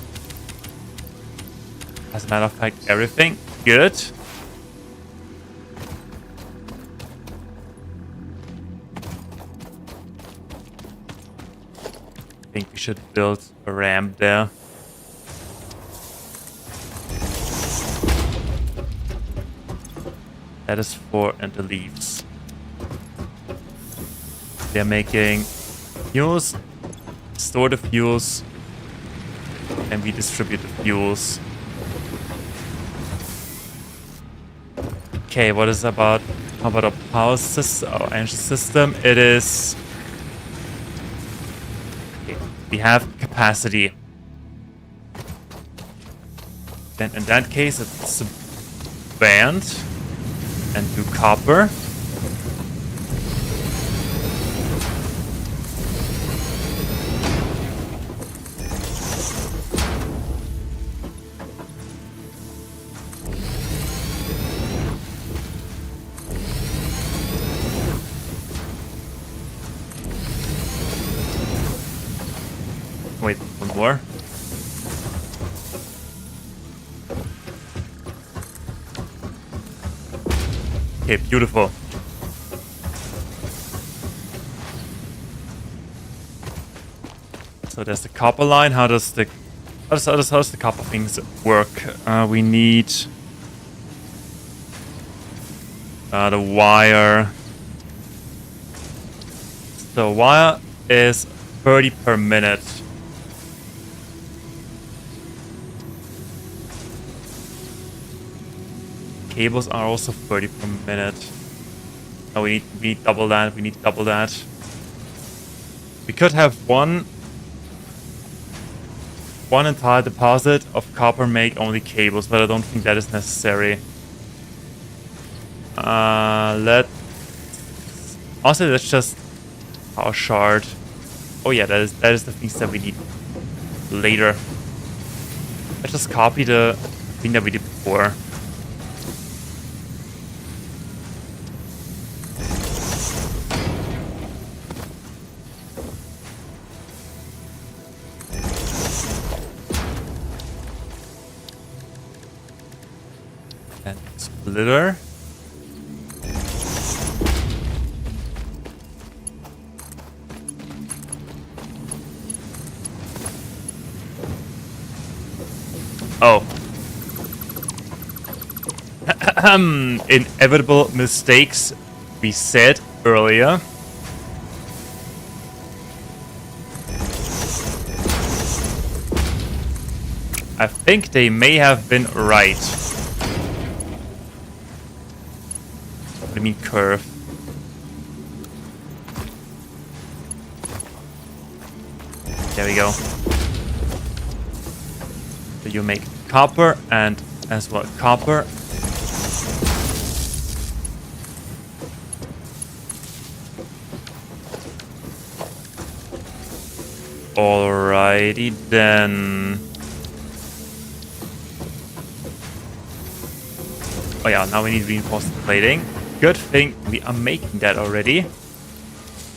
As a matter of fact, everything. Good. I think we should build a ramp there. That is for and the leaves. They're making fuels, store the fuels, and we distribute the fuels. Okay, what is about? How about a power system, our engine system? It is. Okay, we have capacity. Then in that case, it's band and do copper. Wait, one more. Okay, beautiful. So there's the copper line. How does the copper things work? We need the wire. The wire is 30 per minute. Cables are also 30 per minute. Oh, we need double that. We need double that. We could have one entire deposit of copper make only cables, but I don't think that is necessary. Let's just power shard. Oh yeah, that is the things that we need later. Let's just copy the thing that we did before. And splitter. Oh. Inevitable mistakes we said earlier. I think they may have been right. I mean curve. There we go. So you make copper and as well copper. Alrighty then. Oh yeah, now we need reinforced plating. Good thing we are making that already.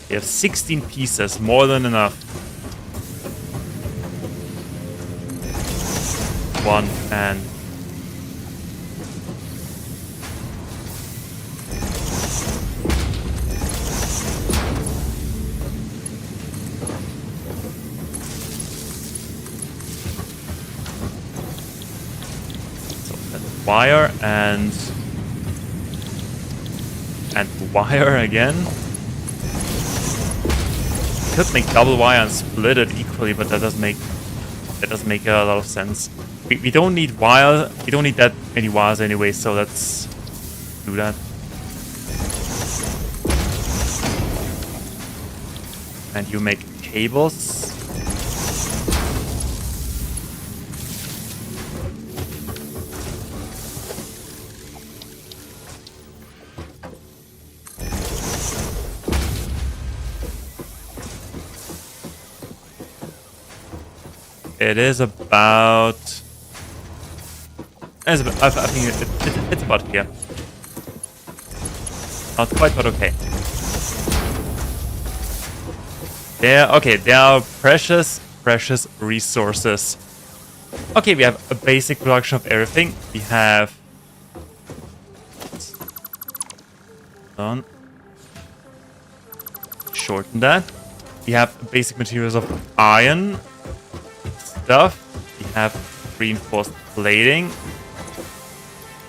We have 16 pieces, more than enough. One and so that's wire and wire again. Could make double wire and split it equally, but that doesn't make a lot of sense. We don't need wire. We don't need that many wires anyway, so let's do that. And you make cables. It is about... I think it's about here. Not quite, but okay. There are precious resources. Okay, we have a basic production of everything. We have... Done. Shorten that. We have basic materials of iron stuff. We have reinforced plating. To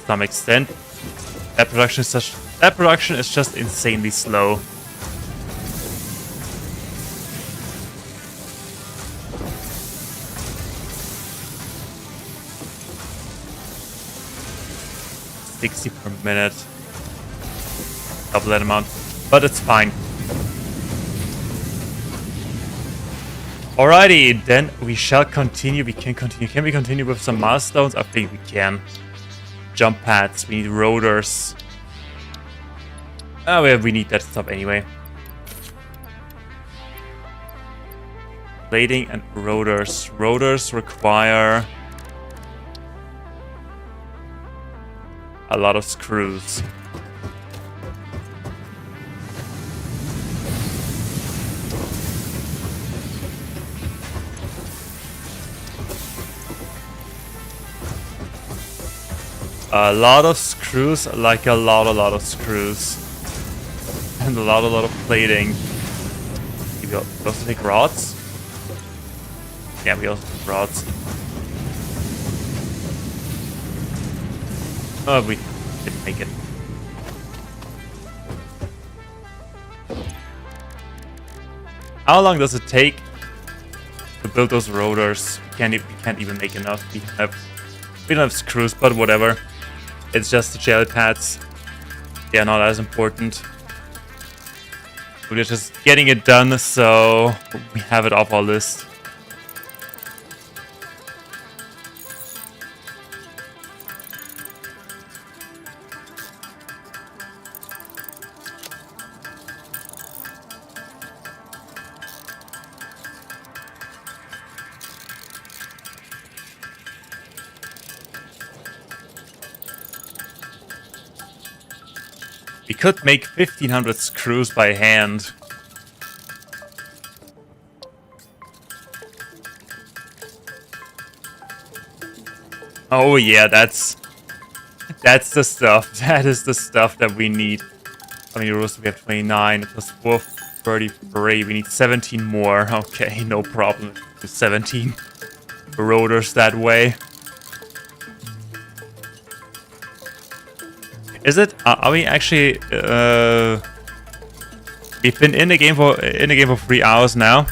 some extent. That production is just insanely slow. $60 per minute. Double that amount. But it's fine. Alrighty, then we shall continue. We can continue. Can we continue with some milestones? I think we can. Jump pads. We need rotors. Oh, we need that stuff anyway. Plating and rotors. Rotors require a lot of screws. A lot of screws, like a lot of screws. And a lot of plating. We also take rods? Yeah, we also take rods. Oh, we didn't make it. How long does it take to build those rotors? We can't even make enough. We don't have screws, but whatever. It's just the gel pads. They are not as important. We're just getting it done, so we have it off our list. We could make 1500 screws by hand. Oh yeah, that's the stuff. That is the stuff that we need. How many rows do we have? 29 plus 4, 33. We need 17 more. Okay, no problem. 17 rotors that way. Is it? Are we actually? We've been in the game for 3 hours now,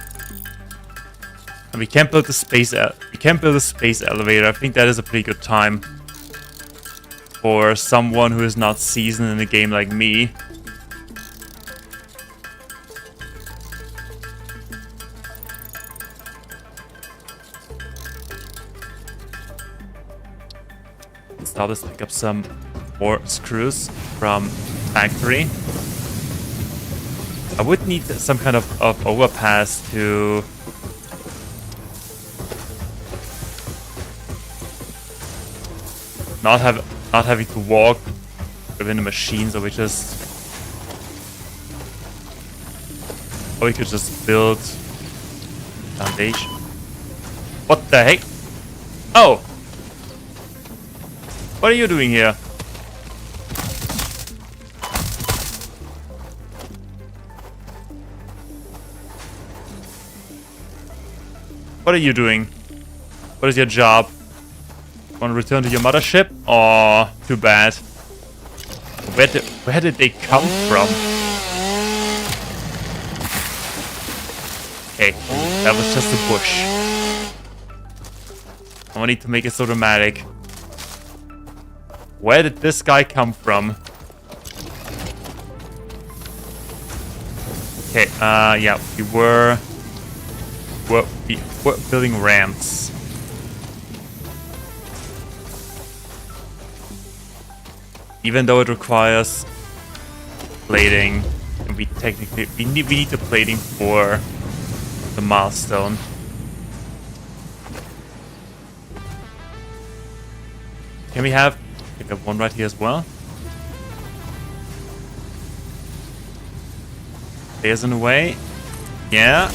and we can't build the space. We can't build a space elevator. I think that is a pretty good time for someone who is not seasoned in the game like me. So let's pick up some more screws from factory. I would need some kind of overpass to not having to walk within the machines, or we could just build foundation. What the heck? Oh! What are you doing here? What are you doing? What is your job? Want to return to your mothership? Oh, too bad. Where did they come from? Okay, that was just a bush. I don't need to make it so dramatic. Where did this guy come from? Okay, yeah, we were building ramps. Even though it requires plating, and we need the plating for the milestone. Can we have one right here as well? There's in a way. Yeah.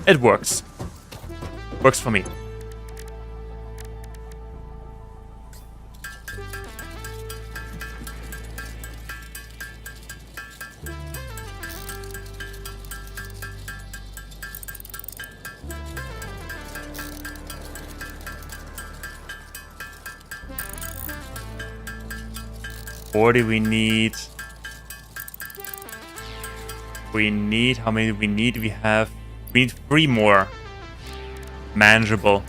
It works. Works for me. Or do we need... how many do we need? We need 3 more. Manageable.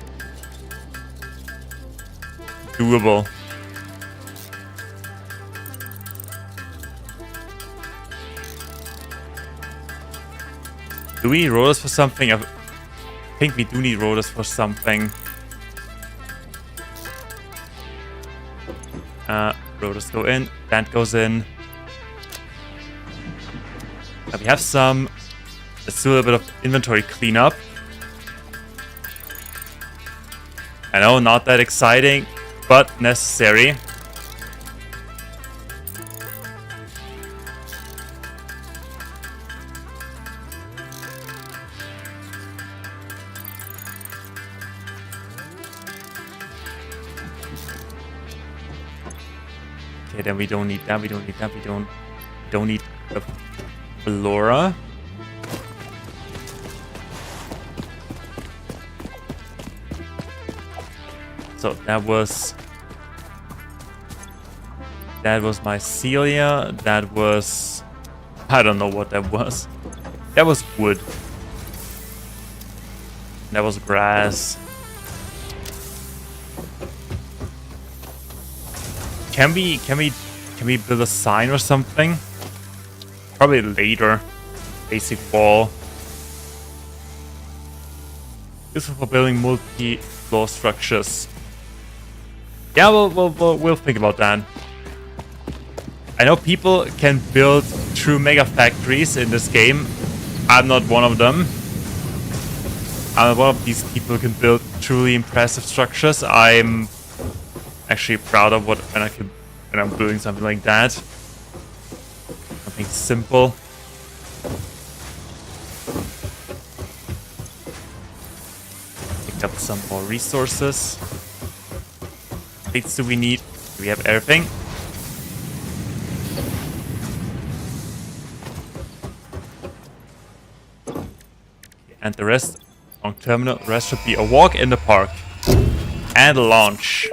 Doable. Do we need rotors for something? I think we do need rotors for something. Rotors go in, that goes in. We have some. Let's do a little bit of inventory cleanup. I know, not that exciting, but necessary. Okay, then we don't need that, we don't need that, we don't need a Flora. So that was mycelia, that was, I don't know what that was. That was wood. That was grass. Can we build a sign or something? Probably later. Basic wall. Useful for building multi-floor structures. Yeah, we'll think about that. I know people can build true mega factories in this game. I'm not one of them. I'm not one of these people who can build truly impressive structures. I'm actually proud of when I'm doing something like that. Something simple. Pick up some more resources. What do we need? Do we have everything? And the rest on terminal. The rest should be a walk in the park and a launch.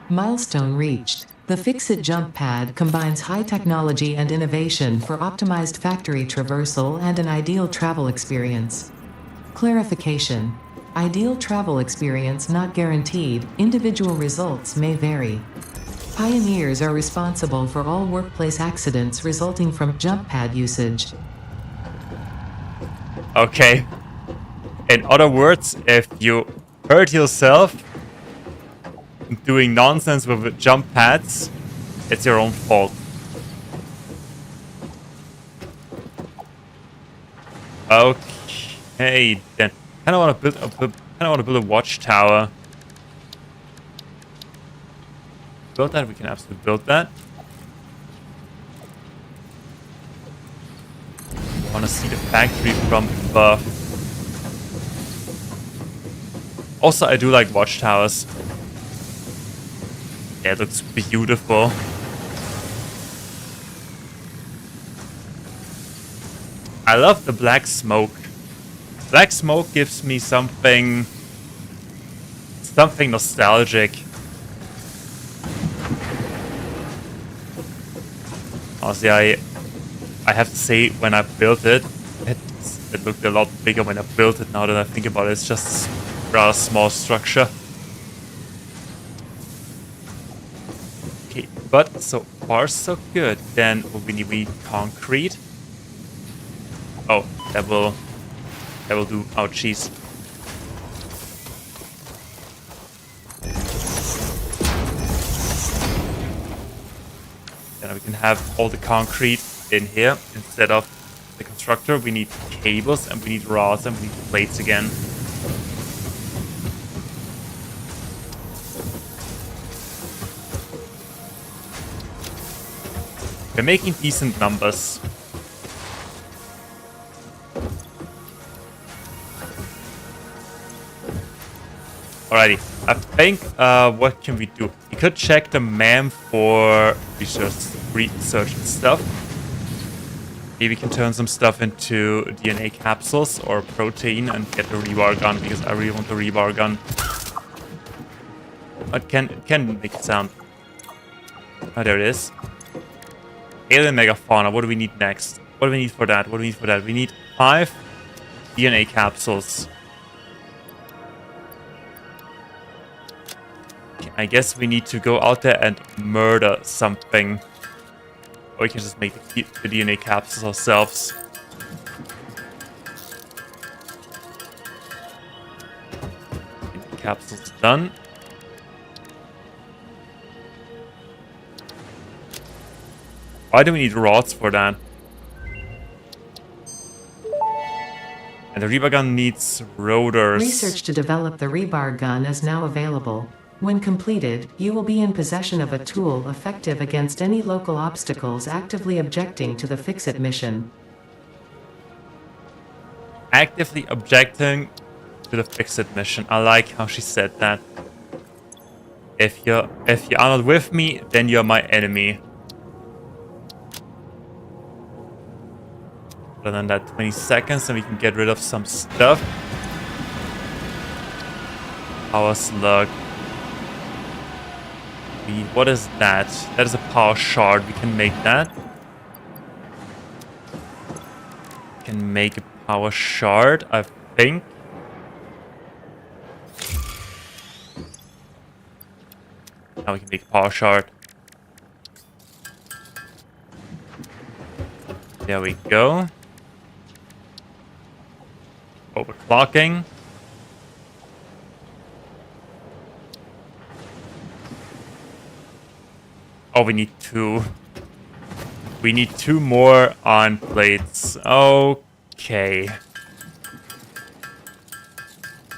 Milestone reached. The Fix-It jump pad combines high technology and innovation for optimized factory traversal and an ideal travel experience. Clarification. Ideal travel experience not guaranteed. Individual results may vary. Pioneers are responsible for all workplace accidents resulting from jump pad usage. Okay. In other words, if you hurt yourself doing nonsense with jump pads, it's your own fault. Okay, then. I don't want to build a watchtower. Build that. We can absolutely build that. I want to see the factory from above. Also, I do like watchtowers. Yeah, it looks beautiful. I love the black smoke. Black smoke gives me something nostalgic. Honestly, I have to say, when I built it, it looked a lot bigger when I built it. Now that I think about it, it's just a rather small structure. Okay, but so far so good. Then what we need concrete. Oh, that will do. Oh, jeez. Then we can have all the concrete in here instead of the constructor. We need cables and we need rods and we need plates again. We're making decent numbers. Alrighty, I think, what can we do? We could check the MAM for research and stuff. Maybe we can turn some stuff into DNA capsules or protein and get the rebar gun, because I really want the rebar gun. It can make it sound. Oh, there it is. Alien megafauna, what do we need next? What do we need for that? What do we need for that? We need 5 DNA capsules. I guess we need to go out there and murder something. Or we can just make the DNA capsules ourselves. DNA capsules done. Why do we need rods for that? And the rebar gun needs rotors. Research to develop the rebar gun is now available. When completed, you will be in possession of a tool effective against any local obstacles actively objecting to the Fix-It mission. Actively objecting to the Fix-It mission. I like how she said that. If you are not with me, then you're my enemy. Other than that, 20 seconds, and we can get rid of some stuff. Power slug. What is that? That is a power shard. We can make that. We can make a power shard, I think. Now we can make a power shard. There we go. Overclocking. Oh, we need 2. We need 2 more on plates. Okay.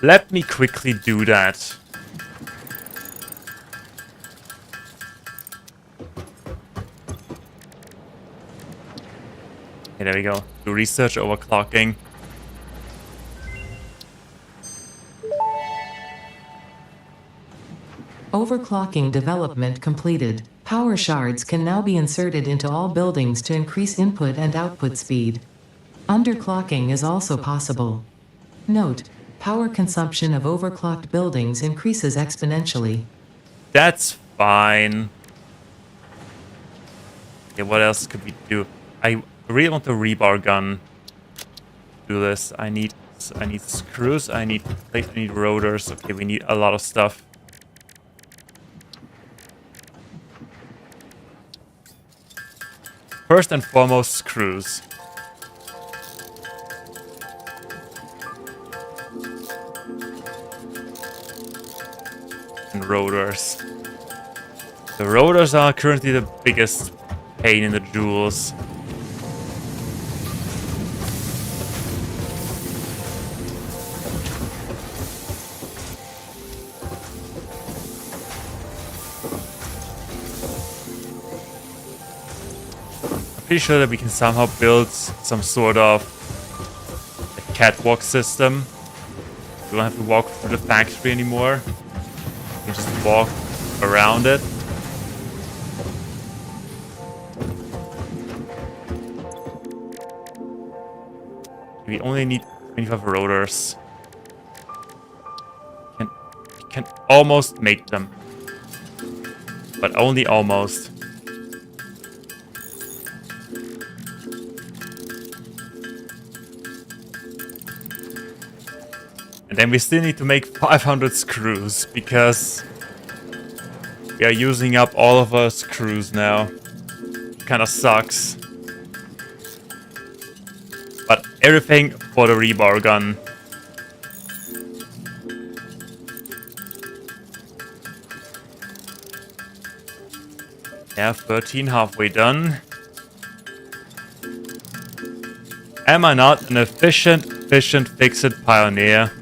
Let me quickly do that. Okay, there we go. Do research overclocking. Overclocking development completed. Power shards can now be inserted into all buildings to increase input and output speed. Underclocking is also possible. Note: power consumption of overclocked buildings increases exponentially. That's fine. Okay, what else could we do? I really want the rebar gun. Do this. I need screws. I need plates. I need rotors. Okay, we need a lot of stuff. First and foremost, screws. And rotors. The rotors are currently the biggest pain in the Juuust. Pretty sure that we can somehow build some sort of a catwalk system. We don't have to walk through the factory anymore. We can just walk around it. We only need 25 rotors. We can almost make them. But only almost. And then we still need to make 500 screws, because we are using up all of our screws now. Kinda sucks. But everything for the rebar gun. Yeah, 13, halfway done. Am I not an efficient fix-it pioneer?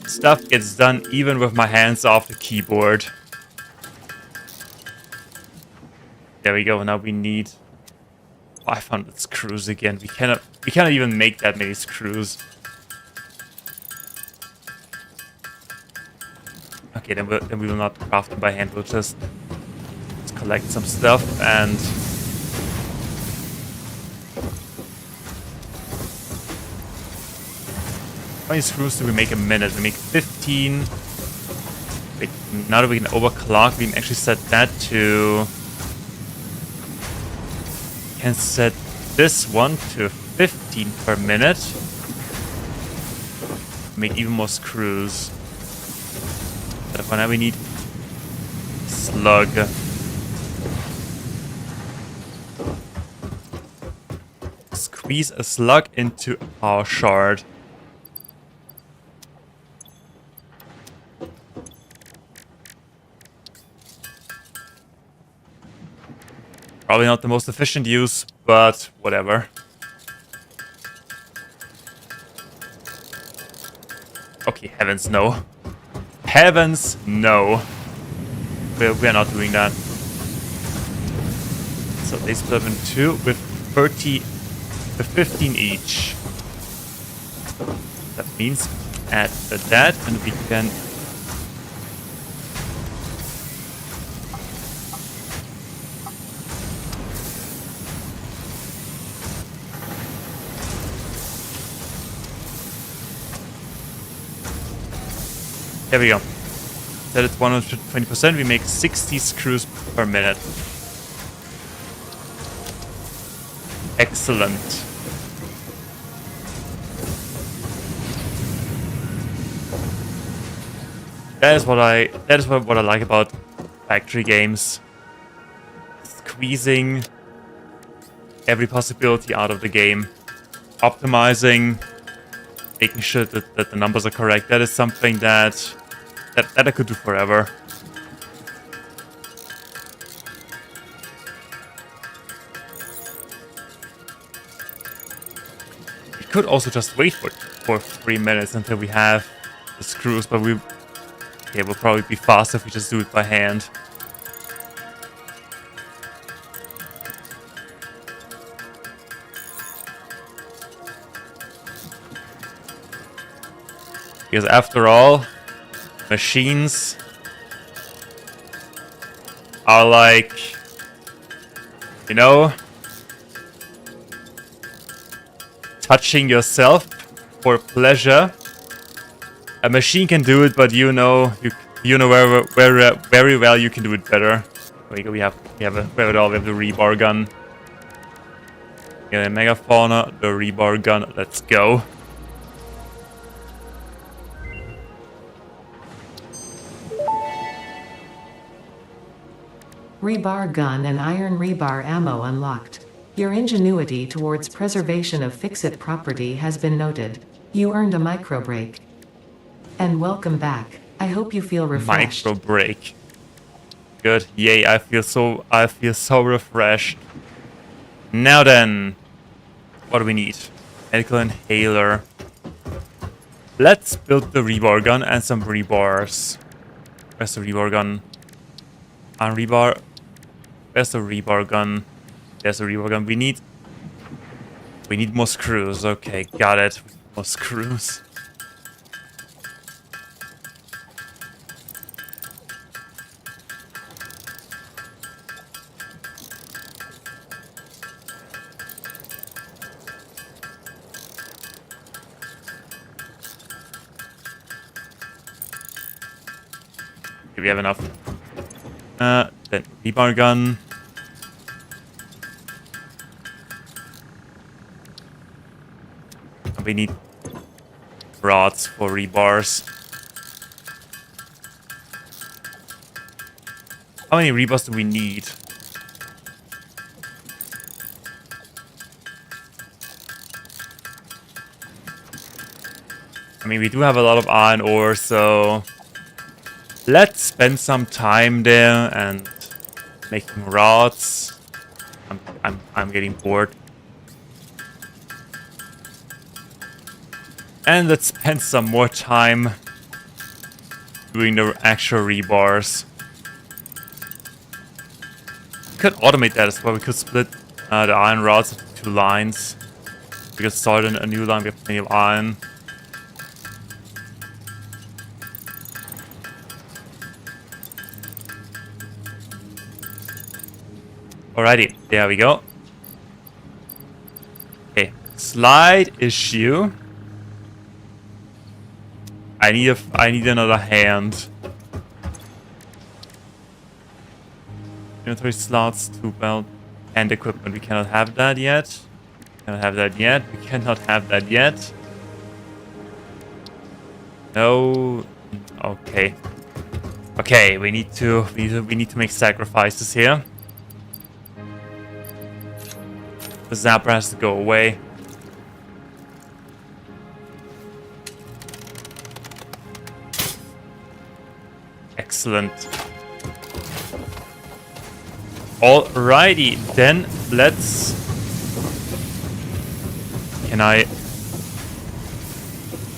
Stuff gets done even with my hands off the keyboard. There we go. Now we need 500 screws again. We cannot even make that many screws. Okay, then we will not craft them by hand. We'll just collect some stuff and how many screws do we make a minute? We make 15. Wait, now that we can overclock, we can actually set that to... Can set this one to 15 per minute. Make even more screws. But for now we need slug. Squeeze a slug into our shard. Probably not the most efficient use, but whatever. Okay, heavens no. Heavens no. We're not doing that. So they split up in two with 15 each. That means add that and we can... There we go. Set it 120%, we make 60 screws per minute. Excellent. That is what I like about factory games. Squeezing every possibility out of the game. Optimizing, making sure that the numbers are correct. That is something that I could do forever. We could also just wait for 3 minutes until we have the screws, but we'll probably be faster if we just do it by hand. Because after all, machines are like, you know, touching yourself for pleasure. A machine can do it, but you know very well you can do it better. We have it all. We have the rebar gun. Yeah, the megafauna, the rebar gun. Let's go. Rebar gun and iron rebar ammo unlocked. Your ingenuity towards preservation of fixit property has been noted. You earned a micro break. And welcome back. I hope you feel refreshed. Micro break. Good. Yay, I feel so refreshed. Now then, what do we need? Medical inhaler. Let's build the rebar gun and some rebars. Where's the rebar gun? And rebar. Where's the rebar gun? There's the rebar gun. We need more screws. Okay, got it. More screws. Okay, we have enough. Then rebar gun. We need rods for rebars. How many rebars do we need? I mean, we do have a lot of iron ore, so let's spend some time there and making rods. I'm getting bored. And let's spend some more time doing the actual rebars. could automate that as well. We could split the iron rods into 2 lines. We could start a new line. We have plenty of iron. Alrighty, there we go. Okay, slight issue. I need another hand. Inventory slots, 2 belt, and equipment. We cannot have that yet. We cannot have that yet. We cannot have that yet. No. Okay. Okay, we need to make sacrifices here. The zapper has to go away. Excellent. Alrighty, then let's... Can I...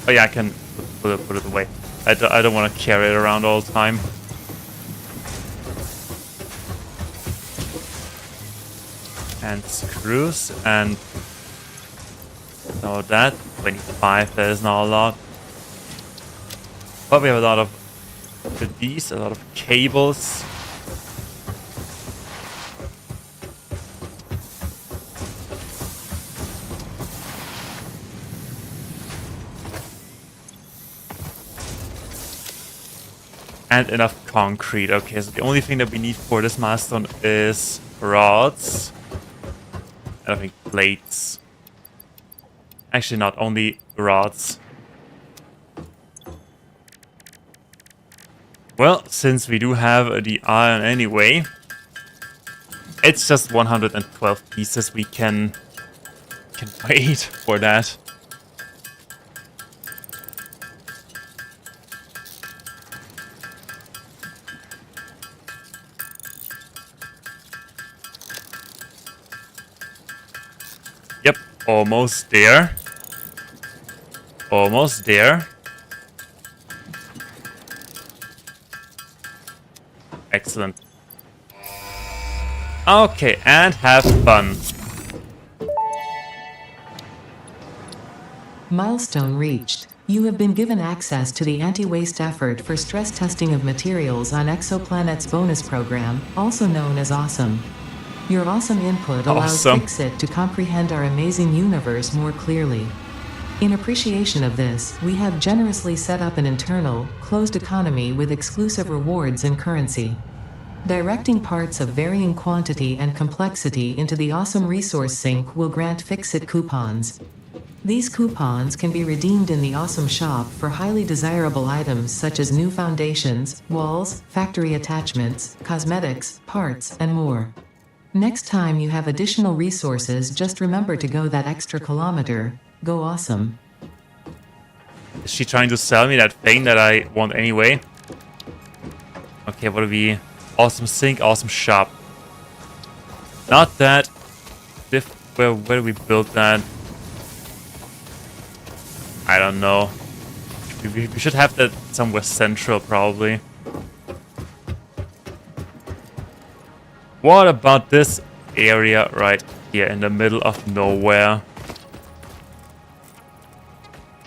Oh yeah, I can put it away. I don't want to carry it around all the time. And screws, and... So that, 25, that is not a lot. But we have a lot of these, a lot of cables. And enough concrete. Okay, so the only thing that we need for this milestone is rods. And I think plates. Actually, not only rods. Well, since we do have the iron anyway, it's just 112 pieces. We can wait for that. Yep, almost there. Almost there. Excellent. Okay, and have fun. Milestone reached. You have been given access to the anti-waste effort for stress testing of materials on Exoplanet's bonus program, also known as Awesome. Your awesome input allows Fixit to comprehend our amazing universe more clearly. In appreciation of this, we have generously set up an internal, closed economy with exclusive rewards and currency. Directing parts of varying quantity and complexity into the awesome resource sink will grant Fixit coupons. These coupons can be redeemed in the Awesome Shop for highly desirable items such as new foundations, walls, factory attachments, cosmetics, parts, and more. Next time you have additional resources, just remember to go that extra kilometer. Go awesome. Is she trying to sell me that thing that I want anyway? Okay, what do we... Awesome sink, awesome shop. Not that... Where do we build that? I don't know. We should have that somewhere central, probably. What about this area right here in the middle of nowhere?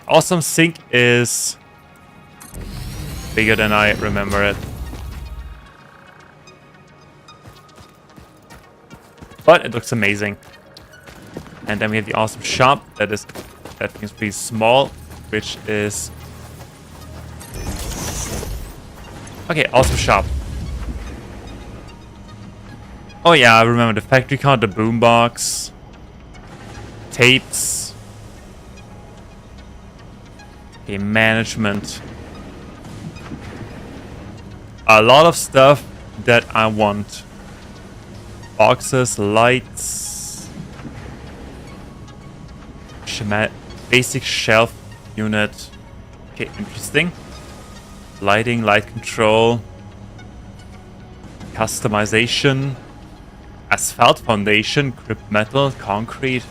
Awesome sink is bigger than I remember it. But it looks amazing. And then we have the awesome shop. That thing is pretty small, which is... Okay, awesome shop. Oh yeah, I remember the factory card, the boombox, tapes. Okay, management. A lot of stuff that I want. Boxes, lights. Basic shelf unit. Okay, interesting. Lighting, light control. Customization. Asphalt foundation, grip metal, concrete.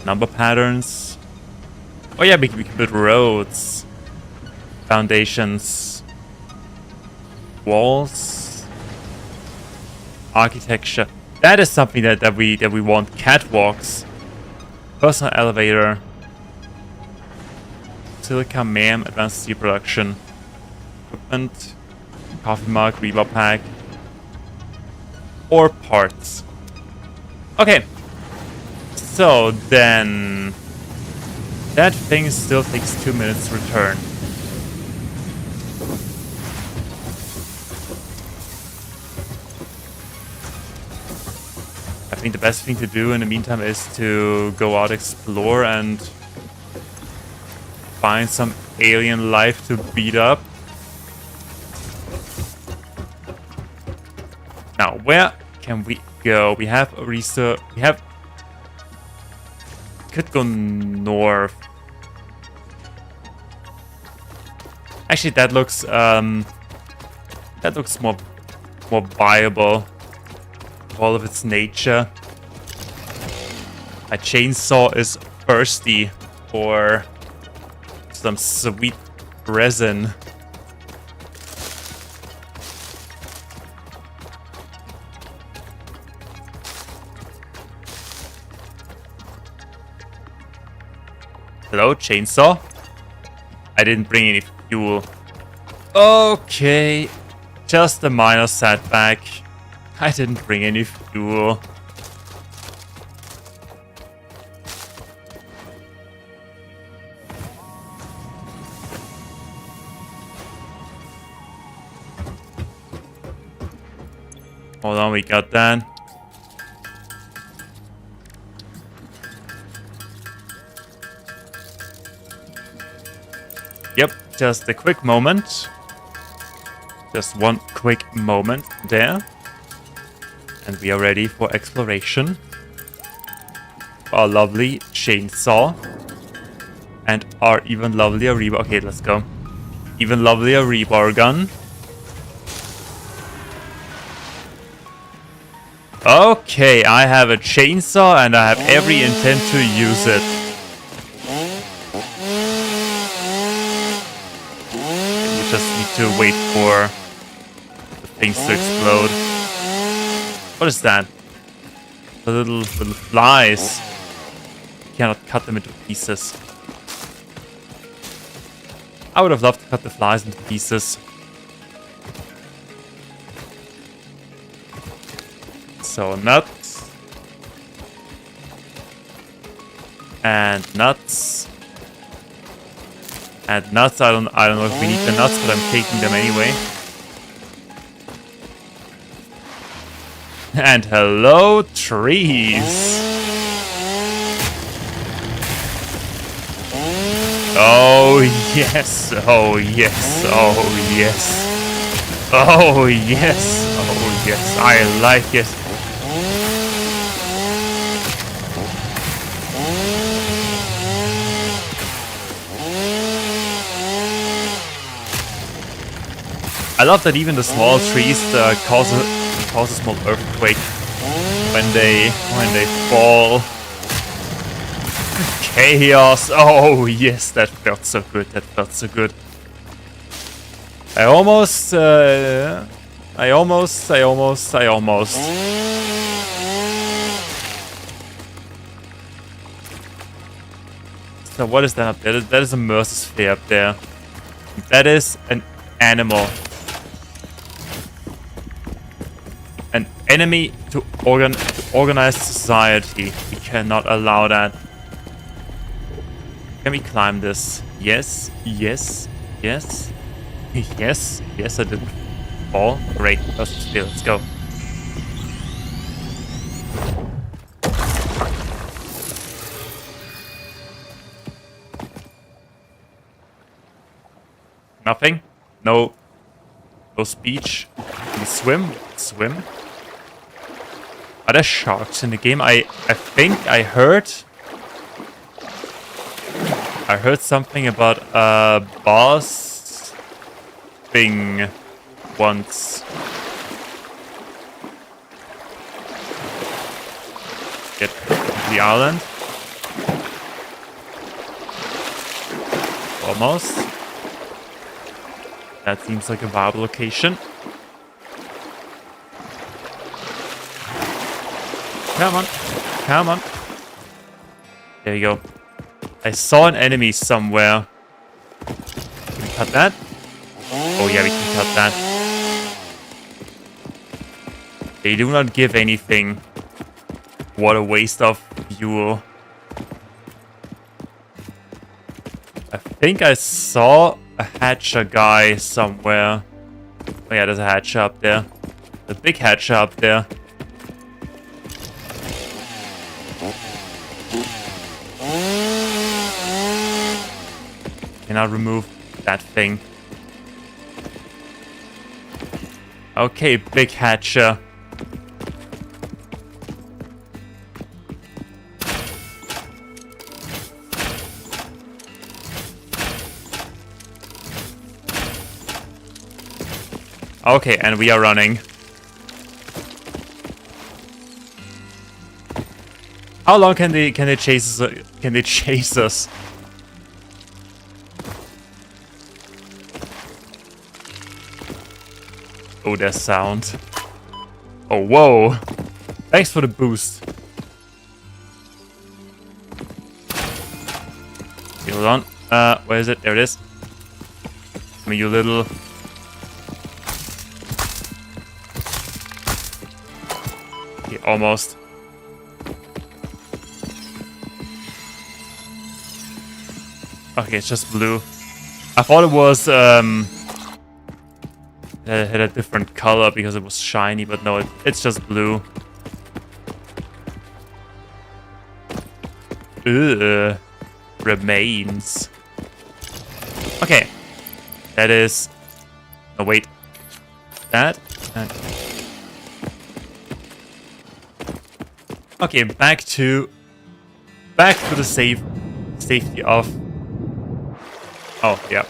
Number patterns. Oh yeah, we can build roads. Foundations. Walls. architecture. That is something that we want. Catwalks, personal elevator, silica ma'am, advanced steel production, equipment, coffee mug, rebar pack, or parts. Okay, so then that thing still takes 2 minutes to return. I think the best thing to do in the meantime is to go out, explore, and find some alien life to beat up. Now, where can we go? We have a research. We have. Could go north. Actually, that looks more viable. All of its nature. A chainsaw is thirsty for some sweet resin. Hello, chainsaw? I didn't bring any fuel. Okay, just a minor setback. I didn't bring any fuel. Hold on, we got that. Yep, just a quick moment. Just one quick moment there. And we are ready for exploration. Our lovely chainsaw. And our even lovelier rebar. Okay, let's go. Even lovelier rebar gun. Okay, I have a chainsaw and I have every intent to use it. We just need to wait for the things to explode. What is that? The little flies. You cannot cut them into pieces. I would have loved to cut the flies into pieces. So nuts. And nuts. And nuts. I don't know if we need the nuts, but I'm taking them anyway. And hello, trees. Oh yes, oh yes, oh yes. Oh yes, oh yes, I like it. I love that even the small trees cause a small earthquake when they fall. Chaos! Oh yes, that felt so good. That felt so good. I almost. So what is that up there? That is a Mercer up there. That is an animal. An enemy to organized society. We cannot allow that. Can we climb this? Yes, yes, yes. Yes, yes, I didn't fall. Great, let's go. Nothing? No speech? Can we swim? Swim? Are there sharks in the game? I think I heard something about a boss thing once. Get to the island. Almost. That seems like a viable location. Come on. Come on. There we go. I saw an enemy somewhere. Can we cut that? Oh yeah, we can cut that. They do not give anything. What a waste of fuel. I think I saw a hatcher guy somewhere. Oh yeah, there's a hatcher up there. A big hatcher up there. Can I remove that thing? Okay, big hatcher. Okay, and we are running. How long can they chase us? Can they chase us? Oh, there's sound. Oh, whoa! Thanks for the boost. Okay, hold on. Where is it? There it is. Come here, you little. Okay, almost. Okay, it's just blue. I thought it was it had a different color because it was shiny, but no, it's just blue. Ugh. Remains. Okay. That is... Oh, wait. That. Okay, back to the safety of... Oh, yeah.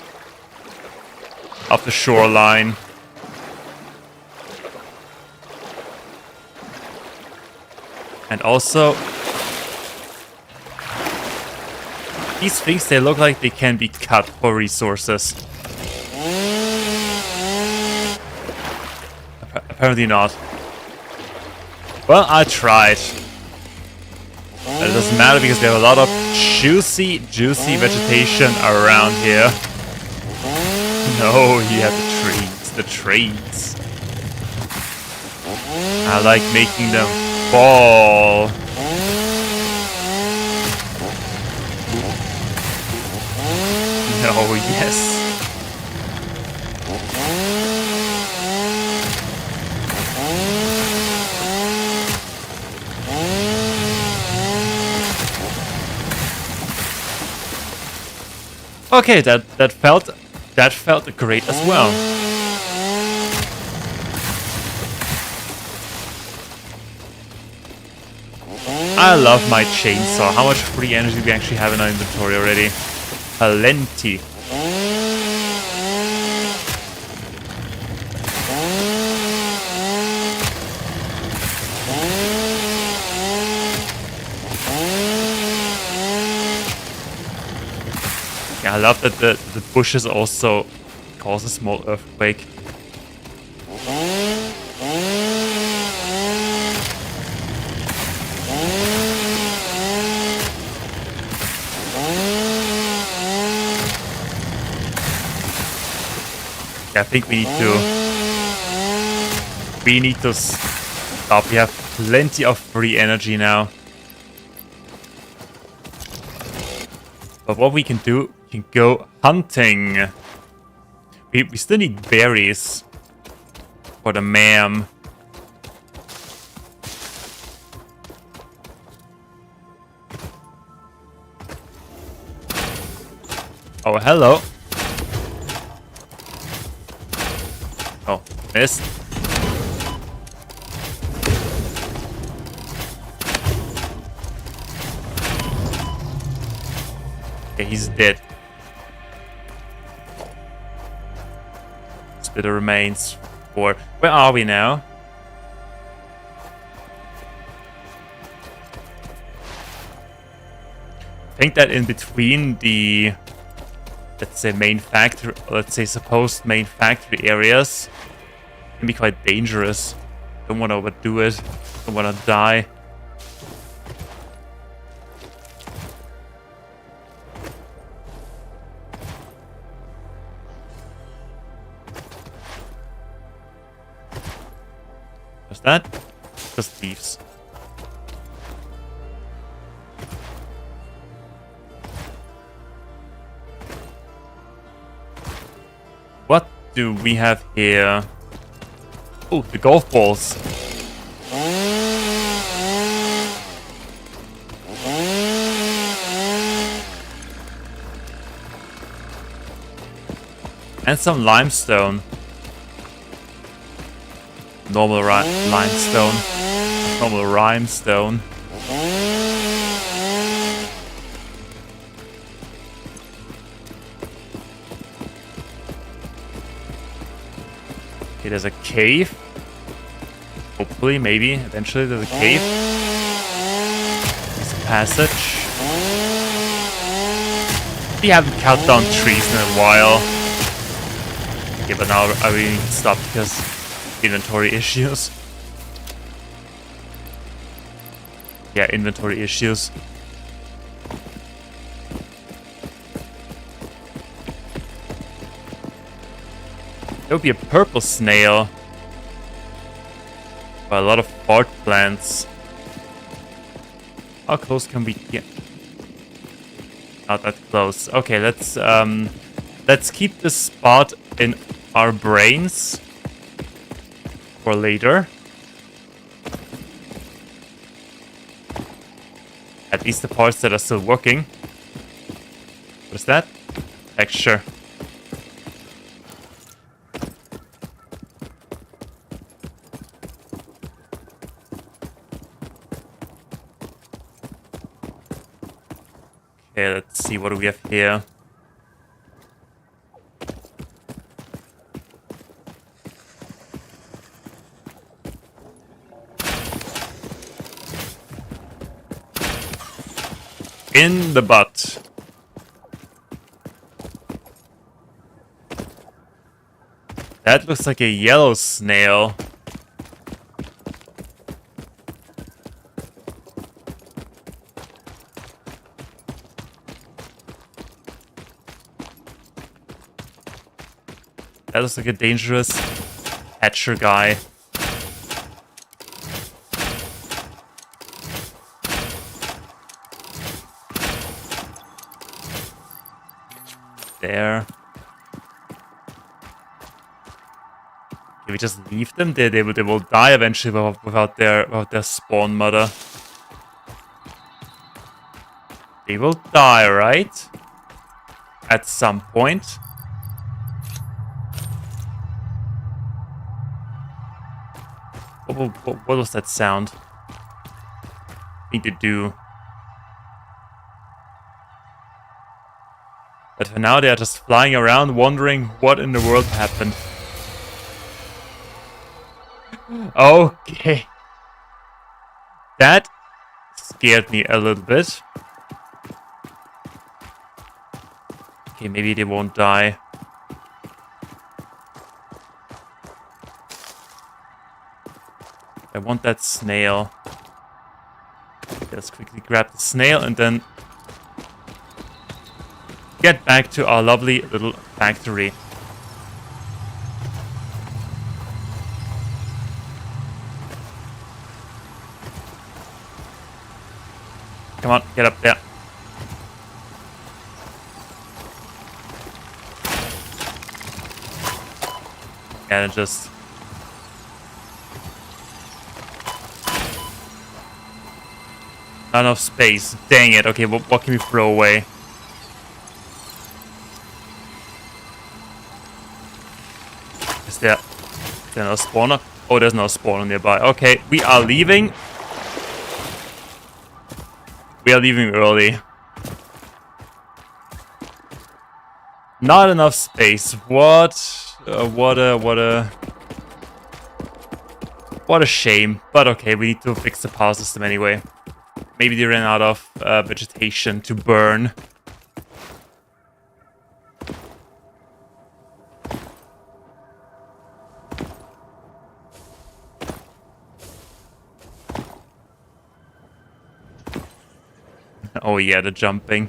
Of the shoreline. And also, these things, they look like they can be cut for resources. Apparently not. Well, I tried. But it doesn't matter because there are a lot of juicy vegetation around here. No, you have the trees. I like making them fall. No, yes. Okay, that felt great as well. I love my chainsaw. How much free energy do we actually have in our inventory already? Plenty. Yeah, I love that the bushes also cause a small earthquake. I think we need to stop. We have plenty of free energy now. But what we can do, we can go hunting. We still need berries for the ma'am. Oh, hello. Oh, missed. Okay, he's dead. Spit remains for... Where are we now? I think that in between the... let's say main factory, let's say supposed main factory areas can be quite dangerous. Don't want to overdo it. Don't want to die. that? Just thieves. What do we have here? Oh, the golf balls. And some limestone. Normal limestone. Normal rhinestone. Okay, there's a cave. Hopefully, maybe, eventually there's a cave. There's a passage. We haven't cut down trees in a while. Okay, but now I really need to stop because inventory issues. Yeah, inventory issues. There would be a purple snail. But a lot of fart plants. How close can we get? Not that close. Okay, let's keep this spot in our brains for later. At least the parts that are still working. What is that? Texture. Okay, let's see, what do we have here? In the butt. That looks like a yellow snail. That looks like a dangerous hatcher guy. There. Can we just leave them there? They will die eventually without their spawn mother. They will die, right? At some point. What was that sound? Need to do. But for now, they are just flying around, wondering what in the world happened. Okay. That scared me a little bit. Okay, maybe they won't die. I want that snail. Let's quickly grab the snail and then get back to our lovely little factory. Come on, get up there. And just... not enough space. Dang it. Okay, what can we throw away? Is there no spawner? Oh, there's no spawner nearby. Okay, we are leaving. We are leaving early. Not enough space. What a shame. But okay, we need to fix the power system anyway. Maybe they ran out of vegetation to burn. Oh yeah, the jumping.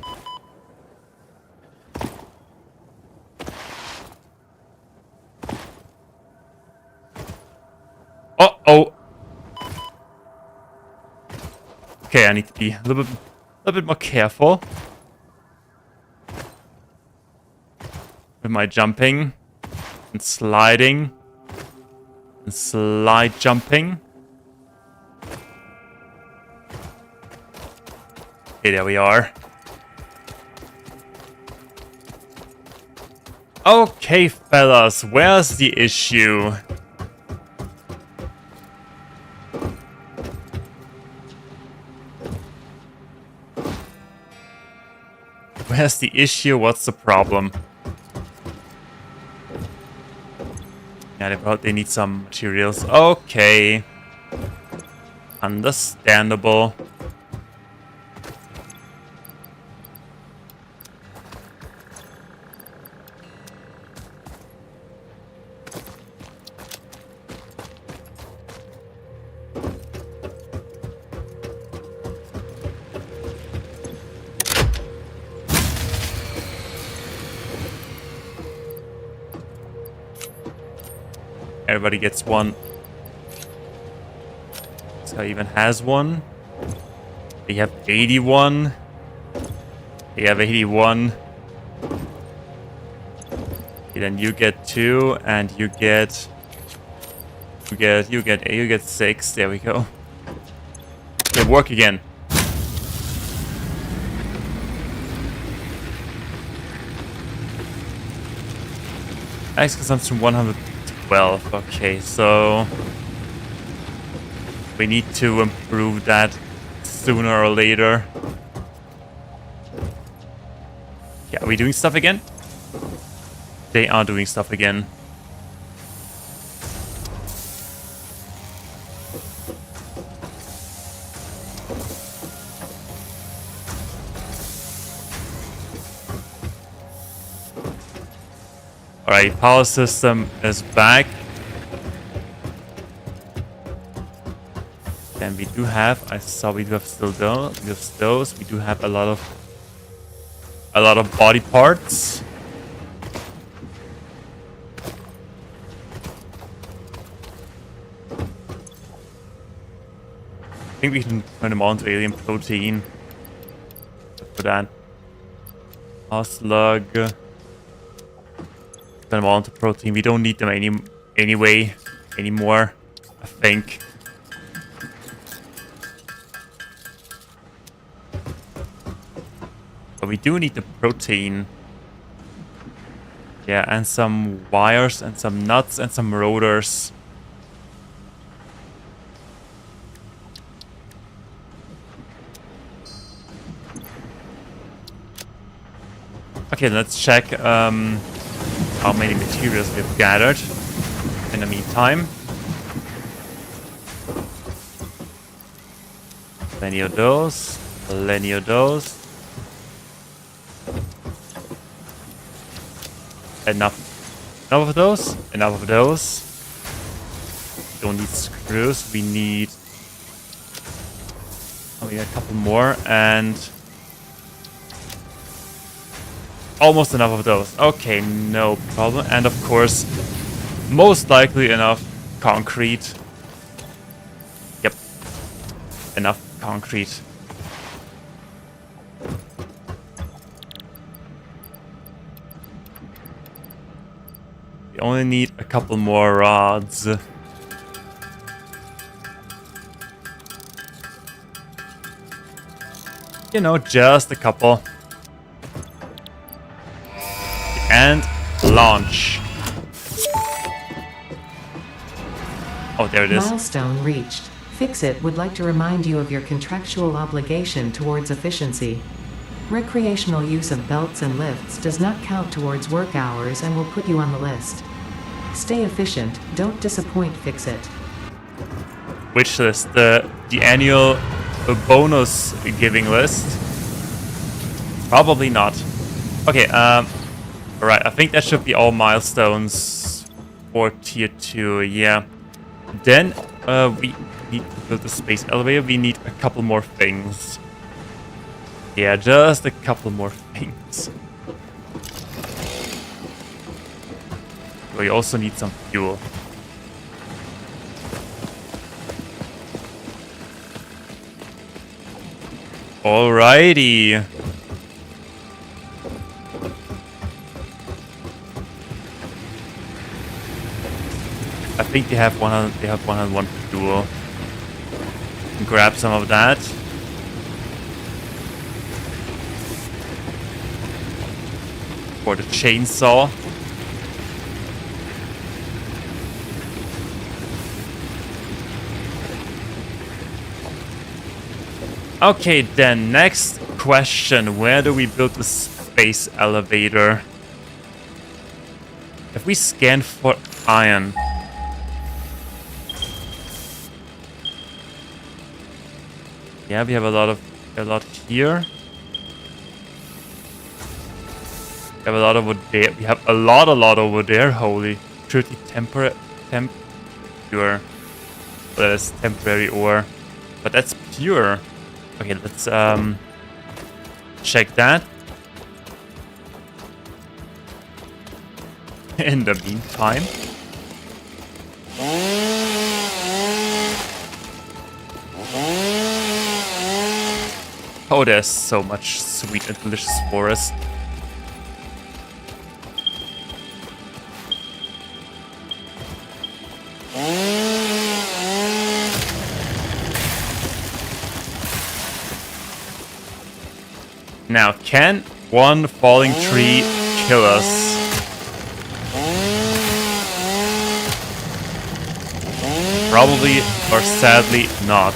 Oh. Okay, I need to be a little bit more careful with my jumping and sliding and slide jumping. Okay, there we are. Okay, fellas, where's the issue? Where's the issue? What's the problem? Yeah, they need some materials. Okay. Understandable. Everybody gets one. This guy even has one. They have 81. They have 81. Okay, then you get 2, and you get 6. There we go. Okay, work again. Max consumption 112. Okay, so we need to improve that sooner or later. Yeah, are we doing stuff again? They are doing stuff again. Alright, power system is back. And we do have, I saw we do have still those. We do have a lot of body parts. I think we can turn them on to alien protein. For that. Slug. Turn them on to protein. We don't need them anymore, I think. But we do need the protein. Yeah, and some wires and some nuts and some rotors. Okay, let's check how many materials we've gathered in the meantime. Plenty of those. Plenty of those. Enough of those. Enough of those. Don't need screws. We need... Oh, yeah, a couple more. And... almost enough of those. Okay, no problem. And of course, most likely enough concrete. Yep. Enough concrete. We only need a couple more rods. You know, just a couple. And launch. Oh, there it is. Milestone reached. Fix-It would like to remind you of your contractual obligation towards efficiency. Recreational use of belts and lifts does not count towards work hours and will put you on the list. Stay efficient, don't disappoint Fix-It. Which list? The annual bonus giving list? Probably not. Okay, alright, I think that should be all milestones for tier 2, yeah. Then, we need to build a space elevator. We need a couple more things. Yeah, just a couple more things. We also need some fuel. Alrighty. I think they have 101 fuel. Grab some of that. For the chainsaw. Okay, then next question. Where do we build the space elevator? If we scan for iron. Yeah, we have a lot here. We have a lot over there. We have a lot over there. Holy, 30 temperature. Pure. Well, that is temporary ore, but that's pure. Okay, let's check that. In the meantime. Oh, there's so much sweet and delicious forest. Now, can one falling tree kill us? Probably, or sadly, not.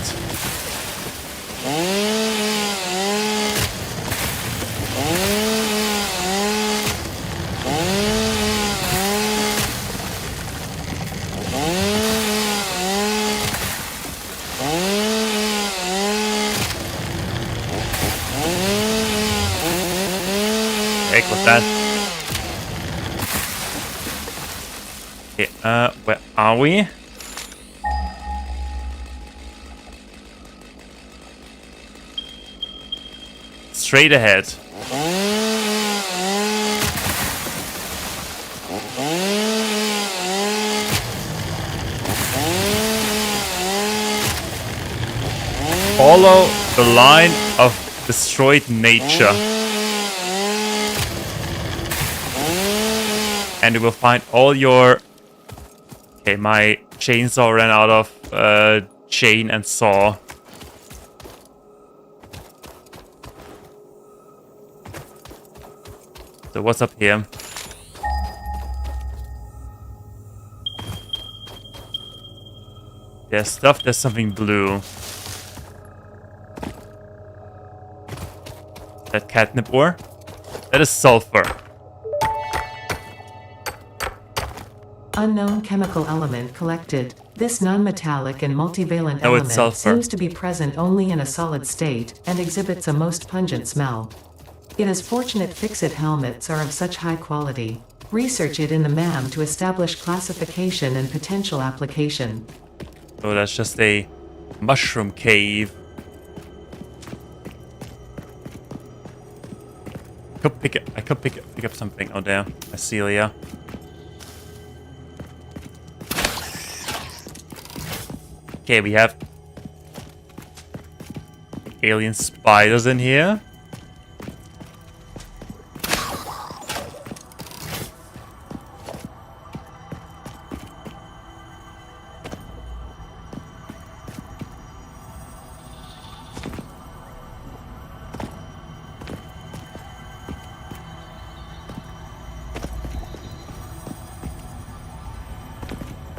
Heck was that? Okay, where are we? Straight ahead. Follow the line of destroyed nature. And you will find all your... Okay, my chainsaw ran out of chain and saw. So what's up here? There's stuff, there's something blue. That catnip ore? That is sulfur. Unknown chemical element collected. This non-metallic and multivalent element seems to be present only in a solid state and exhibits a most pungent smell. It is fortunate fix-it helmets are of such high quality. Research it in the MAM to establish classification and potential application. Oh, that's just a mushroom cave. I could pick up something. Oh, there. I see Celia. Okay, we have alien spiders in here.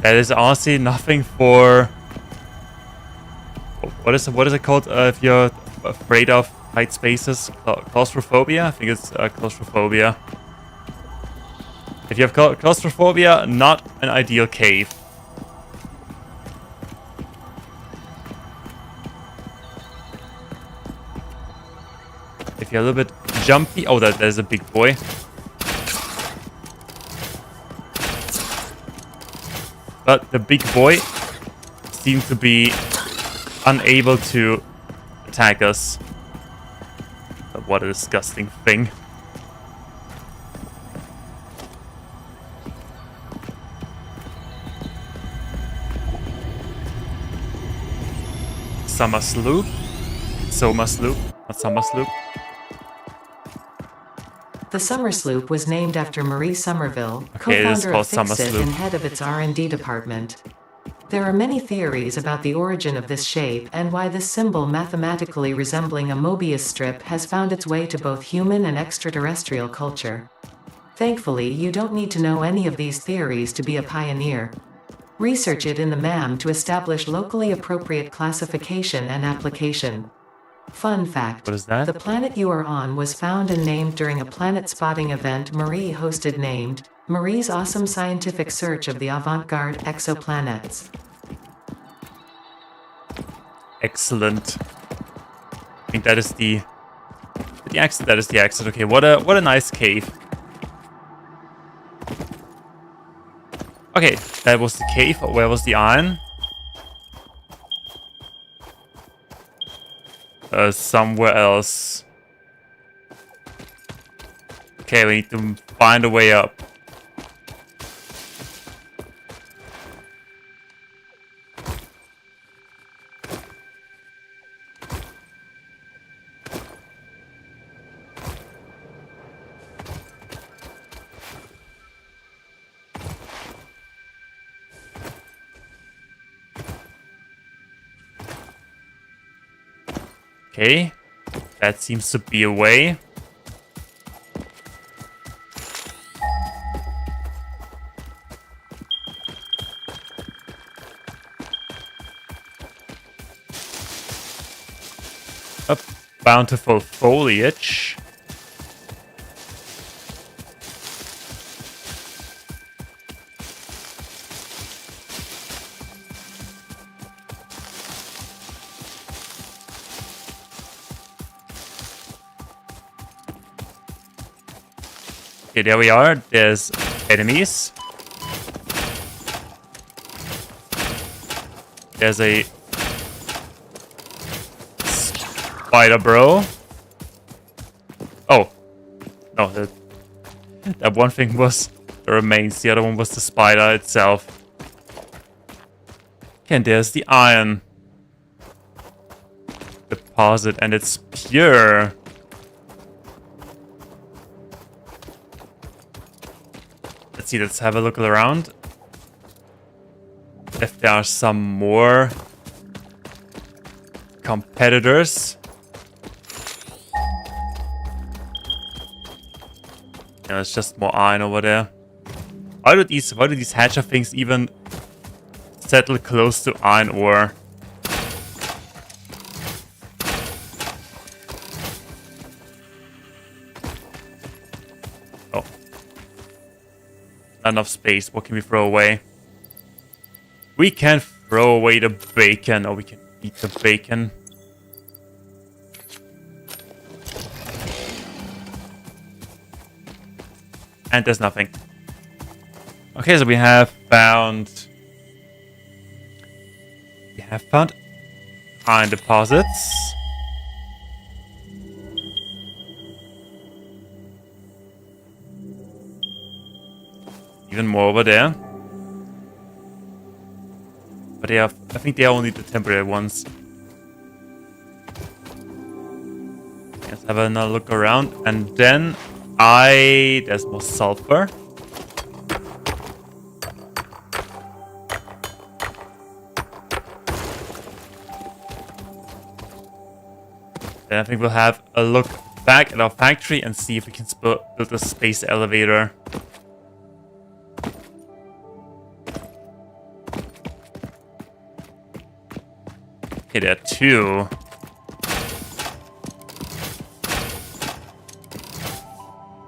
That is honestly nothing for... What is it called if you're afraid of tight spaces? Claustrophobia? I think it's claustrophobia. If you have claustrophobia, not an ideal cave. If you're a little bit jumpy... Oh, there's a big boy. But the big boy seems to be unable to attack us. But what a disgusting thing. Soma Sloop. A summer sloop. The Summer Sloop was named after Marie Somerville, Okay, it is co-founder called of Summer Fixit Sloop. and head of its R&D department. There are many theories about the origin of this shape and why this symbol mathematically resembling a Mobius strip has found its way to both human and extraterrestrial culture. Thankfully, you don't need to know any of these theories to be a pioneer. Research it in the MAM to establish locally appropriate classification and application. Fun fact. What is that? The planet you are on was found and named during a planet spotting event Marie hosted named Marie's Awesome Scientific Search of the Avant-Garde Exoplanets. Excellent. I think that is the exit. That is the exit. Okay, what a nice cave. Okay, that was the cave. Where was the iron? Somewhere else. Okay, we need to find a way up. Okay, that seems to be a way. A bountiful foliage. Okay, there we are. There's enemies. There's a spider bro. Oh. No, that one thing was the remains. The other one was the spider itself. Okay, and there's the iron deposit, and it's pure. Let's see, let's have a look around. If there are some more competitors. Yeah, it's just more iron over there. Why do these hatcher things even settle close to iron ore? Oh. Not enough space. What can we throw away? We can throw away the bacon, or we can eat the bacon. And there's nothing. Okay, so we have found iron deposits. Even more over there. But I think they are only the temporary ones. Let's have another look around. And then there's more sulfur. Then I think we'll have a look back at our factory and see if we can build a space elevator. Okay, there are two.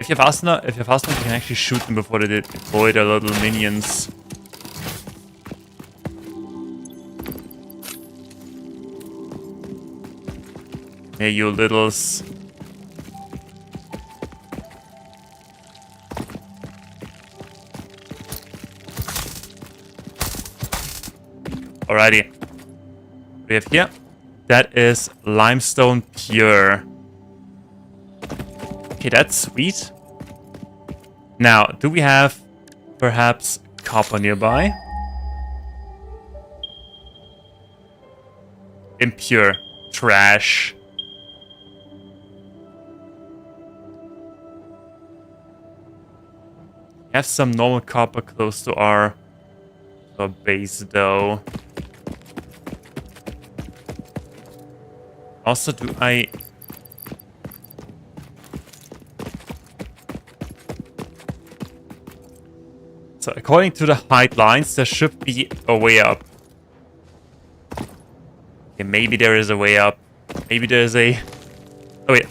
If you're fast enough, you can actually shoot them before they deploy their little minions. Hey, you littles. Alrighty. We have here. That is limestone pure. Okay, that's sweet. Now, do we have perhaps copper nearby? Impure. Trash. Have some normal copper close to our base though. Also, do I... So according to the height lines, there should be a way up. Okay, maybe there is a way up. Maybe there is a... Oh wait,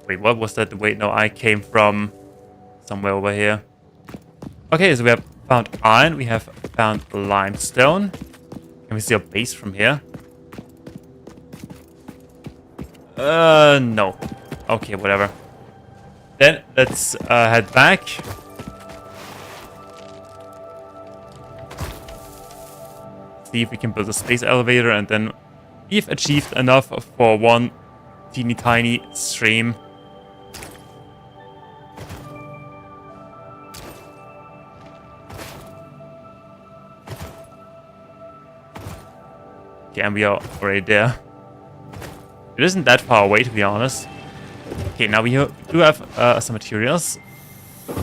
Wait, what was that? Wait, no, I came from somewhere over here. Okay, so we have found iron, we have found limestone. Can we see our base from here? No. Okay, whatever. Then let's head back. See if we can build a space elevator, and then we've achieved enough for one teeny tiny stream. Okay, and we are already there. It isn't that far away, to be honest. Okay, now we do have some materials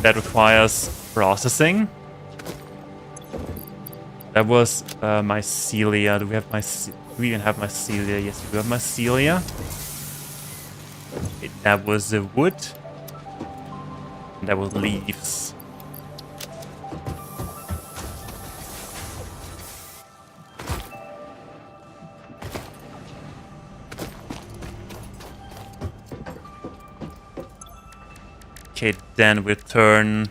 that requires processing. That was mycelia. Do we even have mycelia? Yes, we do have mycelia. Okay, that was the wood. And that was leaves. Okay, then we turn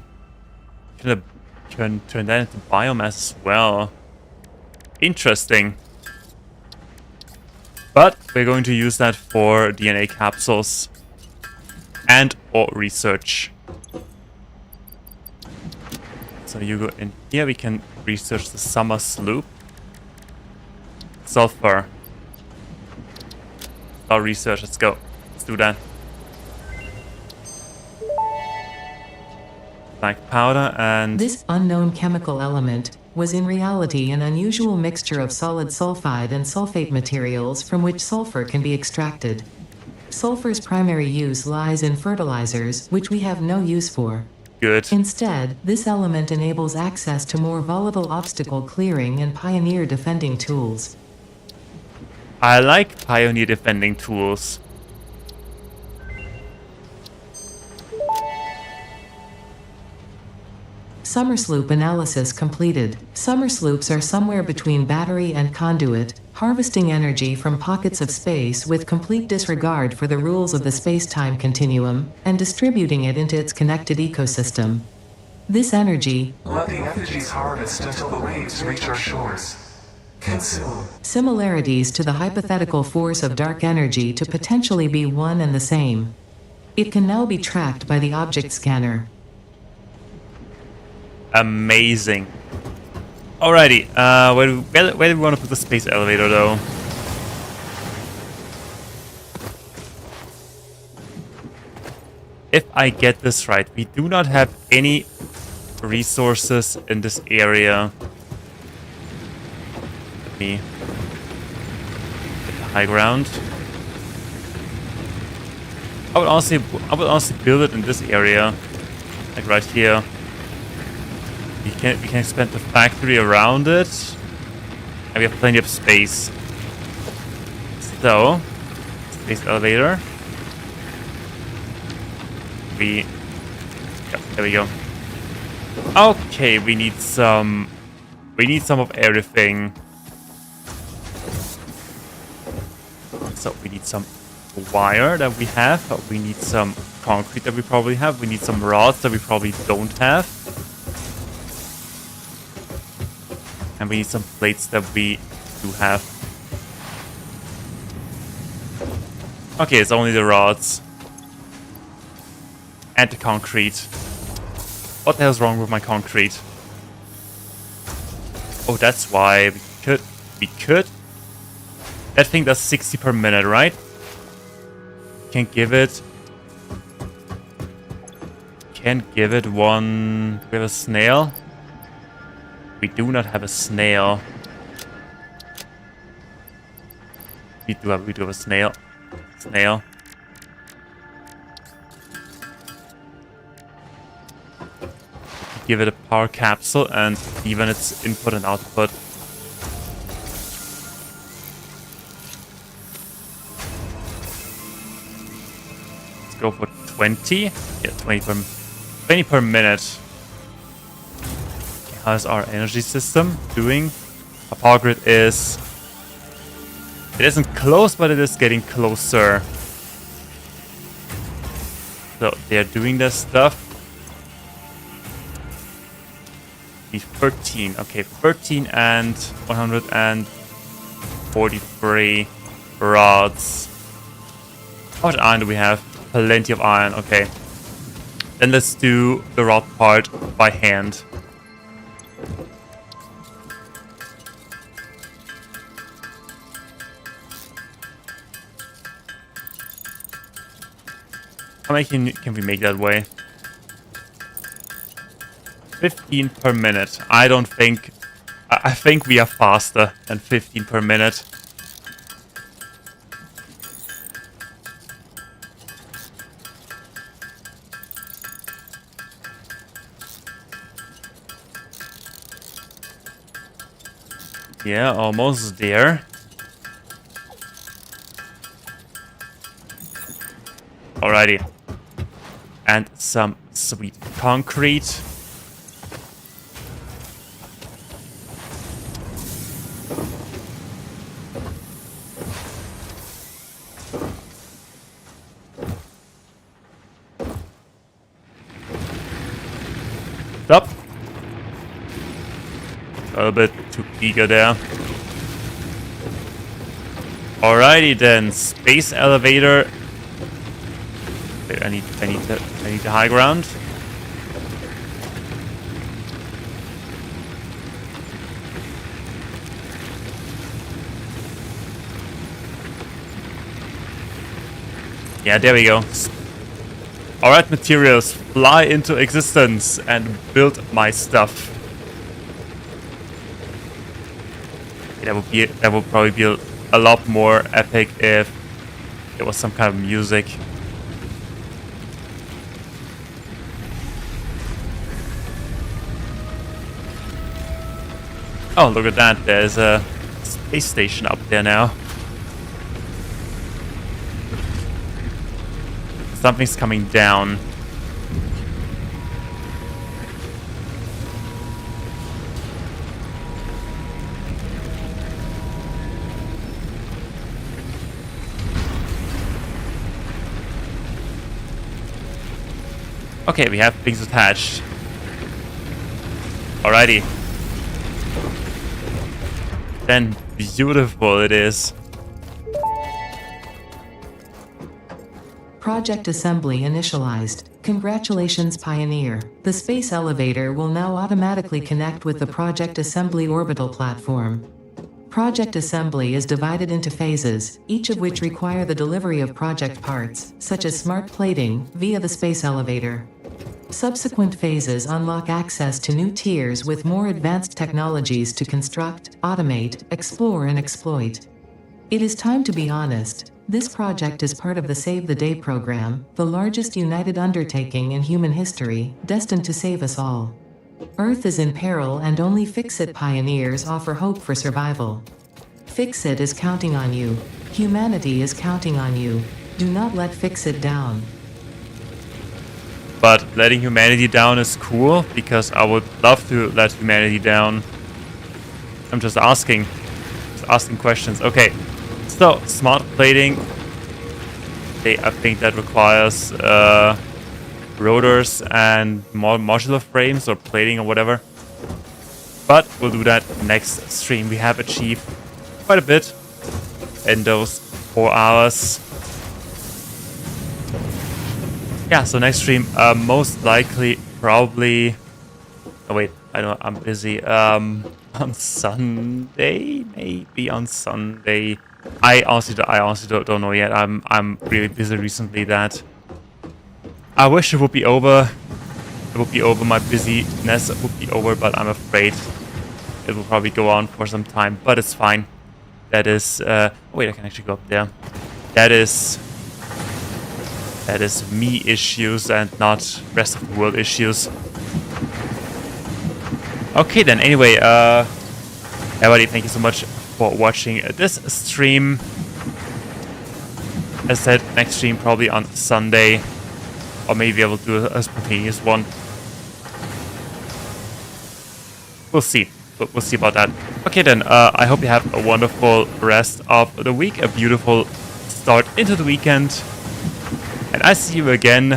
that into biomass as well. Interesting. But we're going to use that for DNA capsules and or research. So you go in here, we can research the summer sloop. Sulfur. Our research, let's go. Let's do that. Black powder and... This unknown chemical element was in reality an unusual mixture of solid sulfide and sulfate materials from which sulfur can be extracted. Sulfur's primary use lies in fertilizers, which we have no use for. Good. Instead, this element enables access to more volatile obstacle clearing and pioneer defending tools. I like pioneer defending tools. Summer sloop analysis completed. Summer sloops are somewhere between battery and conduit, harvesting energy from pockets of space with complete disregard for the rules of the space-time continuum, and distributing it into its connected ecosystem. This energy... Let the effigies harvest until the waves reach our shores. Consume. Similarities to the hypothetical force of dark energy to potentially be one and the same. It can now be tracked by the object scanner. Amazing. Alrighty, where do we want to put the space elevator though? If I get this right, we do not have any resources in this area. Let me get the high ground. I would honestly build it in this area, like right here. We can expand the factory around it, and we have plenty of space. So, space elevator. Yep, there we go. Okay, we need some of everything. So we need some wire that we have. We need some concrete that we probably have. We need some rods that we probably don't have. And we need some plates that we do have. Okay, it's only the rods. And the concrete. What the hell's wrong with my concrete? Oh, that's why we could. That thing does 60 per minute, right? Can give it one. We have a snail. We do not have a snail. We do have a snail. give it a power capsule and even its input and output. Let's go for 20. Yeah, 20 per minute. How's our energy system doing? Our power grid is... It isn't close, but it is getting closer. So they're doing their stuff. 13. Okay, 13 and 143 rods. How much iron do we have? Plenty of iron. Okay. Then let's do the rod part by hand. How many can we make that way? 15 per minute. I don't think... I think we are faster than 15 per minute. Yeah, almost there. Alrighty. And some sweet concrete. Up. A little bit too eager there. Alrighty then, space elevator. Wait, I need the high ground. Yeah, there we go. Alright, materials, fly into existence and build my stuff. That would probably be a lot more epic if there was some kind of music. Oh, look at that! There's a space station up there now. Something's coming down. Okay, we have things attached. Alrighty. Then beautiful it is. Project assembly initialized. Congratulations, Pioneer. The space elevator will now automatically connect with the Project Assembly orbital platform. Project assembly is divided into phases, each of which require the delivery of project parts, such as smart plating, via the space elevator. Subsequent phases unlock access to new tiers with more advanced technologies to construct, automate, explore, and exploit. It is time to be honest. This project is part of the Save the Day program, the largest united undertaking in human history, destined to save us all. Earth is in peril and only Fix-It pioneers offer hope for survival. Fix-It is counting on you. Humanity is counting on you. Do not let Fix-It down. But letting humanity down is cool, because I would love to let humanity down. I'm just asking questions. Okay, so smart plating. I think that requires rotors and more modular frames or plating or whatever. But we'll do that next stream. We have achieved quite a bit in those 4 hours. Yeah, so next stream, most likely, probably... Oh wait, I know I'm busy. On Sunday, maybe on Sunday. I honestly don't know yet. I'm really busy recently. That I wish it would be over. It would be over. My busyness would be over, but I'm afraid it will probably go on for some time. But it's fine. That is. Oh wait, I can actually go up there. That is me issues and not rest of the world issues. Okay then, anyway, everybody, thank you so much for watching this stream. As I said, next stream probably on Sunday, or maybe I will do a spontaneous one. We'll see. We'll see about that. Okay then, I hope you have a wonderful rest of the week, a beautiful start into the weekend. And I see you again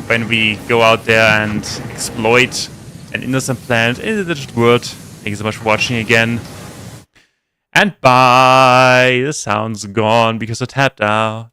when we go out there and exploit an innocent planet in the digital world. Thank you so much for watching again. And bye! The sound's gone because I tapped out.